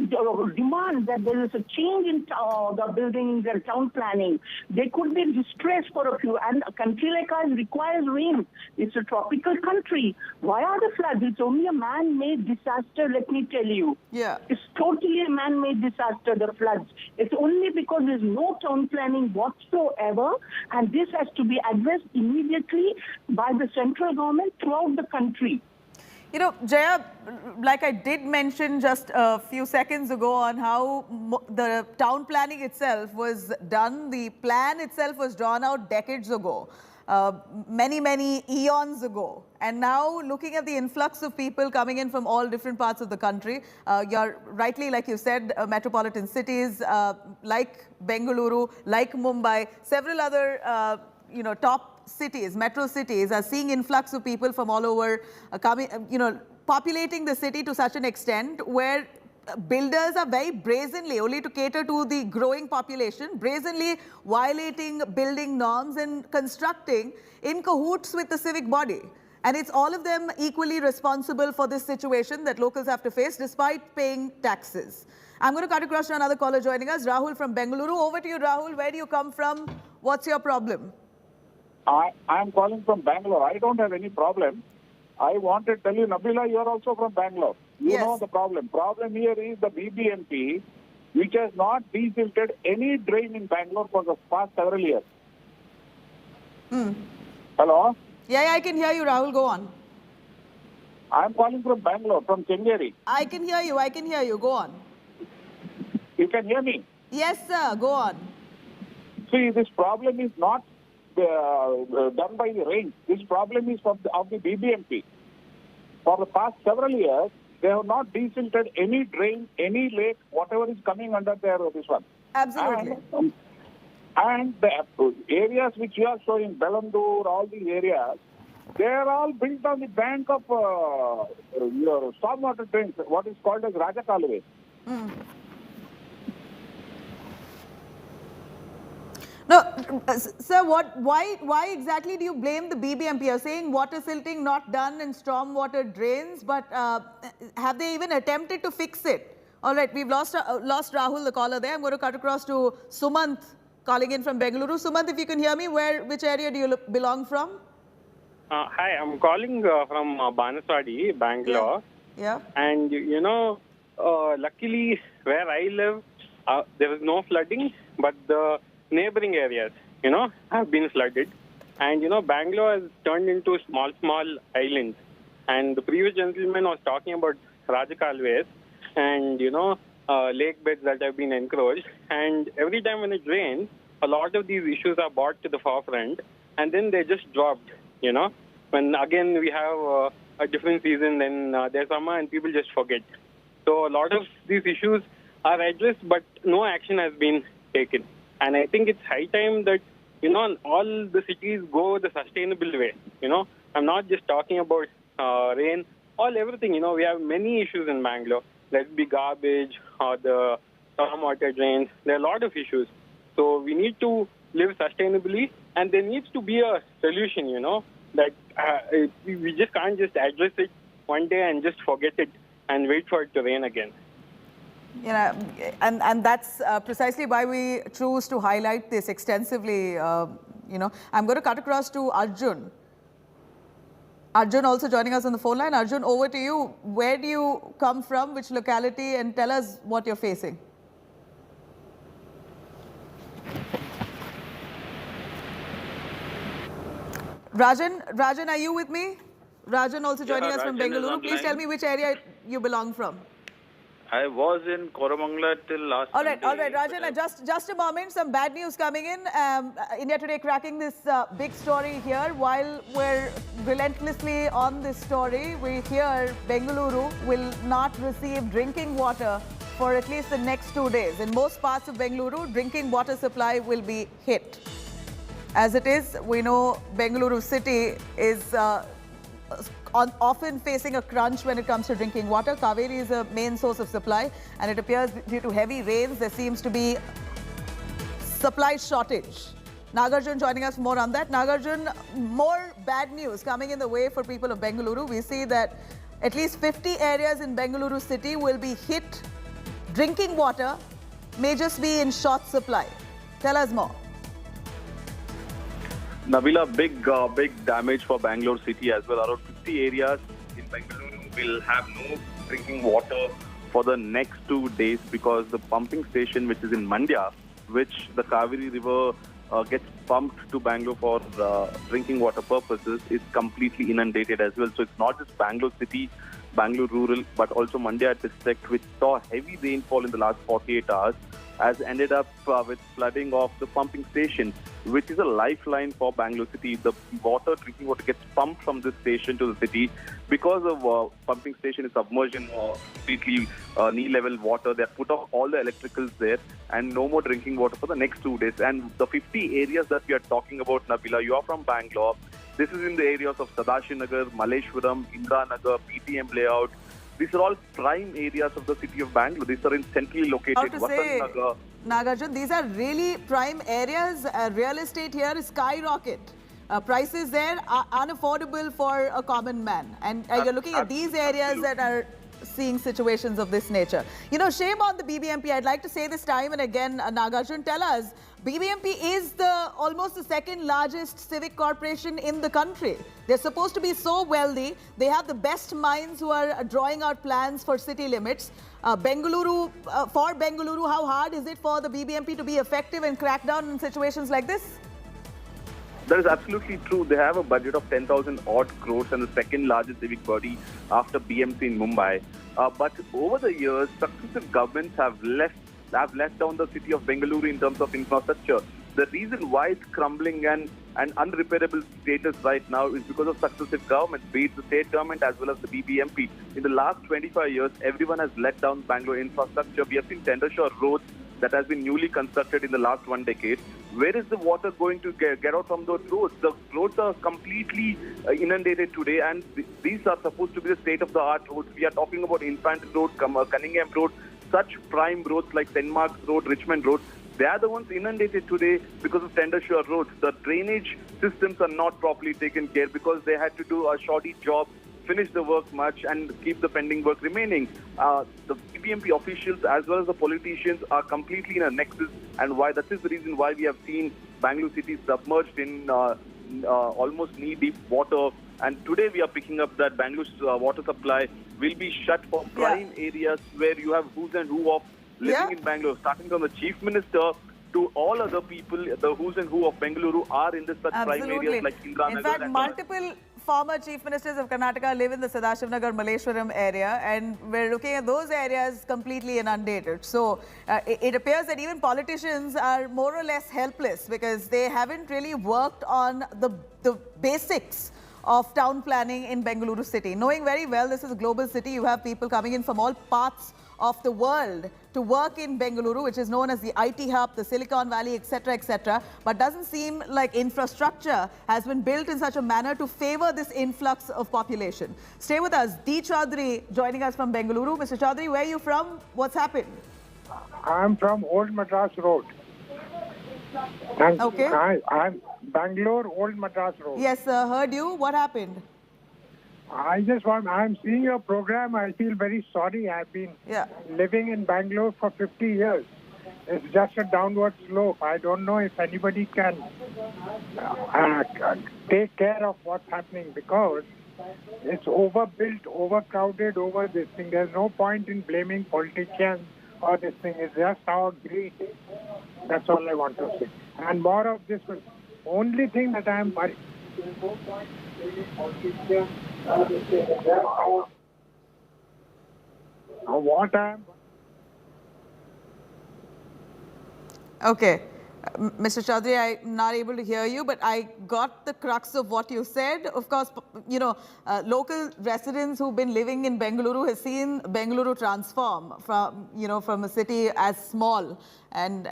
demand that there is a change in the buildings and town planning. There could be distress for a few, and a country like ours requires rain. It's a tropical country. Why are the floods? It's only a man-made disaster, let me tell you. Yeah. It's totally a man-made disaster, the floods. It's only because there's no town planning whatsoever, and this has to be addressed immediately by the central government throughout the country. You know, Jaya, like I did mention just a few seconds ago on how the town planning itself was done, the plan itself was drawn out decades ago, many eons ago. And now looking at the influx of people coming in from all different parts of the country, you're rightly, like you said, metropolitan cities like Bengaluru, like Mumbai, several other, top cities, metro cities are seeing influx of people from all over coming, populating the city to such an extent where builders are very brazenly, only to cater to the growing population, brazenly violating building norms and constructing in cahoots with the civic body. And it's all of them equally responsible for this situation that locals have to face despite paying taxes. I'm going to cut across to another caller joining us, Rahul from Bengaluru. Over to you, Rahul. Where do you come from? What's your problem? I'm calling from Bangalore. I don't have any problem. I want to tell you, Nabila, you are also from Bangalore. You know the problem. Problem here is the BBMP, which has not desilted any drain in Bangalore for the past several years. Hello? Yeah, I can hear you, Rahul. Go on. I'm calling from Bangalore, from Chengeri. I can hear you. Go on. You can hear me? Yes, sir. Go on. See, this problem is not done by the rain. This problem is of the BBMP. For the past several years, they have not desilted any drain, any lake, whatever is coming under this one. Absolutely. And the areas which you are showing, Belandur, all these areas, they are all built on the bank of your stormwater drains, what is called as Rajakalwe. No, sir, why exactly do you blame the BBMP? You're saying water silting not done in stormwater drains, but have they even attempted to fix it? All right, we've lost Rahul, the caller there. I'm going to cut across to Sumant calling in from Bengaluru. Sumant, if you can hear me, which area do you belong from? Hi, I'm calling from Banaswadi, Bangalore. Yeah. And, luckily where I live, there is no flooding, but the neighboring areas, have been flooded. And, Bangalore has turned into small islands. And the previous gentleman was talking about Rajakalways and, lake beds that have been encroached. And every time when it rains, a lot of these issues are brought to the forefront and then they just dropped, When again we have a different season, then there's summer and people just forget. So a lot of these issues are addressed, but no action has been taken. And I think it's high time that, all the cities go the sustainable way. I'm not just talking about rain, everything. We have many issues in Bangalore. Let it be garbage or the stormwater drains. There are a lot of issues. So we need to live sustainably, and there needs to be a solution, that we just can't just address it one day and just forget it and wait for it to rain again. And that's precisely why we choose to highlight this extensively. I'm going to cut across to Arjun. Arjun also joining us on the phone line. Arjun, over to you. Where do you come from? Which locality? And tell us what you're facing. Rajan, are you with me? Rajan also joining us from Bengaluru. Please tell me which area you belong from. I was in Koramangala till last Sunday. All right, Rajan, just a moment. Some bad news coming in. India Today cracking this big story here. While we're relentlessly on this story, we hear Bengaluru will not receive drinking water for at least the next 2 days. In most parts of Bengaluru, drinking water supply will be hit. As it is, we know Bengaluru city is often facing a crunch when it comes to drinking water. Kaveri is a main source of supply, and it appears due to heavy rains, there seems to be supply shortage. Nagarjun joining us for more on that. Nagarjun, more bad news coming in the way for people of Bengaluru. We see that at least 50 areas in Bengaluru city will be hit. Drinking water may just be in short supply. Tell us more. Nabila, big damage for Bangalore city as well. Around 50 areas in Bengaluru will have no drinking water for the next 2 days because the pumping station, which is in Mandya, which the Kaveri River gets pumped to Bangalore for drinking water purposes, is completely inundated as well. So it's not just Bangalore city, Bangalore rural, but also Mandya district, which saw heavy rainfall in the last 48 hours, has ended up with flooding of the pumping station, which is a lifeline for Bangalore city. The drinking water gets pumped from this station to the city. Because the pumping station is submerged in completely knee-level water, they have put off all the electricals there and no more drinking water for the next 2 days. And the 50 areas that we are talking about, Nabila, you are from Bangalore. This is in the areas of Sadashinagar, Malleshwaram, Indranagar, PTM layout. These are all prime areas of the city of Bangalore. These are in centrally located Nagar. Nagarjun, these are really prime areas. Real estate here is skyrocket. Prices there are unaffordable for a common man. And you're looking at these areas that are seeing situations of this nature. Shame on the BBMP. I'd like to say this time and again, Nagarjun, tell us, BBMP is almost the second largest civic corporation in the country. They're supposed to be so wealthy. They have the best minds who are drawing out plans for city limits. For Bengaluru, how hard is it for the BBMP to be effective and crack down in situations like this? That is absolutely true. They have a budget of 10,000 odd crores and the second largest civic body after BMC in Mumbai. But over the years, successive governments have let down the city of Bengaluru in terms of infrastructure. The reason why it's crumbling and unrepairable status right now is because of successive governments, be it the state government as well as the BBMP. In the last 25 years, everyone has let down Bangalore infrastructure. We have seen Tendershore roads that has been newly constructed in the last 1 decade. Where is the water going to get out from those roads? The roads are completely inundated today, and these are supposed to be the state-of-the-art roads. We are talking about Infantry Road, Cunningham Road, such prime roads like St. Mark's Road, Richmond Road. They are the ones inundated today because of Tendershore roads. The drainage systems are not properly taken care because they had to do a shoddy job, finish the work much and keep the pending work remaining. The BBMP officials as well as the politicians are completely in a nexus, and why that is the reason why we have seen Bangalore city submerged in almost knee-deep water. And today we are picking up that Bangalore's water supply will be shut for prime areas where you have who's and who of living in Bangalore, starting from the Chief Minister to all other people. The who's and who of Bengaluru are in this such prime areas like Indranagar. In fact, multiple former chief ministers of Karnataka live in the Sadashivnagar, Malleshwaram area, and we're looking at those areas completely inundated. So it appears that even politicians are more or less helpless because they haven't really worked on the basics of town planning in Bengaluru city. Knowing very well this is a global city, you have people coming in from all parts of the world to work in Bengaluru, which is known as the IT hub, the Silicon Valley, etc., but doesn't seem like infrastructure has been built in such a manner to favor this influx of population. Stay with us. D. Chaudhary joining us from Bengaluru. Mr. Chaudhary, where are you from? What's happened? I'm from Old Madras Road. Okay. Hi, I'm Bangalore, Old Madras Road. Yes, heard you. What happened? I'm seeing your program. I feel very sorry. I've been living in Bangalore for 50 years. It's just a downward slope. I don't know if anybody can take care of what's happening because it's overbuilt, overcrowded, over this thing. There's no point in blaming politicians or this thing. It's just our greed. That's all I want to say. And more of this was only thing that I am worried. What I am. Okay. Mr. Chaudhary, I'm not able to hear you, but I got the crux of what you said. Of course, you know, local residents who've been living in Bengaluru have seen Bengaluru transform from a city as small and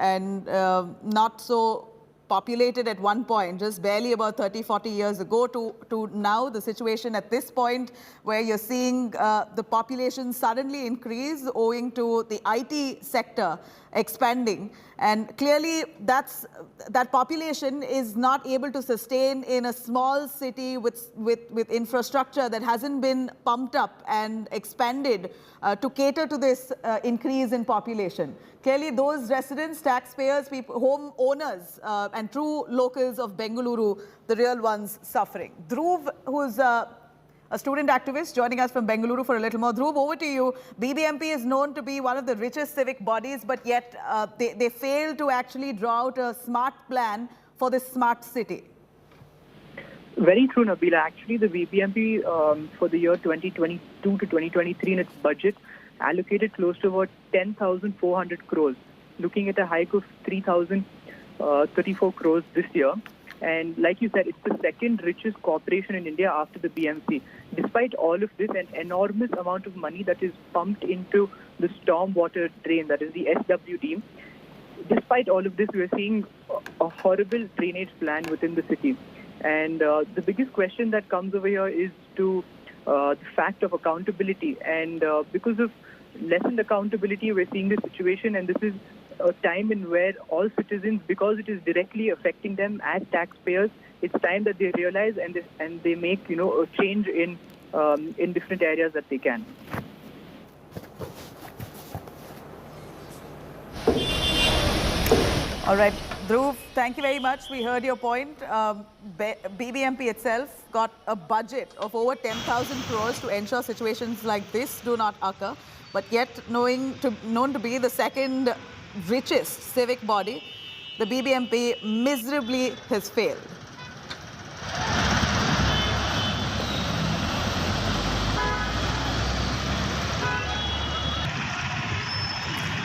not so populated at one point, just barely about 30, 40 years ago, to now the situation at this point where you're seeing the population suddenly increase owing to the IT sector expanding. And clearly that population is not able to sustain in a small city with infrastructure that hasn't been pumped up and expanded to cater to this increase in population. Clearly those residents, taxpayers, people, home owners and true locals of Bengaluru, the real ones suffering. Dhruv, who's a student activist joining us from Bengaluru for a little more. Dhruv, over to you. BBMP is known to be one of the richest civic bodies, but yet they failed to actually draw out a smart plan for this smart city. Very true, Nabila. Actually, the BBMP for the year 2022 to 2023 in its budget allocated close to about 10,400 crores, looking at a hike of 3,034 crores this year. And like you said, it's the second richest corporation in India after the BMC. Despite all of this, an enormous amount of money that is pumped into the stormwater drain, that is the SWD. Despite all of this, we are seeing a horrible drainage plan within the city. And the biggest question that comes over here is to the fact of accountability. And because of lessened accountability, we're seeing this situation, and this is a time in where all citizens, because it is directly affecting them as taxpayers, it's time that they realize and they make a change in different areas that they can. All right, Dhruv, thank you very much. We heard your point. BBMP itself got a budget of over 10,000 crores to ensure situations like this do not occur, but yet known to be the second richest civic body, the BBMP miserably has failed.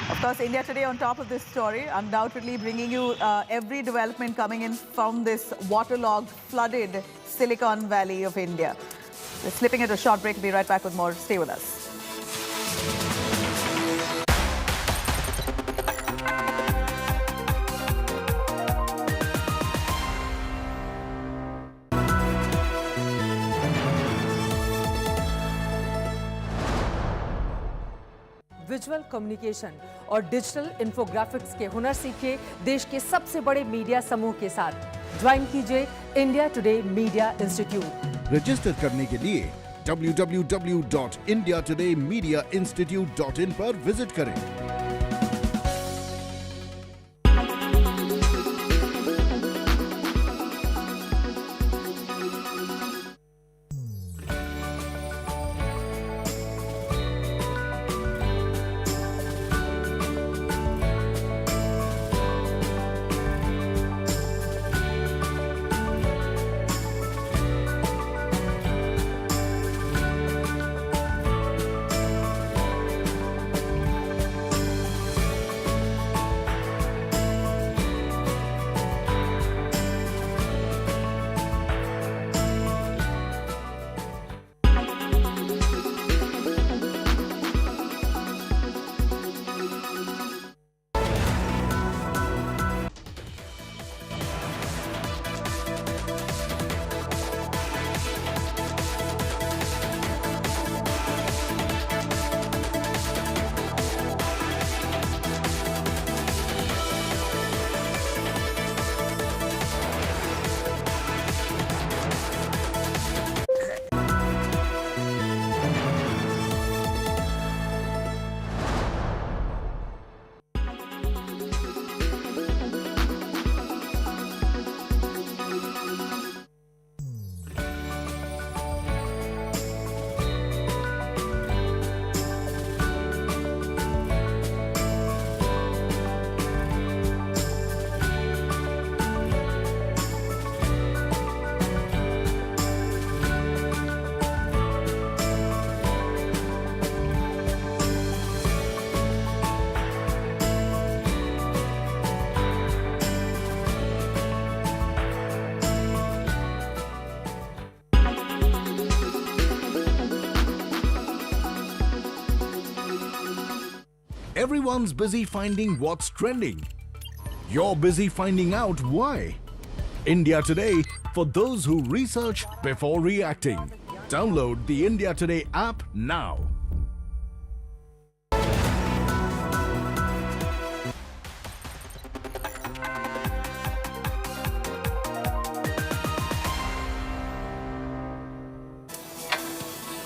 Of course, India Today on top of this story, undoubtedly bringing you every development coming in from this waterlogged, flooded Silicon Valley of India. We're slipping into a short break. We'll be right back with more. Stay with us. Visual communication और digital infographics के हुनर सीखिए देश के सबसे बड़े media समूह के साथ। ज्वाइन कीजिए India today media institute. Register करने के लिए www.indiatodaymediainstitute.in पर विजिट करें। Everyone's busy finding what's trending. You're busy finding out why. India Today, for those who research before reacting. Download the India Today app now.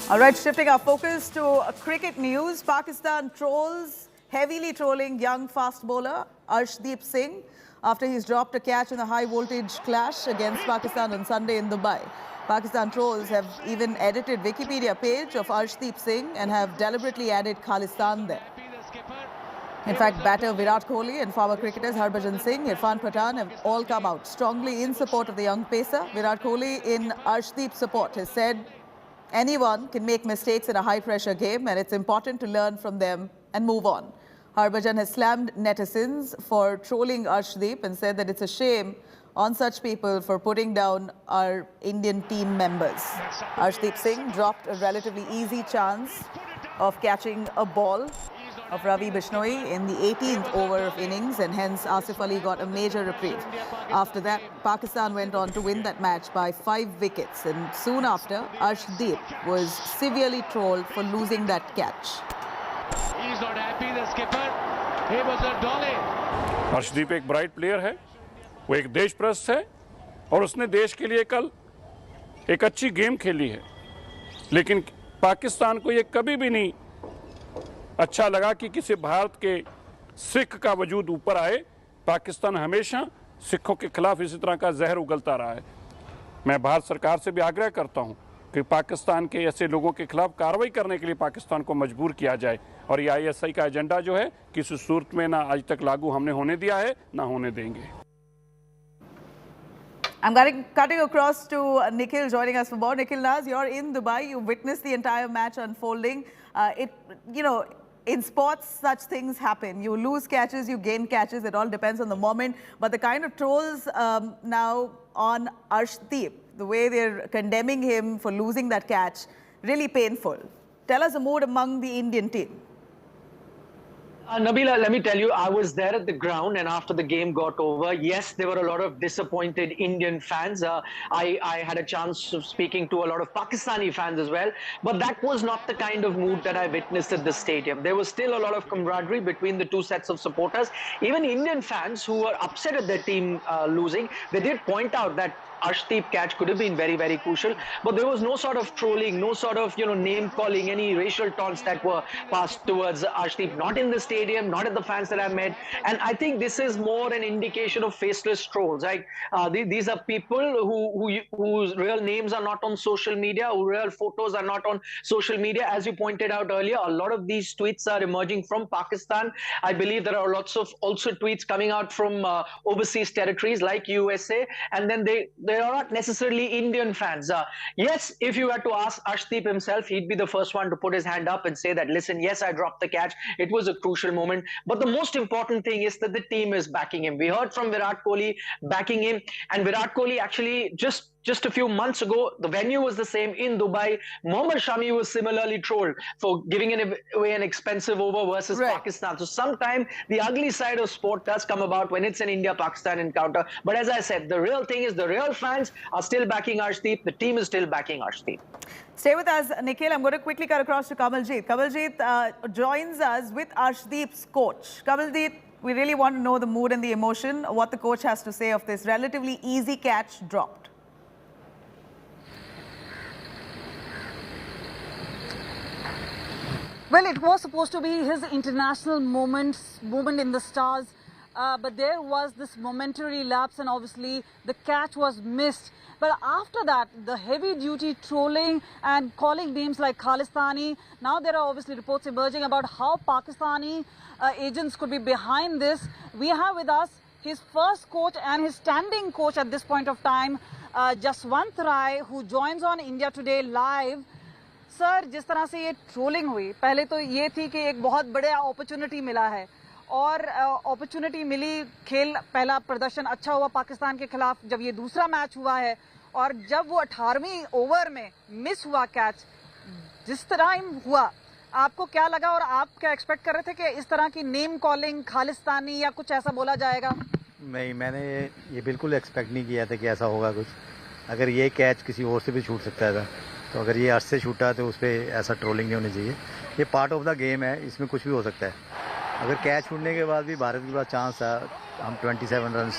All right, shifting our focus to cricket news. Pakistan trolls heavily trolling young fast bowler Arshdeep Singh after he's dropped a catch in a high-voltage clash against Pakistan on Sunday in Dubai. Pakistan trolls have even edited Wikipedia page of Arshdeep Singh and have deliberately added Khalistan there. In fact, batter Virat Kohli and former cricketers Harbhajan Singh, Irfan Pathan have all come out strongly in support of the young pacer. Virat Kohli, in Arshdeep's support, has said anyone can make mistakes in a high-pressure game and it's important to learn from them and move on. Harbhajan has slammed netizens for trolling Arshdeep and said that it's a shame on such people for putting down our Indian team members. Arshdeep Singh dropped a relatively easy chance of catching a ball of Ravi Bishnoi in the 18th over of innings, and hence Asif Ali got a major reprieve. After that, Pakistan went on to win that match by 5 wickets, and soon after, Arshdeep was severely trolled for losing that catch. He's not happy, the skipper. He was a dolly. Arshdeep एक bright player है, वो एक देशप्रस्त है और उसने देश के लिए कल एक अच्छी गेम खेली है, लेकिन पाकिस्तान को ये कभी भी नहीं अच्छा लगा कि किसी भारत के सिख का वजूद ऊपर आए। पाकिस्तान हमेशा सिखों के खिलाफ इसी तरह का जहर उगलता रहा है। मैं भारत सरकार से भी आग्रह करता हूं कि पाकिस्तान के ऐसे लोगों के खिलाफ कार्रवाई करने के लिए पाकिस्तान को मजबूर किया जाए और ये आईएसआई का एजेंडा जो है किसी सूरत में ना आज तक लागू हमने होने दिया है ना होने देंगे। I'm cutting across to Nikhil joining us for more. Nikhil Naz, you're in Dubai. You witnessed the entire match unfolding. In sports, such things happen. You lose catches, you gain catches. It all depends on the moment. But the kind of trolls now on Arshdeep, the way they're condemning him for losing that catch, really painful. Tell us the mood among the Indian team. Nabila, let me tell you, I was there at the ground, and after the game got over, yes, there were a lot of disappointed Indian fans. I had a chance of speaking to a lot of Pakistani fans as well, but that was not the kind of mood that I witnessed at the stadium. There was still a lot of camaraderie between the two sets of supporters. Even Indian fans who were upset at their team losing, they did point out that Arshdeep catch could have been very, very crucial, but there was no sort of trolling, no sort of, name calling, any racial taunts that were passed towards Arshdeep, not in the stadium, not at the fans that I met. And I think this is more an indication of faceless trolls. Like these are people whose real names are not on social media, whose real photos are not on social media. As you pointed out earlier, a lot of these tweets are emerging from Pakistan. I believe there are lots of also tweets coming out from overseas territories like USA, and then they are not necessarily Indian fans. Yes, if you were to ask Arshdeep himself, he'd be the first one to put his hand up and say that, listen, yes, I dropped the catch. It was a crucial moment. But the most important thing is that the team is backing him. We heard from Virat Kohli backing him, and Virat Kohli actually just a few months ago, the venue was the same in Dubai. Mohammad Shami was similarly trolled for giving away an expensive over versus Pakistan. So sometimes the ugly side of sport does come about when it's an India-Pakistan encounter. But as I said, the real thing is the real fans are still backing Arshdeep. The team is still backing Arshdeep. Stay with us, Nikhil. I'm going to quickly cut across to Kamaljeet. Kamaljeet joins us with Arshdeep's coach. Kamaljeet, we really want to know the mood and the emotion, what the coach has to say of this relatively easy catch dropped. Well, it was supposed to be his international moment in the stars, but there was this momentary lapse and obviously the catch was missed. But after that, the heavy-duty trolling and calling names like Khalistani, now there are obviously reports emerging about how Pakistani agents could be behind this. We have with us his first coach and his standing coach at this point of time, Jaswant Rai, who joins on India Today Live. Sir, जिस तरह से ये trolling हुई, पहले तो ये थी कि एक बहुत बड़ा अपॉर्चुनिटी मिला है और अपॉर्चुनिटी मिली, खेल पहला प्रदर्शन अच्छा हुआ पाकिस्तान के खिलाफ, जब ये दूसरा मैच हुआ है और जब वो 18वीं ओवर में मिस हुआ कैच, जिस तरह हुआ आपको क्या लगा और आप क्या एक्सपेक्ट कर रहे थे कि इस तरह की नेम कॉलिंग खालिस्तानी या कुछ ऐसा बोला जाएगा? नहीं, मैंने ये बिल्कुल एक्सपेक्ट नहीं किया था कि ऐसा होगा कुछ। अगर ये कैच किसी और से भी छूट सकता था, तो अगर ये अर्श से छूटा तो उस पर ऐसा ट्रोलिंग नहीं होनी चाहिए। ये पार्ट ऑफ द गेम है, इसमें कुछ भी हो सकता है। अगर कैच छूटने के बाद भी भारत के पास चांस था, हम 27 रन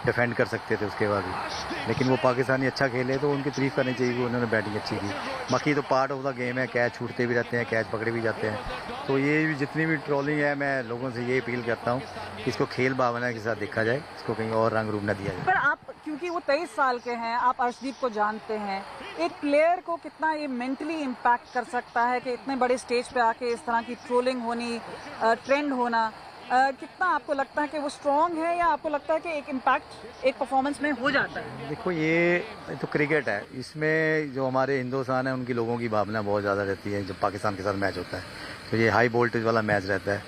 डिफेंड कर सकते थे उसके बाद भी, लेकिन वो पाकिस्तानी अच्छा खेले तो उनकी तारीफ करनी चाहिए कि उन्होंने बैटिंग अच्छी की। बाकी तो पार्ट ऑफ द गेम है, कैच छूटते भी रहते हैं, कैच पकड़े भी जाते हैं। तो ये भी जितनी भी ट्रोलिंग है, मैं लोगों से ये अपील करता हूँ कि इसको खेल भावना के साथ देखा जाए, इसको कहीं और रंग रूप न दिया जाए। पर आप, क्योंकि वो 23 साल के हैं, आप अर्शदीप को जानते हैं, एक प्लेयर को कितना ये मेंटली इम्पैक्ट कर सकता है कि इतने बड़े स्टेज पे आके इस तरह की ट्रोलिंग होनी, ट्रेंड होना, कितना आपको लगता है कि वो स्ट्रॉन्ग है या आपको लगता है कि एक इम्पैक्ट एक परफॉर्मेंस में हो जाता है? देखो, ये तो क्रिकेट है, इसमें जो हमारे हिंदुस्तान है उनकी लोगों की भावना बहुत ज़्यादा रहती है। जब पाकिस्तान के साथ मैच होता है तो ये हाई वोल्टेज वाला मैच रहता है,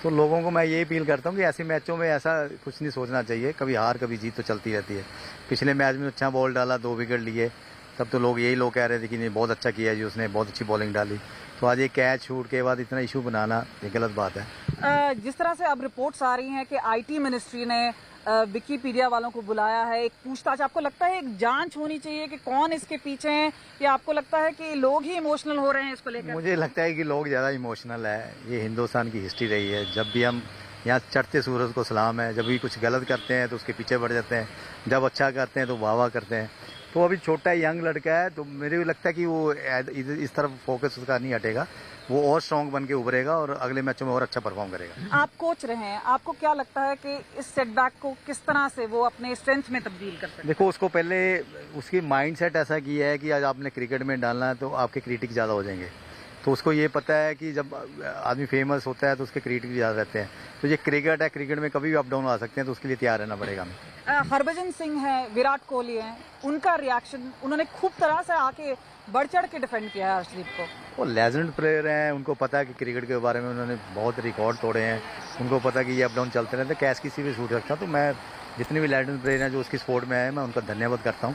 तो लोगों को मैं ये अपील करता हूँ कि ऐसे मैचों में ऐसा कुछ नहीं सोचना चाहिए। कभी हार कभी जीत तो चलती रहती है। पिछले मैच में अच्छा बॉल डाला, 2 विकेट लिए, तब तो लोग यही कह रहे थे कि नहीं बहुत अच्छा किया जी उसने, बहुत अच्छी बॉलिंग डाली। तो आज ये कैच छूट के बाद इतना इशू बनाना ये गलत बात है। जिस तरह से अब रिपोर्ट्स आ रही हैं कि आईटी मिनिस्ट्री ने विकीपीडिया वालों को बुलाया है, एक पूछताछ, आपको लगता है एक जांच होनी चाहिए कि कौन इसके पीछे है, या आपको लगता है कि लोग ही इमोशनल हो रहे हैं इसको लेकर? मुझे लगता है कि लोग ज़्यादा इमोशनल है। ये हिंदुस्तान की हिस्ट्री रही है, जब भी हम यहाँ चढ़ते सूरज को सलाम है, जब भी कुछ गलत करते हैं तो उसके पीछे बढ़ जाते हैं, जब अच्छा करते हैं तो वाह वाह करते हैं। तो अभी छोटा यंग लड़का है, तो मेरे को लगता है कि वो इस तरफ फोकस उसका नहीं हटेगा, वो और स्ट्रॉन्ग बन के उभरेगा और अगले मैचों में और अच्छा परफॉर्म करेगा। आप कोच रहे हैं, आपको क्या लगता है कि इस सेटबैक को किस तरह से वो अपने स्ट्रेंथ में तब्दील कर सकते हैं? देखो, उसको पहले उसकी माइंडसेट ऐसा किया है कि आज आपने क्रिकेट में डालना है तो आपके क्रिटिक ज़्यादा हो जाएंगे। तो उसको ये पता है कि जब आदमी फेमस होता है तो उसके क्रिटिक ज़्यादा रहते हैं। तो ये क्रिकेट है, क्रिकेट में कभी भी अप डाउन आ सकते हैं, तो उसके लिए तैयार रहना पड़ेगा हमें। हरभजन सिंह है, विराट कोहली है, उनका रिएक्शन, उन्होंने खूब तरह से आके बढ़ चढ़ के डिफेंड किया है अर्शदीप को। वो लेजेंड प्लेयर हैं, उनको पता है कि क्रिकेट के बारे में उन्होंने बहुत रिकॉर्ड तोड़े हैं, उनको पता है कि ये अप डाउन चलते रहते हैं, कैच किसी भी छूट सकता। तो मैं जितने भी लेजेंड प्लेयर हैं जो उसकी स्पोर्ट में आए, मैं उनका धन्यवाद करता हूँ।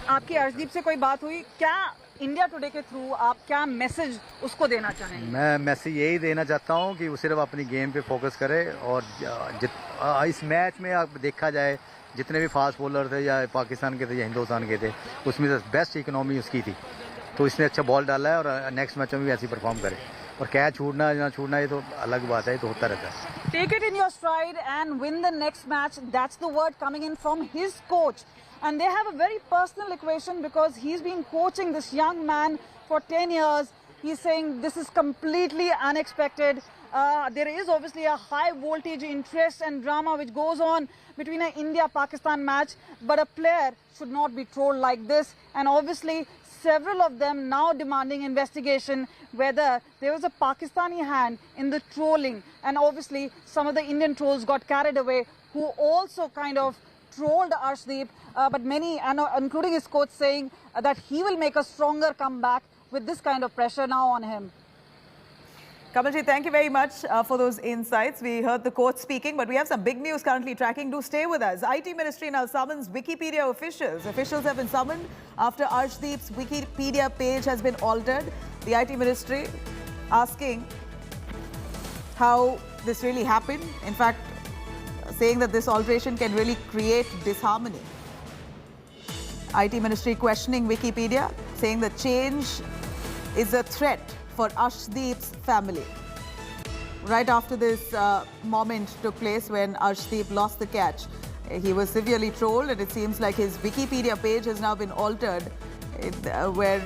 आपकी अर्शदीप से कोई बात हुई क्या? इंडिया टुडे के थ्रू आप क्या मैसेज उसको देना चाहेंगे? मैं मैसेज यही देना चाहता हूँ कि वो सिर्फ अपनी गेम पे फोकस करे, और इस मैच में आप देखा जाए जितने भी फास्ट बॉलर थे, या पाकिस्तान के थे या हिंदुस्तान के थे, उसमें बेस्ट इकोनॉमी उसकी थी। तो इसने अच्छा बॉल डाला है और नेक्स्ट मैच में भी ऐसे परफॉर्म करे। और कैच छूटना या छूटना ये तो अलग बात है, ये तो होता रहता है। Take it in your stride and win the next match. That's the word coming in from his coach. And they have a very personal equation because he's been coaching this young man for 10 years. He's saying this is completely unexpected. There is obviously a high voltage interest and drama which goes on between an India-Pakistan match, but a player should not be trolled like this. And obviously several of them now demanding investigation whether there was a Pakistani hand in the trolling, and obviously some of the Indian trolls got carried away who also kind of trolled Arshdeep, but many, including his coach, saying that he will make a stronger comeback with this kind of pressure now on him. Kamalji, thank you very much for those insights. We heard the coach speaking, but we have some big news currently tracking. Do stay with us. IT Ministry now summons Wikipedia officials. Officials have been summoned after Arshdeep's Wikipedia page has been altered. The IT Ministry asking how this really happened. In fact, saying that this alteration can really create disharmony. IT Ministry questioning Wikipedia, saying the change is a threat for Arshdeep's family. Right after this moment took place when Arshdeep lost the catch, he was severely trolled, and it seems like his Wikipedia page has now been altered, where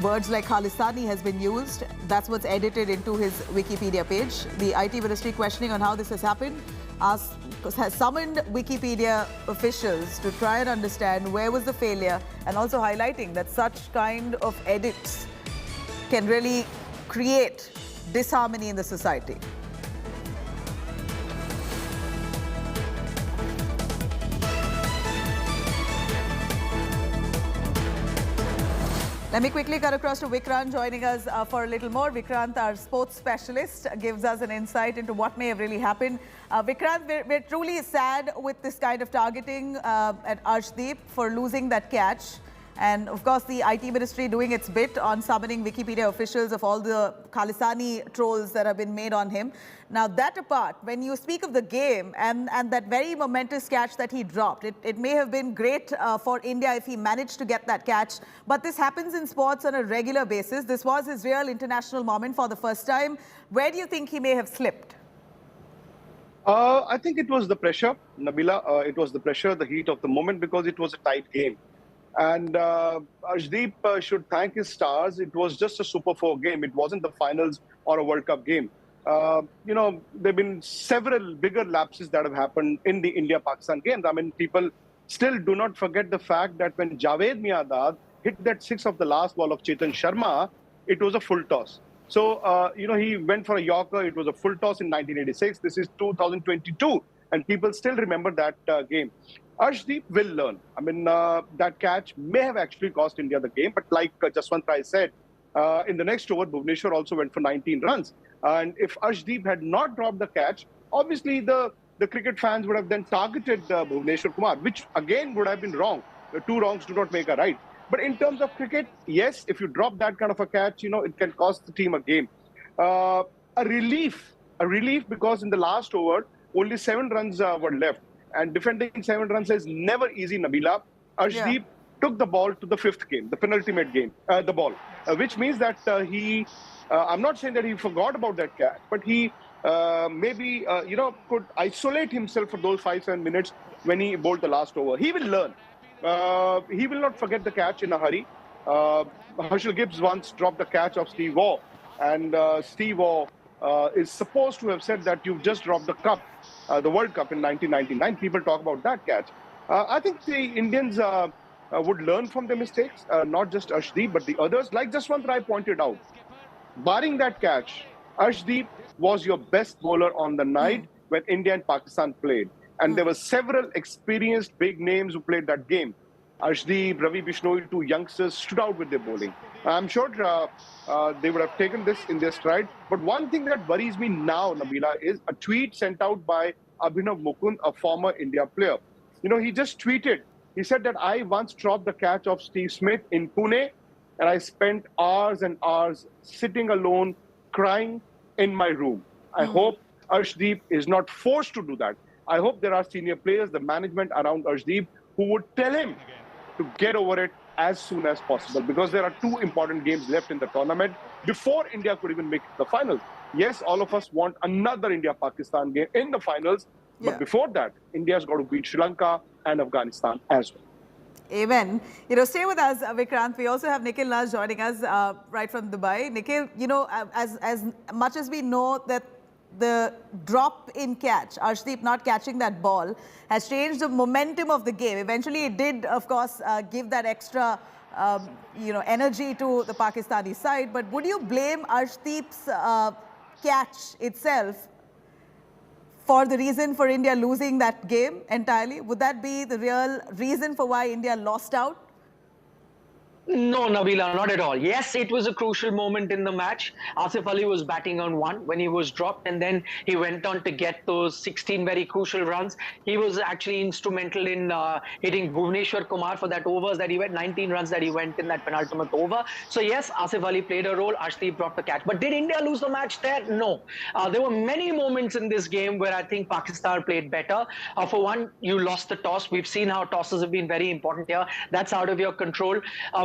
words like Khalistani has been used. That's what's edited into his Wikipedia page. The IT Ministry questioning on how this has happened has summoned Wikipedia officials to try and understand where was the failure, and also highlighting that such kind of edits can really create disharmony in the society. Let me quickly cut across to Vikrant joining us for a little more. Vikrant, our sports specialist, gives us an insight into what may have really happened. Vikrant, we're truly sad with this kind of targeting at Arshdeep for losing that catch. And of course, the IT ministry doing its bit on summoning Wikipedia officials of all the Khalisani trolls that have been made on him. Now, that apart, when you speak of the game and that very momentous catch that he dropped, it may have been great for India if he managed to get that catch. But this happens in sports on a regular basis. This was his real international moment for the first time. Where do you think he may have slipped? I think it was the pressure, Nabila. It was the pressure, the heat of the moment, because it was a tight game. And Arshdeep should thank his stars. It was just a Super 4 game. It wasn't the finals or a World Cup game. You know, there have been several bigger lapses that have happened in the India-Pakistan games. I mean, people still do not forget the fact that when Javed Miandad hit that six of the last ball of Chetan Sharma, it was a full toss. So, you know, he went for a Yorker. It was a full toss in 1986. This is 2022. And people still remember that game. Arshdeep will learn. I mean, that catch may have actually cost India the game. But like Jaswant Rai said, in the next over, Bhuvneshwar also went for 19 runs. And if Arshdeep had not dropped the catch, obviously the cricket fans would have then targeted Bhuvneshwar Kumar, which again would have been wrong. The two wrongs do not make a right. But in terms of cricket, yes, if you drop that kind of a catch, you know, it can cost the team a game. A relief because in the last over, only 7 runs were left. And defending 7 runs is never easy, Nabila. Arshdeep took the ball to the 5th game, the penultimate game, the ball, which means that he, I'm not saying that he forgot about that catch, but he maybe, you know, could isolate himself for those 5-7 minutes when he bowled the last over. He will learn. He will not forget the catch in a hurry. Herschel Gibbs once dropped the catch of Steve Waugh, and Steve Waugh is supposed to have said that you've just dropped the cup, the World Cup in 1999. People talk about that catch. I think the Indians would learn from their mistakes, not just Arshdeep, but the others. Like Jaswant Rai pointed out, barring that catch, Arshdeep was your best bowler on the night when India and Pakistan played. And there were several experienced big names who played that game. Arshdeep, Ravi Bishnoi, 2 youngsters stood out with their bowling. I'm sure they would have taken this in their stride. But one thing that worries me now, Nabila, is a tweet sent out by Abhinav Mukund, a former India player. You know, he just tweeted. He said that I once dropped the catch of Steve Smith in Pune, and I spent hours and hours sitting alone, crying in my room. I hope Arshdeep is not forced to do that. I hope there are senior players, the management around Arshdeep, who would tell him to get over it as soon as possible, because there are 2 important games left in the tournament before India could even make the finals. Yes, all of us want another India-Pakistan game in the finals, but before that, India's got to beat Sri Lanka and Afghanistan as well. Amen. You know, stay with us, Vikrant. We also have Nikhil Nas joining us right from Dubai. Nikhil, you know, as much as we know that the drop in catch, Arshdeep not catching that ball, has changed the momentum of the game. Eventually, it did, of course, give that extra, you know, energy to the Pakistani side. But would you blame Arshdeep's catch itself for the reason for India losing that game entirely? Would that be the real reason for why India lost out? No, Nabila, not at all. Yes, it was a crucial moment in the match. Asif Ali was batting on 1 when he was dropped, and then he went on to get those 16 very crucial runs. He was actually instrumental in hitting Bhuvneshwar Kumar for that overs that he went, 19 runs that he went in that penultimate over. So yes, Asif Ali played a role. Arshdeep dropped the catch. But did India lose the match there? No. There were many moments in this game where I think Pakistan played better. For one, you lost the toss. We've seen how tosses have been very important here. That's out of your control.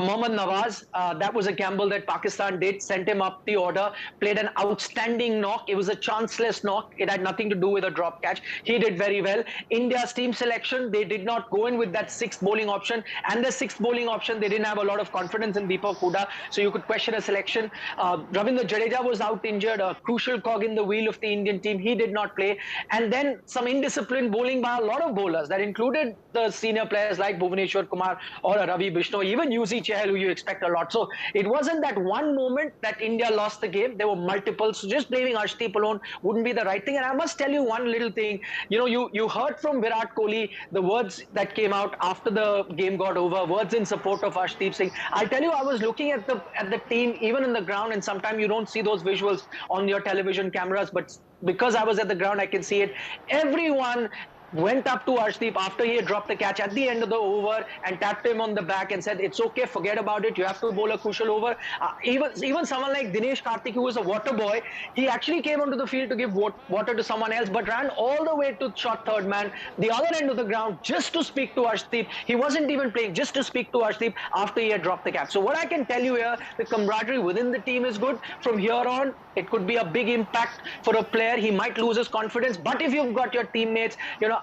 Mohammad Nawaz, that was a gamble that Pakistan did, sent him up the order, played an outstanding knock. It was a chanceless knock. It had nothing to do with a drop catch. He did very well. India's team selection, they did not go in with that 6th bowling option. And the 6th bowling option, they didn't have a lot of confidence in Deepak Hooda. So you could question a selection. Ravindra Jadeja was out injured, a crucial cog in the wheel of the Indian team. He did not play. And then some indisciplined bowling by a lot of bowlers. That included the senior players like Bhuvneshwar Kumar or Ravi Bishnoi, even UC Chahal, who you expect a lot. So it wasn't that one moment that India lost the game. There were multiple. So just blaming Arshdeep alone wouldn't be the right thing. And I must tell you one little thing. You know, you heard from Virat Kohli the words that came out after the game got over, words in support of Arshdeep Singh. I'll tell you, I was looking at the team even in the ground, and sometimes you don't see those visuals on your television cameras, but because I was at the ground, I can see it. Everyone went up to Arshdeep after he had dropped the catch at the end of the over and tapped him on the back and said, it's okay, forget about it, you have to bowl a crucial over. Even someone like Dinesh Karthik, who was a water boy, he actually came onto the field to give water to someone else, but ran all the way to short third man, the other end of the ground, just to speak to Arshdeep. He wasn't even playing, just to speak to Arshdeep after he had dropped the catch. So what I can tell you here, the camaraderie within the team is good. From here on, it could be a big impact for a player. He might lose his confidence, but if you've got your teammates,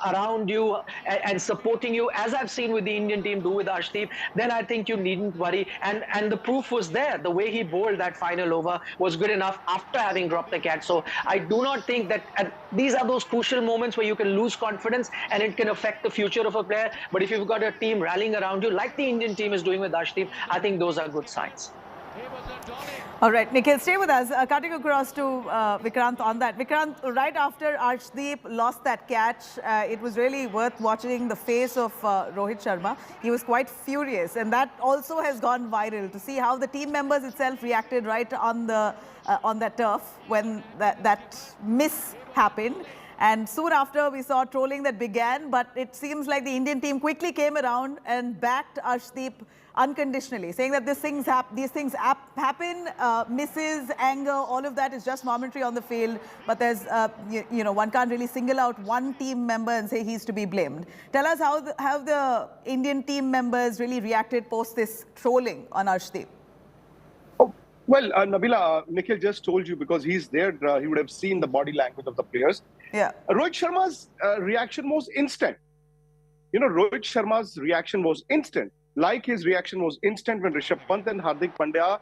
around you and supporting you, as I've seen with the Indian team do with Arshdeep, then I think you needn't worry. And the proof was there. The way he bowled that final over was good enough after having dropped the catch. So I do not think that these are those crucial moments where you can lose confidence and it can affect the future of a player. But if you've got a team rallying around you, like the Indian team is doing with Arshdeep, I think those are good signs. All right, Nikhil, stay with us. Cutting across to Vikrant on that. Vikrant, right after Arshdeep lost that catch, it was really worth watching the face of Rohit Sharma. He was quite furious, and that also has gone viral, to see how the team members itself reacted right on that turf when that miss happened. And soon after, we saw trolling that began, but it seems like the Indian team quickly came around and backed Arshdeep unconditionally, saying that these things happen, misses, anger, all of that is just momentary on the field. But there's, one can't really single out one team member and say he's to be blamed. Tell us how the Indian team members really reacted post this trolling on Arshdeep. Well, Nabila, Nikhil just told you, because he's there, he would have seen the body language of the players. Yeah. Rohit Sharma's reaction was instant. Rohit Sharma's reaction was instant. Like his reaction was instant when Rishabh Pant and Hardik Pandya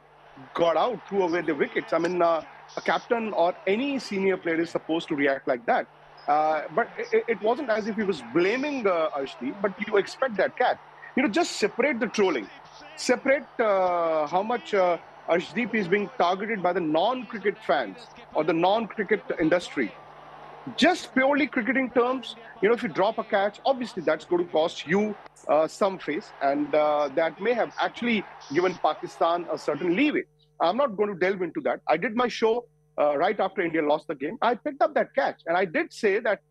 got out, threw away the wickets. I mean, a captain or any senior player is supposed to react like that. But it wasn't as if he was blaming Arshdeep, but you expect that catch. Just separate the trolling. Separate how much Arshdeep is being targeted by the non-cricket fans or the non-cricket industry. Just purely cricketing terms, if you drop a catch, obviously that's going to cost you some face, and that may have actually given Pakistan a certain leeway. I'm not going to delve into that. I did my show right after India lost the game. I picked up that catch, and I did say that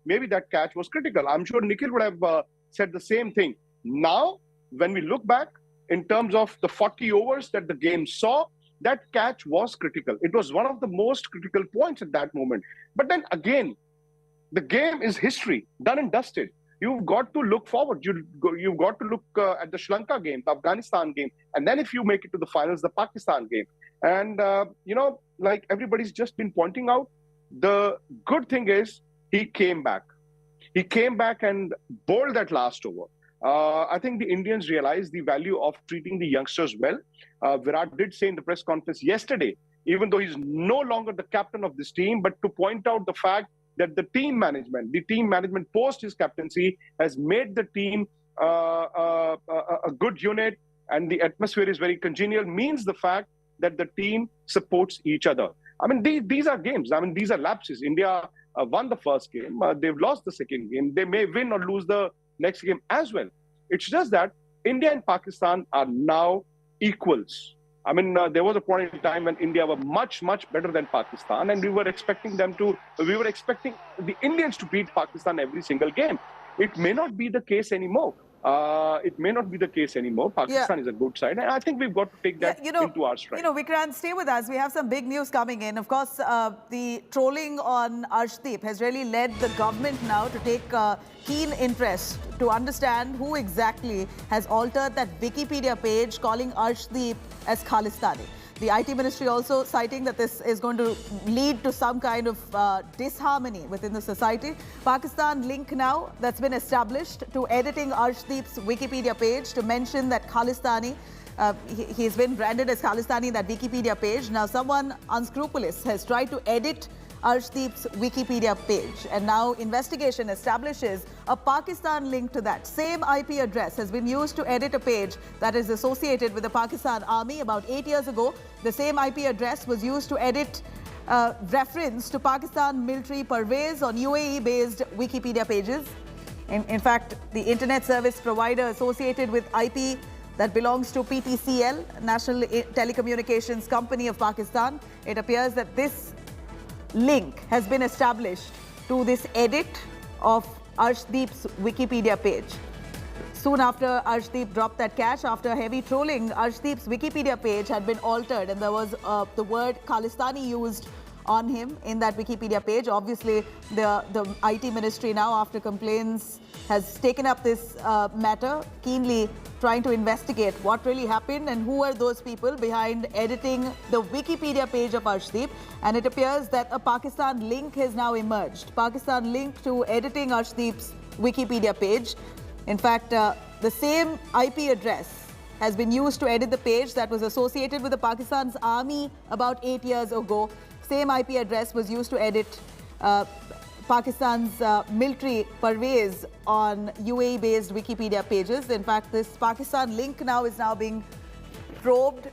maybe that catch was critical. I'm sure Nikhil would have said the same thing. Now, when we look back in terms of the 40 overs that the game saw, that catch was critical. It was one of the most critical points at that moment. But then again, the game is history, done and dusted. You've got to look forward. You've got to look at the Sri Lanka game, the Afghanistan game, and then if you make it to the finals, the Pakistan game. And, like everybody's just been pointing out, the good thing is he came back. He came back and bowled that last over. I think the Indians realized the value of treating the youngsters well. Virat did say in the press conference yesterday, even though he's no longer the captain of this team, but to point out the fact that the team management post his captaincy has made the team a good unit, and the atmosphere is very congenial, means the fact that the team supports each other. I mean, these are games. I mean, these are lapses. India won the first game. They've lost the second game. They may win or lose the next game as well. It's just that India and Pakistan are now equals. I mean, there was a point in time when India were much, much better than Pakistan, and we were expecting the Indians to beat Pakistan every single game. It may not be the case anymore. Pakistan is a good side, and I think we've got to take that into our stride. Vikrant, stay with us. We have some big news coming in. Of course, the trolling on Arshdeep has really led the government now to take keen interest to understand who exactly has altered that Wikipedia page calling Arshdeep as Khalistani. The IT ministry also citing that this is going to lead to some kind of disharmony within the society. Pakistan link now that's been established to editing Arshdeep's Wikipedia page to mention that Khalistani. He's been branded as Khalistani in that Wikipedia page. Now someone unscrupulous has tried to edit Arshdeep's Wikipedia page, and now investigation establishes a Pakistan link to that. Same IP address has been used to edit a page that is associated with the Pakistan Army. About 8 years ago, the same IP address was used to edit reference to Pakistan military Parvez on UAE-based Wikipedia pages. In fact, the internet service provider associated with IP that belongs to PTCL, National Telecommunications Company of Pakistan. It appears that this link has been established to this edit of Arshdeep's Wikipedia page. Soon after Arshdeep dropped that cache, after heavy trolling, Arshdeep's Wikipedia page had been altered and there was the word Khalistani used on him in that Wikipedia page. Obviously, the IT ministry now, after complaints, has taken up this matter, keenly trying to investigate what really happened and who are those people behind editing the Wikipedia page of Arshdeep. And it appears that a Pakistan link has now emerged. Pakistan link to editing Arshdeep's Wikipedia page. In fact, the same IP address has been used to edit the page that was associated with the Pakistan's army about 8 years ago. Same IP address was used to edit Pakistan's military parvez on UAE-based Wikipedia pages. In fact, this Pakistan link now is being probed.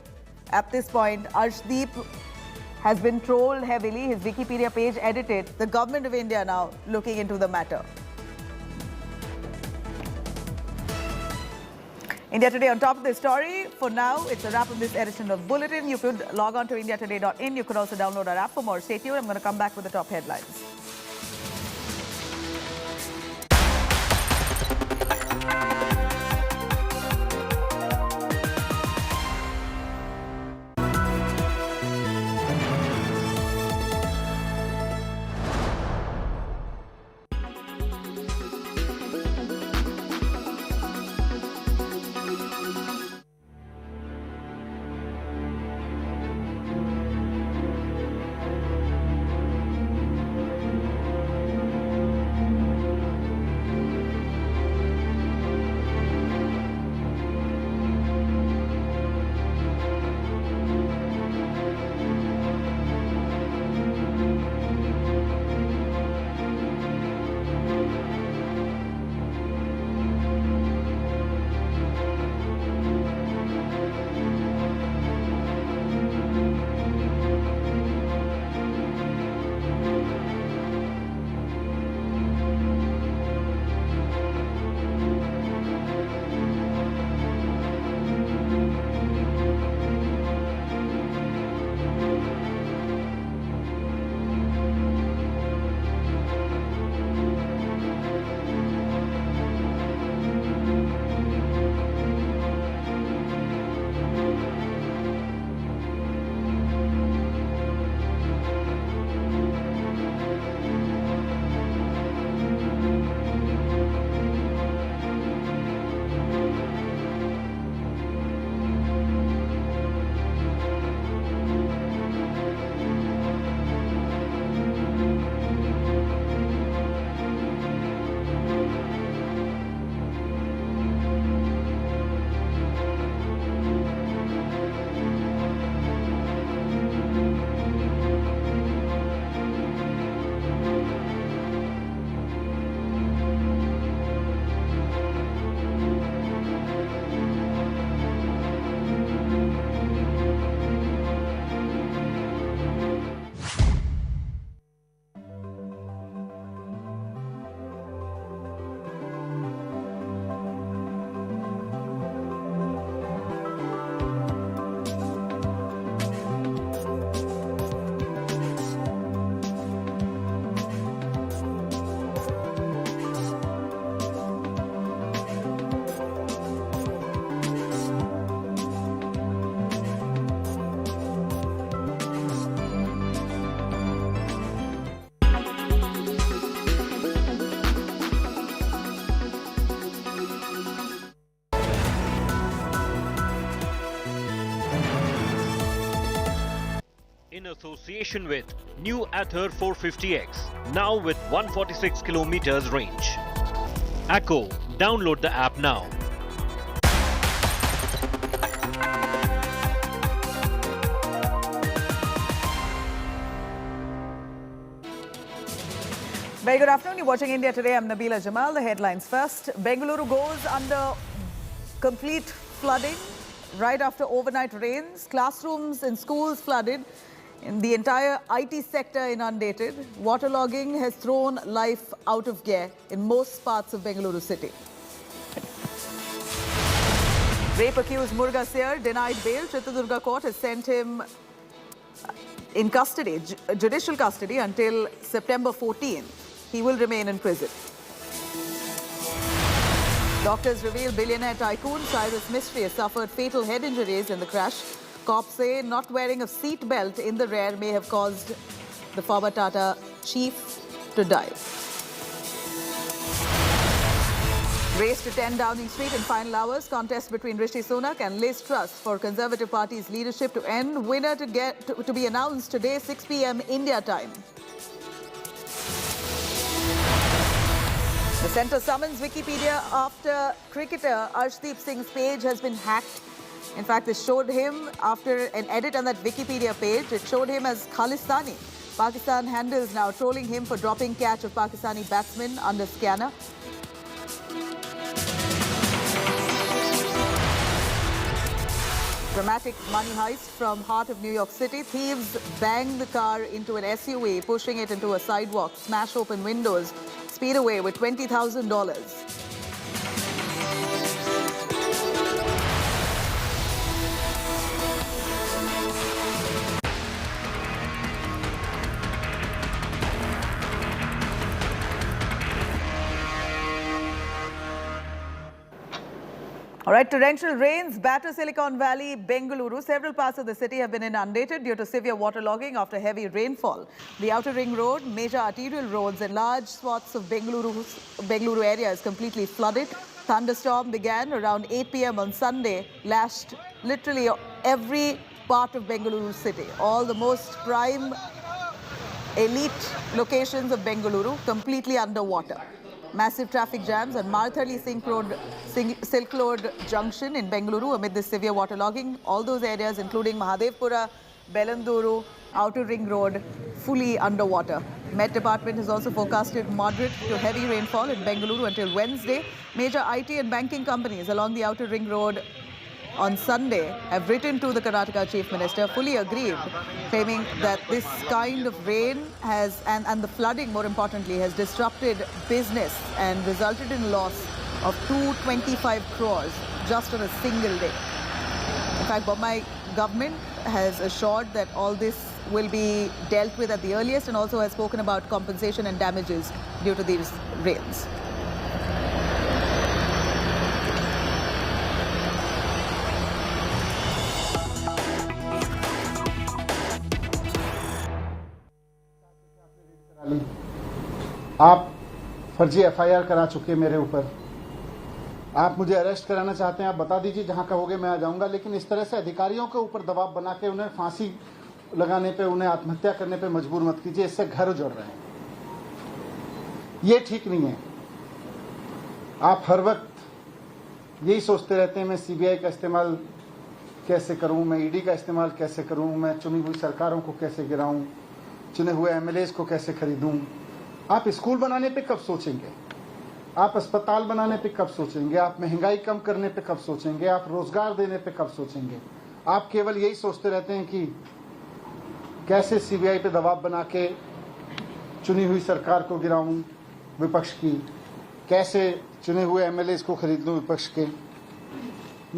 At this point, Arshdeep has been trolled heavily, his Wikipedia page edited. The government of India now looking into the matter. India Today on top of this story. For now, it's a wrap of this edition of Bulletin. You could log on to indiatoday.in. You could also download our app for more. Stay tuned. I'm going to come back with the top headlines. In association with new Ather 450X, now with 146 kilometers range. Acco, download the app now. Very good afternoon. You're watching India Today. I'm Nabila Jamal. The headlines first. Bengaluru goes under complete flooding right after overnight rains. Classrooms and schools flooded. In the entire IT sector inundated. Waterlogging has thrown life out of gear in most parts of Bengaluru city. Rape-accused Murga Seer denied bail. Chitradurga court has sent him in custody, judicial custody, until September 14th. He will remain in prison. Doctors reveal billionaire tycoon Cyrus Mistry has suffered fatal head injuries in the crash. Cops say not wearing a seat belt in the rear may have caused the former Tata chief to die. Race to 10 Downing Street in final hours. Contest between Rishi Sunak and Liz Truss for Conservative Party's leadership to end. Winner to be announced today, 6 p.m. India time. The centre summons Wikipedia after cricketer Arshdeep Singh's page has been hacked. In fact, this showed him after an edit on that Wikipedia page. It showed him as Khalistani. Pakistan handles now trolling him for dropping catch of Pakistani batsman under scanner. Dramatic money heist from heart of New York City. Thieves bang the car into an SUV, pushing it into a sidewalk, smash open windows, speed away with $20,000. All right, torrential rains batter Silicon Valley, Bengaluru. Several parts of the city have been inundated due to severe waterlogging after heavy rainfall. The outer ring road, major arterial roads and large swaths of Bengaluru area is completely flooded. Thunderstorm began around 8 p.m. on Sunday, lashed literally every part of Bengaluru city. All the most prime elite locations of Bengaluru completely underwater. Massive traffic jams on Marthali Silk Road Junction in Bengaluru amid this severe waterlogging. All those areas, including Mahadevpura, Bellanduru, Outer Ring Road, fully underwater. Met Department has also forecasted moderate to heavy rainfall in Bengaluru until Wednesday. Major IT and banking companies along the Outer Ring Road on Sunday have written to the Karnataka Chief Minister, fully agreed, claiming that this kind of rain has, and the flooding more importantly, has disrupted business and resulted in loss of 225 crores just on a single day. In fact, Bombay government has assured that all this will be dealt with at the earliest and also has spoken about compensation and damages due to these rains. आप फर्जी FIR करा चुके मेरे ऊपर। आप मुझे arrest कराना चाहते हैं, आप बता दीजिए, जहां कहोगे मैं आ जाऊंगा। लेकिन इस तरह से अधिकारियों के ऊपर दबाव बना के उन्हें फांसी लगाने पे, उन्हें आत्महत्या करने पे मजबूर मत कीजिए। इससे घर उजड़ रहे हैं, ये ठीक नहीं है। आप हर वक्त यही सोचते रहते हैं मैं सीबीआई का इस्तेमाल कैसे करूं, मैं ईडी का इस्तेमाल कैसे करूं, मैं चुनी हुई सरकारों को कैसे गिराऊं, चुने हुए एमएलएज को कैसे खरीदूं। आप स्कूल बनाने पे कब सोचेंगे? आप अस्पताल बनाने पे कब सोचेंगे? आप महंगाई कम करने पे कब सोचेंगे? आप रोजगार देने पे कब सोचेंगे? आप केवल यही सोचते रहते हैं कि कैसे सीबीआई पे दबाव बना के चुनी हुई सरकार को गिराऊं विपक्ष की, कैसे चुने हुए एमएलएज को खरीद लूं विपक्ष के।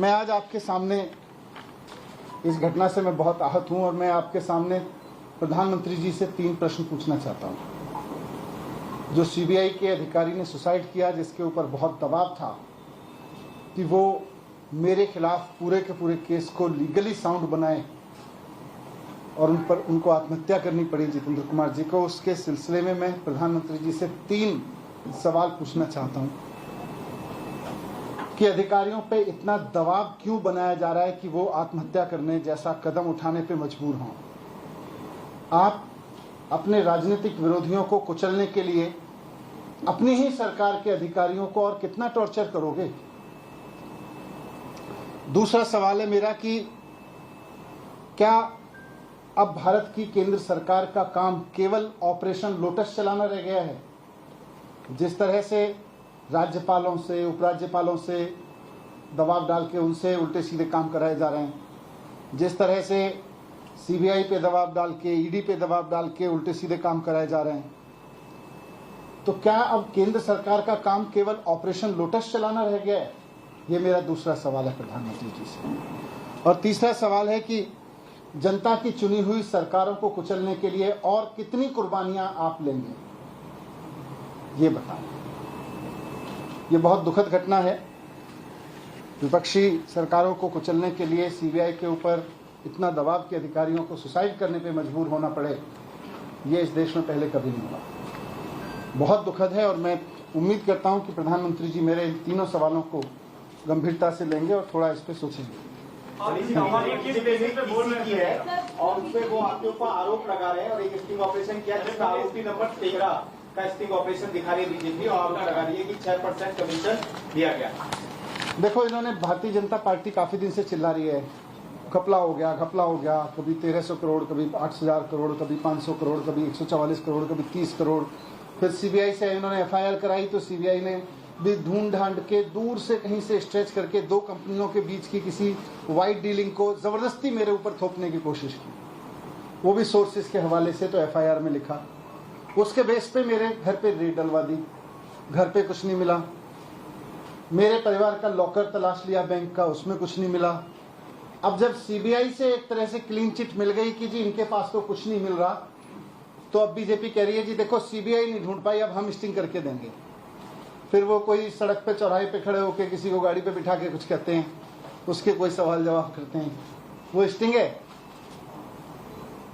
मैं आज आपके सामने इस घटना से मैं बहुत आहत हूं और मैं आपके सामने प्रधानमंत्री जी से 3 प्रश्न पूछना चाहता हूं। जो सीबीआई के अधिकारी ने सुसाइड किया, जिसके ऊपर बहुत दबाव था कि वो मेरे खिलाफ पूरे के पूरे केस को लीगली साउंड बनाए और उनको आत्महत्या करनी पड़ी जितेंद्र कुमार जी को, उसके सिलसिले में मैं प्रधानमंत्री जी से 3 सवाल पूछना चाहता हूं कि अधिकारियों पे इतना दबाव क्यों बनाया जा रहा है कि वो आत्महत्या करने जैसा कदम उठाने पे मजबूर हों। आप अपने राजनीतिक विरोधियों को कुचलने के लिए अपनी ही सरकार के अधिकारियों को और कितना टॉर्चर करोगे? दूसरा सवाल है मेरा कि क्या अब भारत की केंद्र सरकार का काम केवल ऑपरेशन लोटस चलाना रह गया है? जिस तरह से राज्यपालों से, उपराज्यपालों से दबाव डाल के उनसे उल्टे सीधे काम कराए जा रहे हैं, जिस तरह से सीबीआई पे दबाव डाल के, ईडी पे दबाब डाल के उल्टे सीधे काम कराए जा रहे हैं, तो क्या अब केंद्र सरकार का काम केवल ऑपरेशन लोटस चलाना रह गया है? ये मेरा दूसरा सवाल है प्रधानमंत्री जी से। और तीसरा सवाल है कि जनता की चुनी हुई सरकारों को कुचलने के लिए और कितनी कुर्बानियां आप लेंगे, ये बताएं। ये बहुत दुखद घटना है विपक्षी सरकारों को कुचलने के लिए सीबीआई के ऊपर इतना दबाव कि अधिकारियों को सुसाइड करने पे मजबूर होना पड़े, ये इस देश में पहले कभी नहीं हुआ। बहुत दुखद है और मैं उम्मीद करता हूं कि प्रधानमंत्री जी मेरे इन तीनों सवालों को गंभीरता से लेंगे और थोड़ा इस पे सोचेंगे। और उसपे वो आपके ऊपर आरोप लगा रहे हैं और एक स्टिंग ऑपरेशन किया जिसका आरोपी नंबर 13 का स्टिंग ऑपरेशन दिखा रही है बीजेपी और आरोप लगा रही है कि 6% कमीशन दिया गया। देखो, इन्होंने भारतीय जनता पार्टी काफी दिन से चिल्ला रही है घपला हो गया, कभी 1300 करोड़, कभी 8000 करोड़, कभी 500 करोड़, कभी 144 करोड़, कभी 30 करोड़। फिर सीबीआई से इन्होंने एफआईआर कराई तो सीबीआई ने भी ढूंढ ढांड के दूर से कहीं से स्ट्रेच करके दो कंपनियों के बीच की किसी वाइट डीलिंग को जबरदस्ती मेरे ऊपर थोपने की कोशिश की, वो भी सोर्सेज के हवाले से। तो एफआईआर में लिखा, उसके बेस पे मेरे घर पे रेड डलवा दी, घर पे कुछ नहीं मिला। मेरे परिवार का लॉकर तलाश लिया बैंक का, उसमें कुछ नहीं मिला। अब जब सीबीआई से एक तरह से क्लीन चिट मिल गई कि जी इनके पास तो कुछ नहीं मिल रहा, तो अब बीजेपी कह रही है जी देखो सीबीआई नहीं ढूंढ पाई, अब हम स्टिंग करके देंगे। फिर वो कोई सड़क पे चौराहे पे खड़े होकर किसी को गाड़ी पे बिठा के कुछ कहते हैं, उसके कोई सवाल जवाब करते हैं, वो स्टिंग है,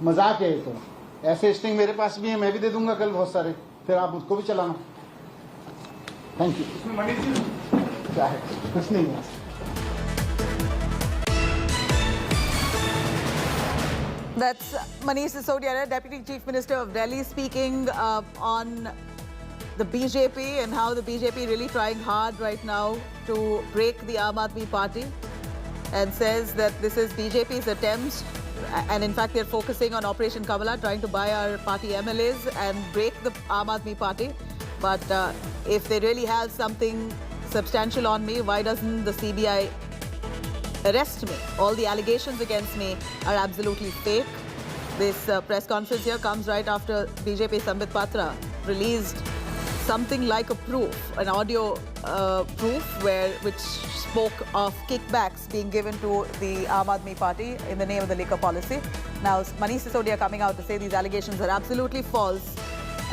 मजाक है। तो ऐसे स्टिंग मेरे पास भी है, मैं भी दे दूंगा कल बहुत सारे, फिर आप उसको भी चलाना। Thank you. क्या है, कुछ नहीं है। That's Manish Sisodia, Deputy Chief Minister of Delhi, speaking on the BJP and how the BJP really trying hard right now to break the Aam Aadmi Party, and says that this is BJP's attempt, and in fact they're focusing on Operation Kamala, trying to buy our party MLAs and break the Aam Aadmi Party. But if they really have something substantial on me, why doesn't the CBI arrest me? All the allegations against me are absolutely fake. This press conference here comes right after BJP Sambit Patra released something like a proof, an audio proof which spoke of kickbacks being given to the Aam Aadmi Party in the name of the liquor policy. Now Manish Sisodia coming out to say these allegations are absolutely false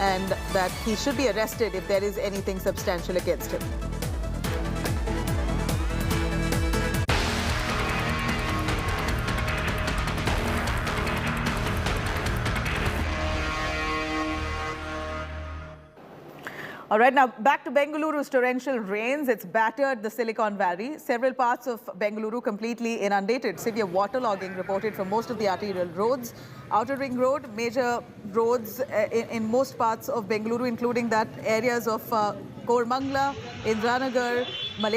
and that he should be arrested if there is anything substantial against him. All right, now back to Bengaluru's torrential rains. It's battered the Silicon Valley. Several parts of Bengaluru completely inundated. Severe waterlogging reported from most of the arterial roads. Outer Ring Road, major roads in most parts of Bengaluru, including that areas of Kormangla, Indranagar, Malaysia.